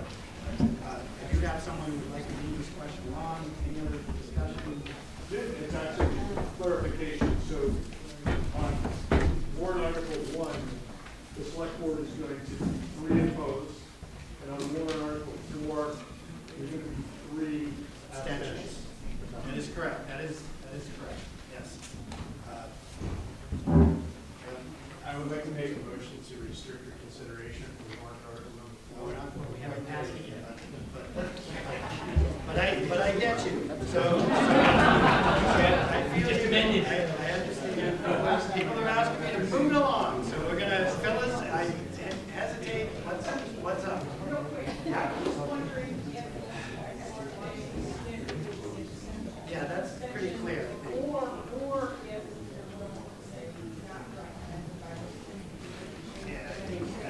if you have someone who would like to move this question along, any other discussion? It's actually clarification, so on warrant article 1, the select board is going to reimpose, and on warrant article 4, there's going to be 3 abstentions. That is correct, that is correct, yes. I would like to make a motion to restrict your consideration for warrant article number 4. We haven't passed it yet, but I get you. So I feel you. I understand. People are asking me to move it along, so we're gonna, fellas, I hesitate. What's up? Yeah, that's pretty clear. I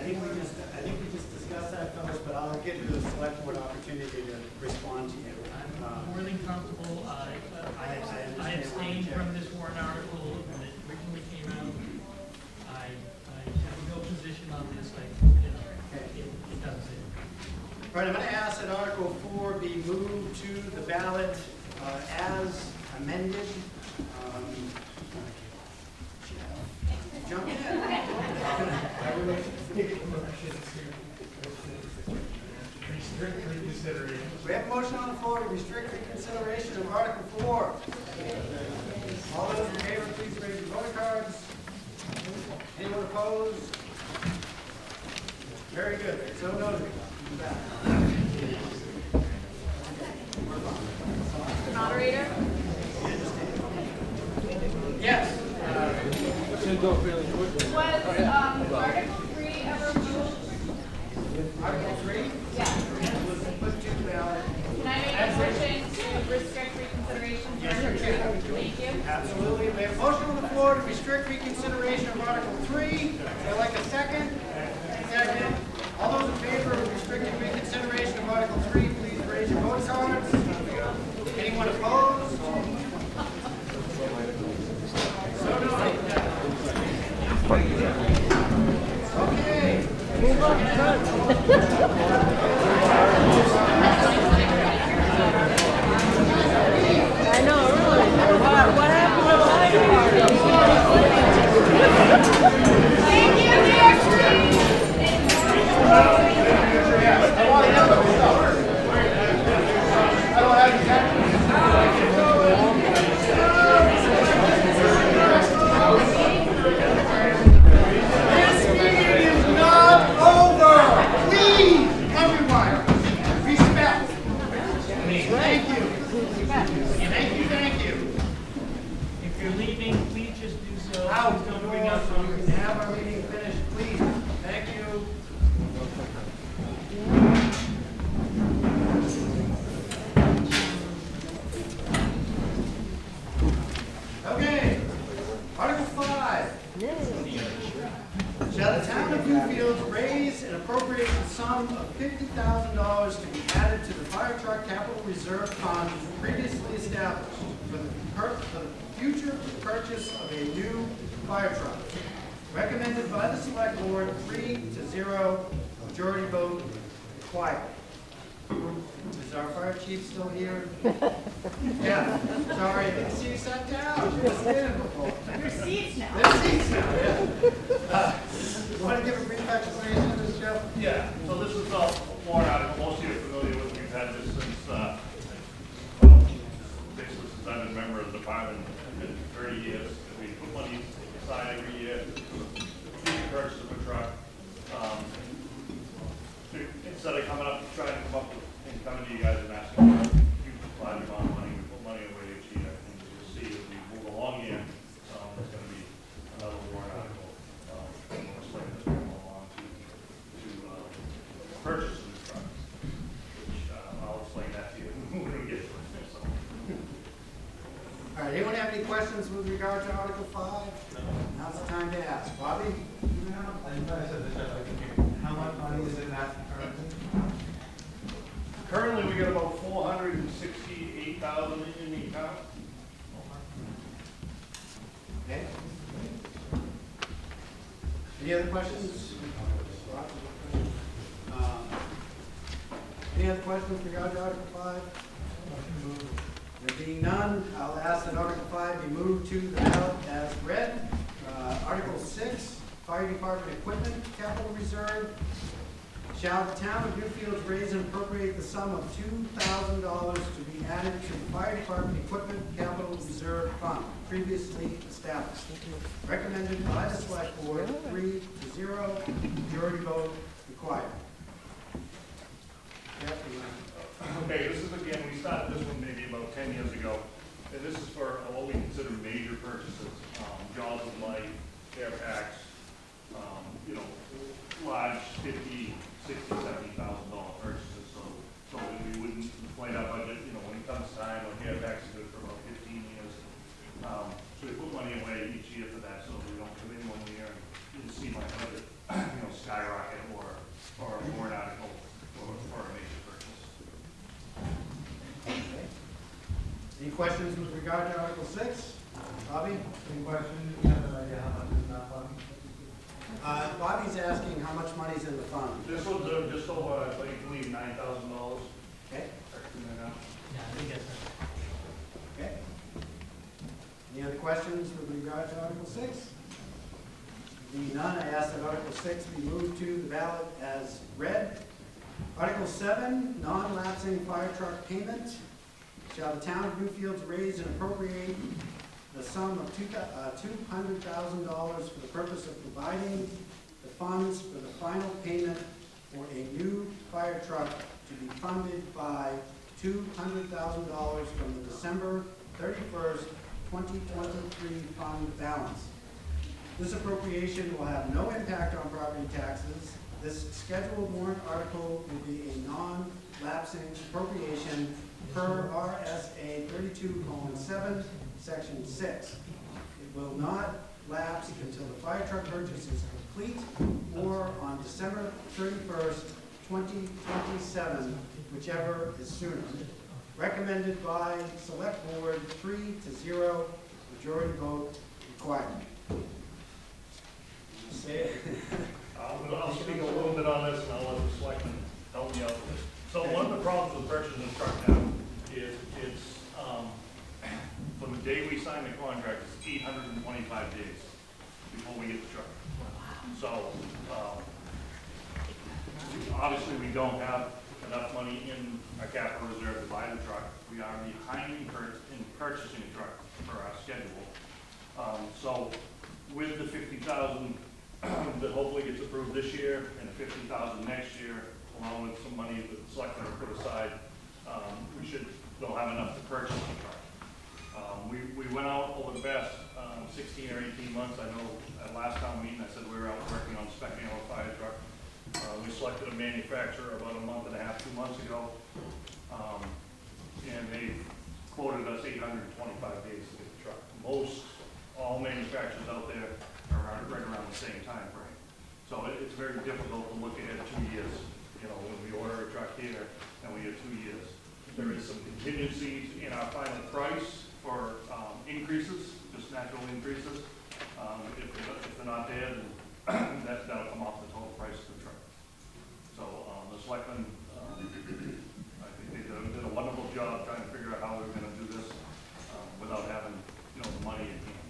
think we just discussed that, fellas, but I'll give the select board opportunity to respond to you. I'm more than comfortable. I abstained from this warrant article when it originally came out. I have no position on this. It doesn't say. All right, I'm going to ask that Article 4 be moved to the ballot as amended. Jump in. I would like to make a motion to restrict reconsideration. We have a motion on the floor to restrict reconsideration of Article 4. All those in favor, please raise your voting cards. Anyone opposed? Very good. So noted. Moderator? Yes. Was Article 3 ever moved? Article 3? Yeah. Put to the ballot. Can I make a motion to restrict reconsideration? Yes, Thank you. absolutely. We have a motion on the floor to restrict reconsideration of Article 3. I'd like a second. Second. All those in favor of restricting reconsideration of Article 3, please raise your vote cards. Anyone opposed? So noted. Okay. Move on, I know, really. What happened to the Thank you, New York City. This meeting is not over. Please, everyone, respect. Thank you. Thank you. If you're leaving, please just do so. Out. Please don't bring up some. Have our meeting finished, please. Thank you. Okay. Article 5. Shall the town of Newfield raise and appropriate the sum of $50,000 to be added to the fire truck capital reserve fund previously established for the future purchase of a new fire truck? Recommended by the select board, 3-0, majority vote required. Is our fire chief still here? Yeah, sorry, I didn't see you sat down. You were standing before. Your seats now. There's seats now, yeah. You want to give a brief explanation of this, Jeff? Yeah, so this is a warrant article, most of you are familiar with, we've had this since, basically since I've been a member of the department, it's been 30 years. We put money aside every year to purchase of a truck. Instead of coming up, trying to come up with, and coming to you guys and asking for a huge large amount of money, we put money away each year. And you'll see as we move along here, it's going to be another warrant article. We'll explain this going along to purchase of the trucks, which I'll explain that to you when we get to it. So. All right, anyone have any questions regard to Article 5? Now's the time to ask. Bobby? I know I said this, how much money is in that currently? Currently, we got about 468,000 in the account. Okay. Any other questions? Any other questions with regard to Article 5? There being none, I'll ask that Article 5 be moved to the ballot as read. Article 6, Fire Department Equipment Capital Reserve. Shall the town of Newfields raise and appropriate the sum of $2,000 to be added to the Fire Department Equipment Capital Reserve Fund, previously established? Recommended by the Select Board, 3-0, majority vote required. Okay, this is again, we started this one maybe about 10 years ago, and this is for what we consider major purchases, jaws of life, air packs, you know, large $50,000, $60,000, $70,000 purchases, so we wouldn't inflate our budget, you know, when it comes time, like air packs are good for about 15 years. So we put money away each year for that, so we don't come in one year and you see my budget, you know, skyrocket or a warrant article for a major purchase. Any questions with regard to Article 6? Bobby? Any questions? You have an idea how much is in that fund? Bobby's asking how much money's in the fund. This one's just over, I believe, $9,000. Okay. Yeah, I think that's it. Okay. Any other questions with regard to Article 6? Being none, I ask that Article 6 be moved to the ballot as read. Article 7, non-lapsing fire truck payment. Shall the town of Newfields raise and appropriate the sum of $200,000 for the purpose of providing the funds for the final payment for a new fire truck to be funded by $200,000 from the December 31st, 2023 fund balance. This appropriation will have no impact on property taxes. This scheduled warrant article will be a non-lapsing appropriation per RSA 32:7, Section 6. It will not lapse until the fire truck purchase is complete or on December 31st, 2027, whichever is sooner. Recommended by Select Board, 3-0, majority vote required. Say it. I'll speak a little bit on this, and I'll let the selectmen help me out with this. So one of the problems with purchasing a truck now is it's, from the day we sign the contract, it's 825 days before we get the truck. So, obviously we don't have enough money in our capital reserve to buy the truck. We are behind in purchasing a truck for our schedule. So with the 50,000 that hopefully gets approved this year and the 50,000 next year, along with some money that the selectmen have put aside, we'll have enough to purchase the truck. We went out over the past 16 or 18 months. I know at last town meeting I said we were out working on speccing out a fire truck. We selected a manufacturer about a month and a half, 2 months ago, and they quoted us 825 days to get the truck. All manufacturers out there are right around the same time frame. So it's very difficult to look ahead 2 years. You know, when we order a truck here and we have 2 years. There is some contingencies in our final price for increases, just natural increases. If they're not there, then that'll come off the total price of the truck. So the selectmen, I think they did a wonderful job trying to figure out how we were going to do this without having, you know, the money in hand.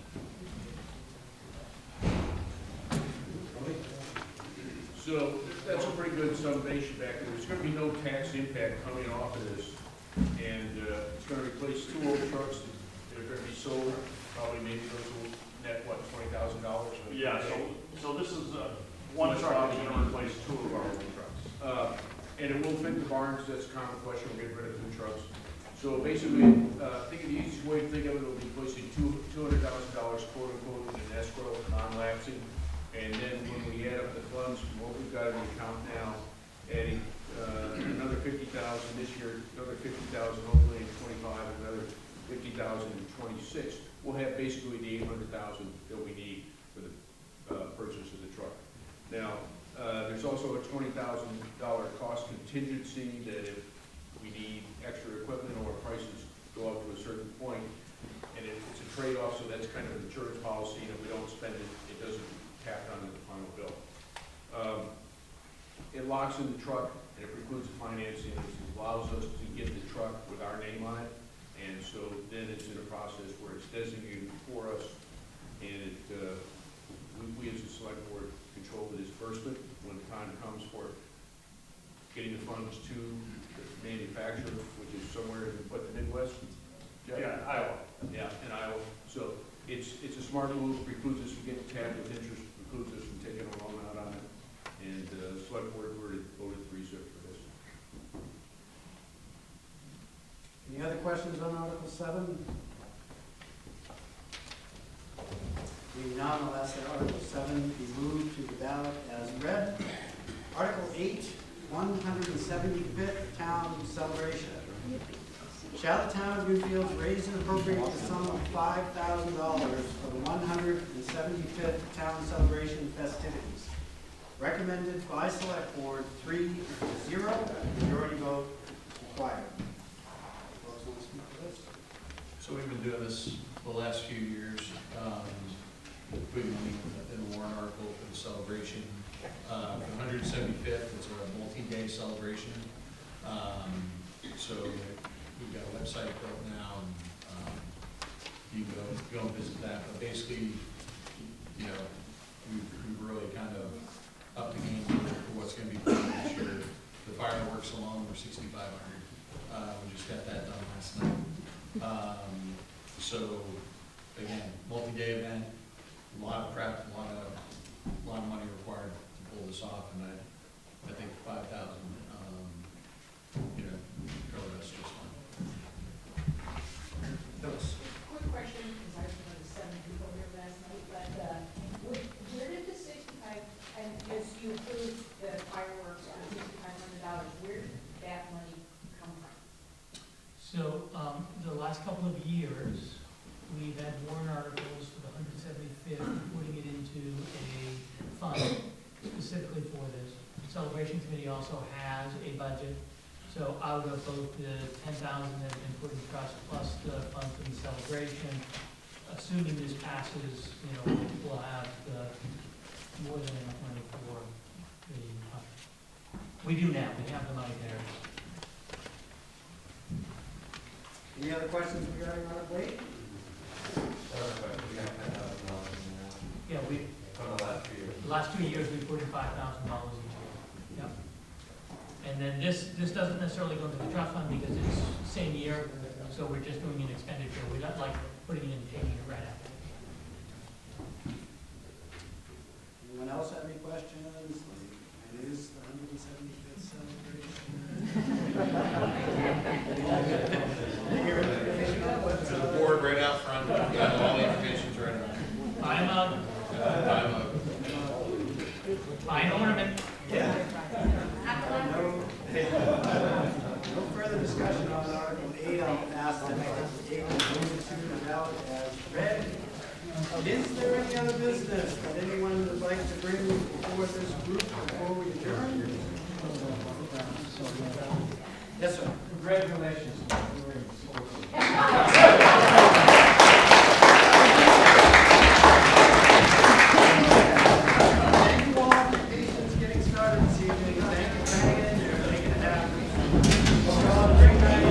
So that's a pretty good summation back there. There's going to be no tax impact coming off of this. And it's going to replace 2 old trucks that are going to be sold. Probably maybe those will net, what, $20,000? Yeah, so this is one truck that's going to replace 2 of our old trucks. And it will fit the barns. That's a common question. We'll get rid of 2 trucks. So basically, I think the easiest way to think of it will be placing $200,000 quote unquote in an escrow, non-lapsing. And then when we add up the funds from what we've got in the account now, adding another 50,000 this year, another 50,000 hopefully in 25, another 50,000 in 26, we'll have basically the 800,000 that we need for the purchase of the truck. Now, there's also a $20,000 cost contingency that if we need extra equipment or prices go up to a certain point, and it's a trade-off, so that's kind of an insurance policy, and if we don't spend it, it doesn't tap on the final bill. It locks in the truck, and it precludes the financing. It allows us to get the truck with our name on it, and so then it's in a process where it's designated for us, and we as a select board control the disbursement when the time comes for getting the funds to the manufacturer, which is somewhere in the Midwest. Yeah, Iowa. Yeah, in Iowa. So it's a smart move, precludes us from getting tagged with interest, precludes us from taking a loan out on it. And the select board voted 3-0 for this. Any other questions on Article 7? Being none, I'll ask that Article 7 be moved to the ballot as read. Article 8, 175th Town Celebration. Shall the town of Newfield raise and appropriate the sum of $5,000 for the 175th Town Celebration festivities? Recommended by Select Board 3-0, majority vote required. Folks want to speak to this? So we've been doing this the last few years, putting money in the warrant article for the celebration. For the 175th, it's a multi-day celebration. So we've got a website built now, and you can go and visit that. But basically, you know, we've really kind of up the game for what's going to be planned this year. The fireworks alone were $6,500. We just got that done last night. So again, multi-day event, a lot of prep, a lot of money required to pull this off, and I think 5,000, you know, covered us just fine. Quick question, because I was one of the 7 people here last night, but where did the 65, and as you approved the fireworks for $6,500, where did that money come from? So, the last couple of years, we've had warrant articles for the 175th, putting it into a fund specifically for this. The Celebration Committee also has a budget. So out of both the 10,000 that have been put in trust plus the fund for the celebration, assuming this passes, you know, we'll have more than enough money for the, we do now, we have the money there. Any other questions regarding Article 8? Yeah, we, the last 2 years, we put in $5,000 each year. Yep. And then this doesn't necessarily go into the trust fund because it's the same year, so we're just doing an expenditure. We don't like putting it in and taking it right out. Anyone else have any questions? It is the 175th celebration. To the board right out front, all the information's right out. Time out. Time out. Fine ornament. Yeah. No further discussion on Article 8. I'll ask that Article 8 be moved to the ballot as read. Is there any other business that anyone would like to bring before this group before we adjourn? Yes, sir. Congratulations. Thank you all for your patience getting started this evening. Thank you for hanging in there, making it happen. We'll have a great night.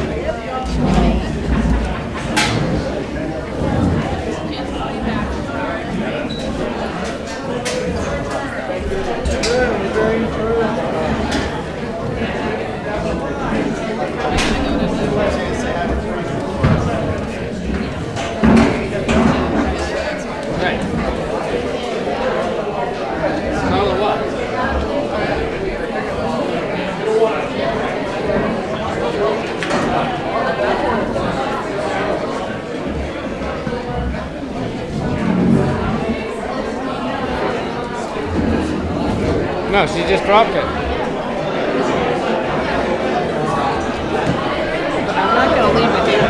No, she just dropped it. I'm not going to leave it here.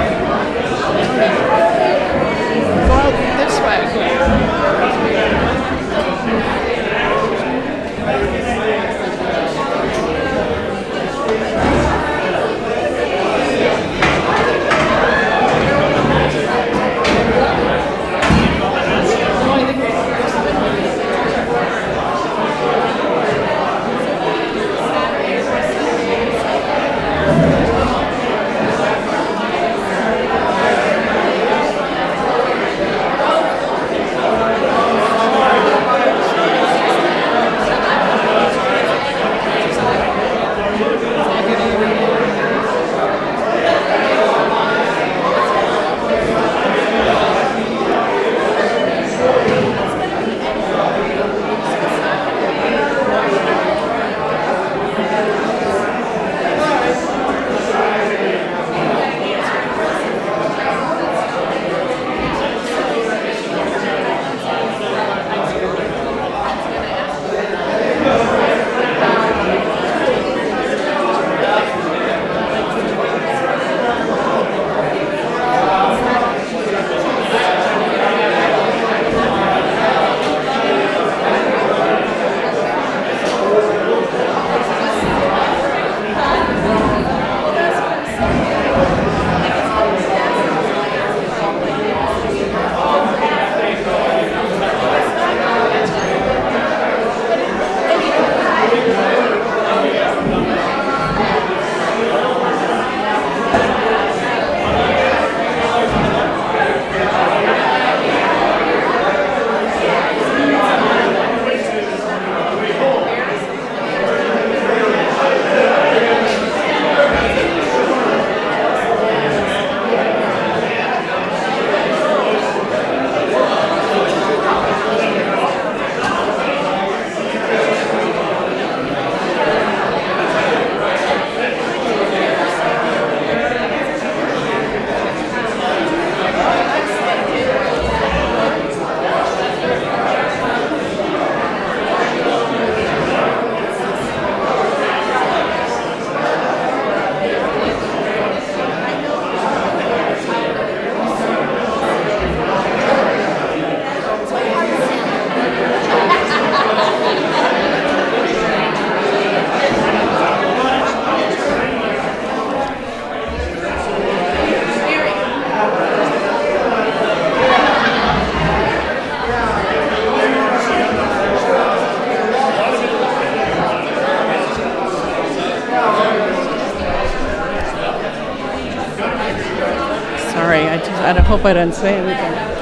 hope I didn't say anything.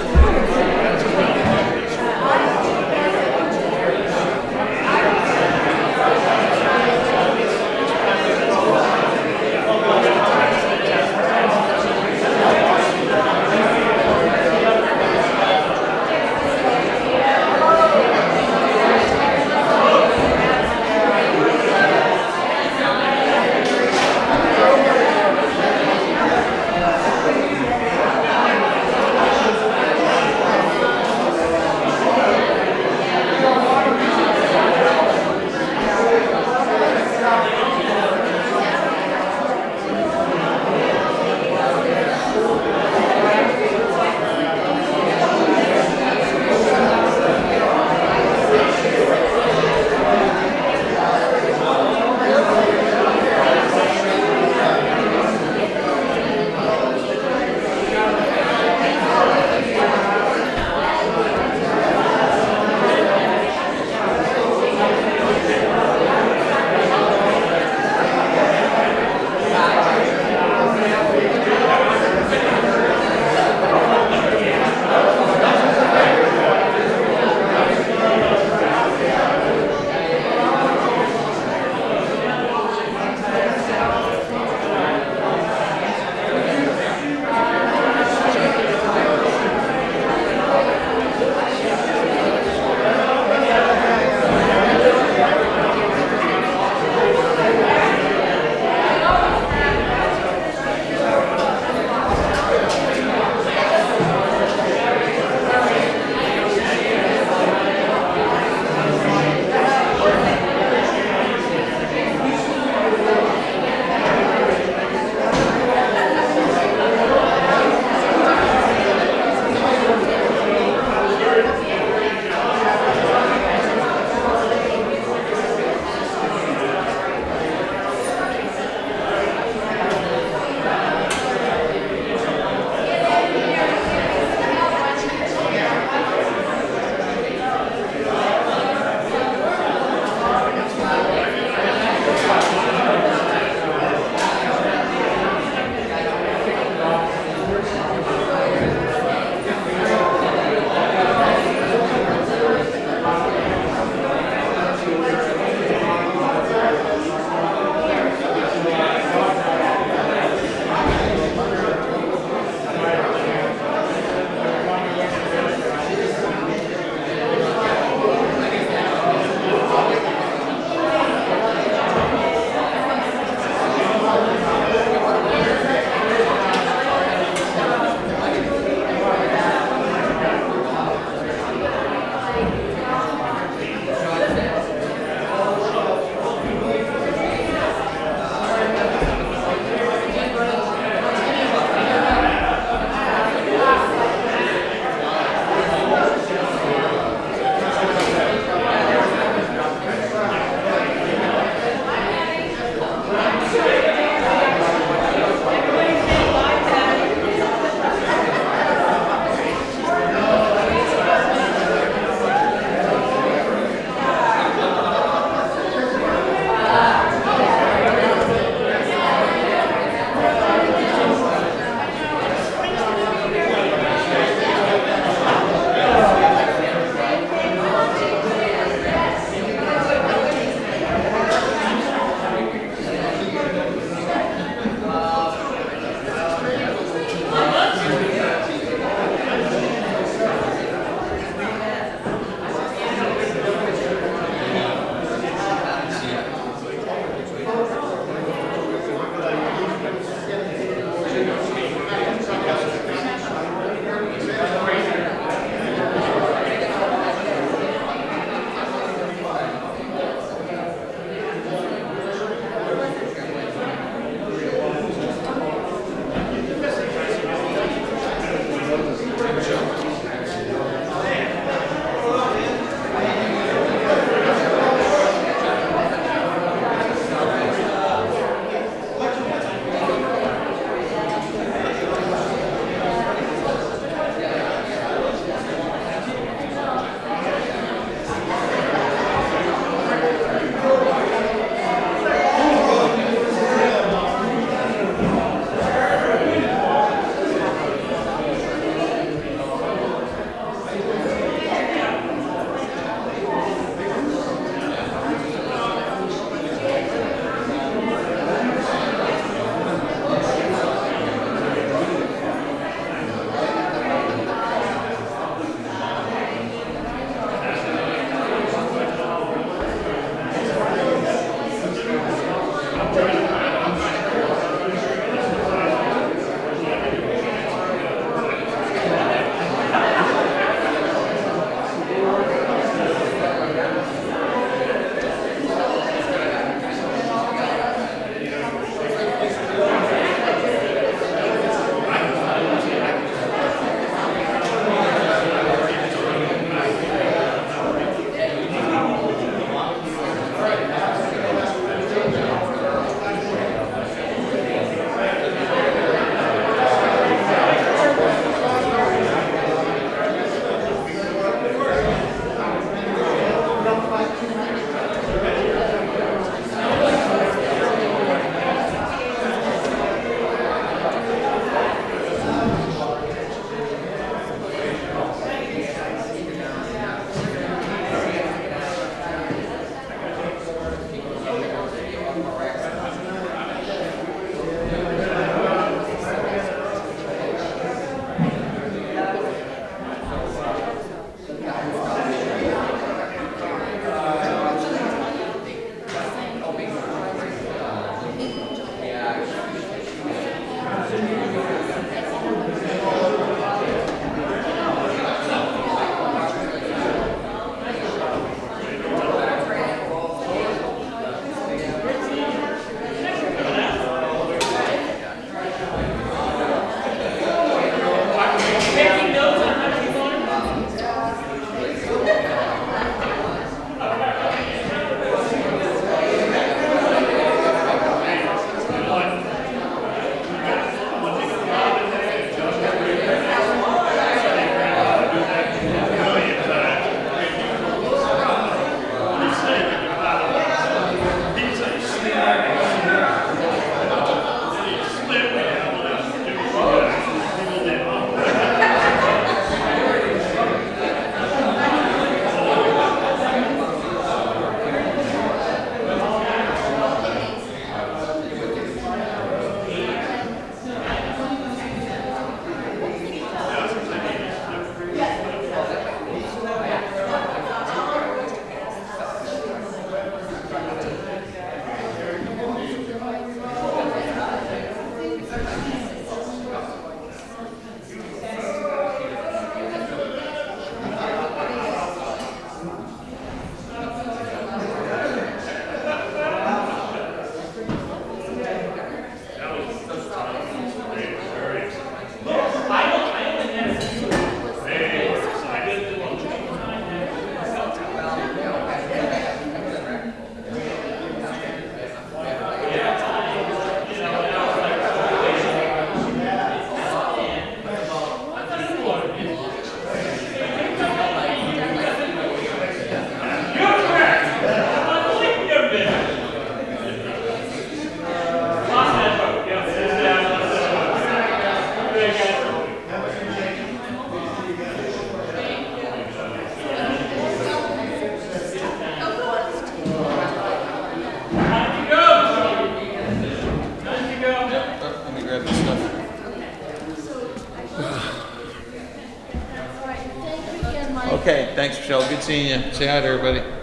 Okay, thanks, Michelle. Good seeing you. Say hi to everybody.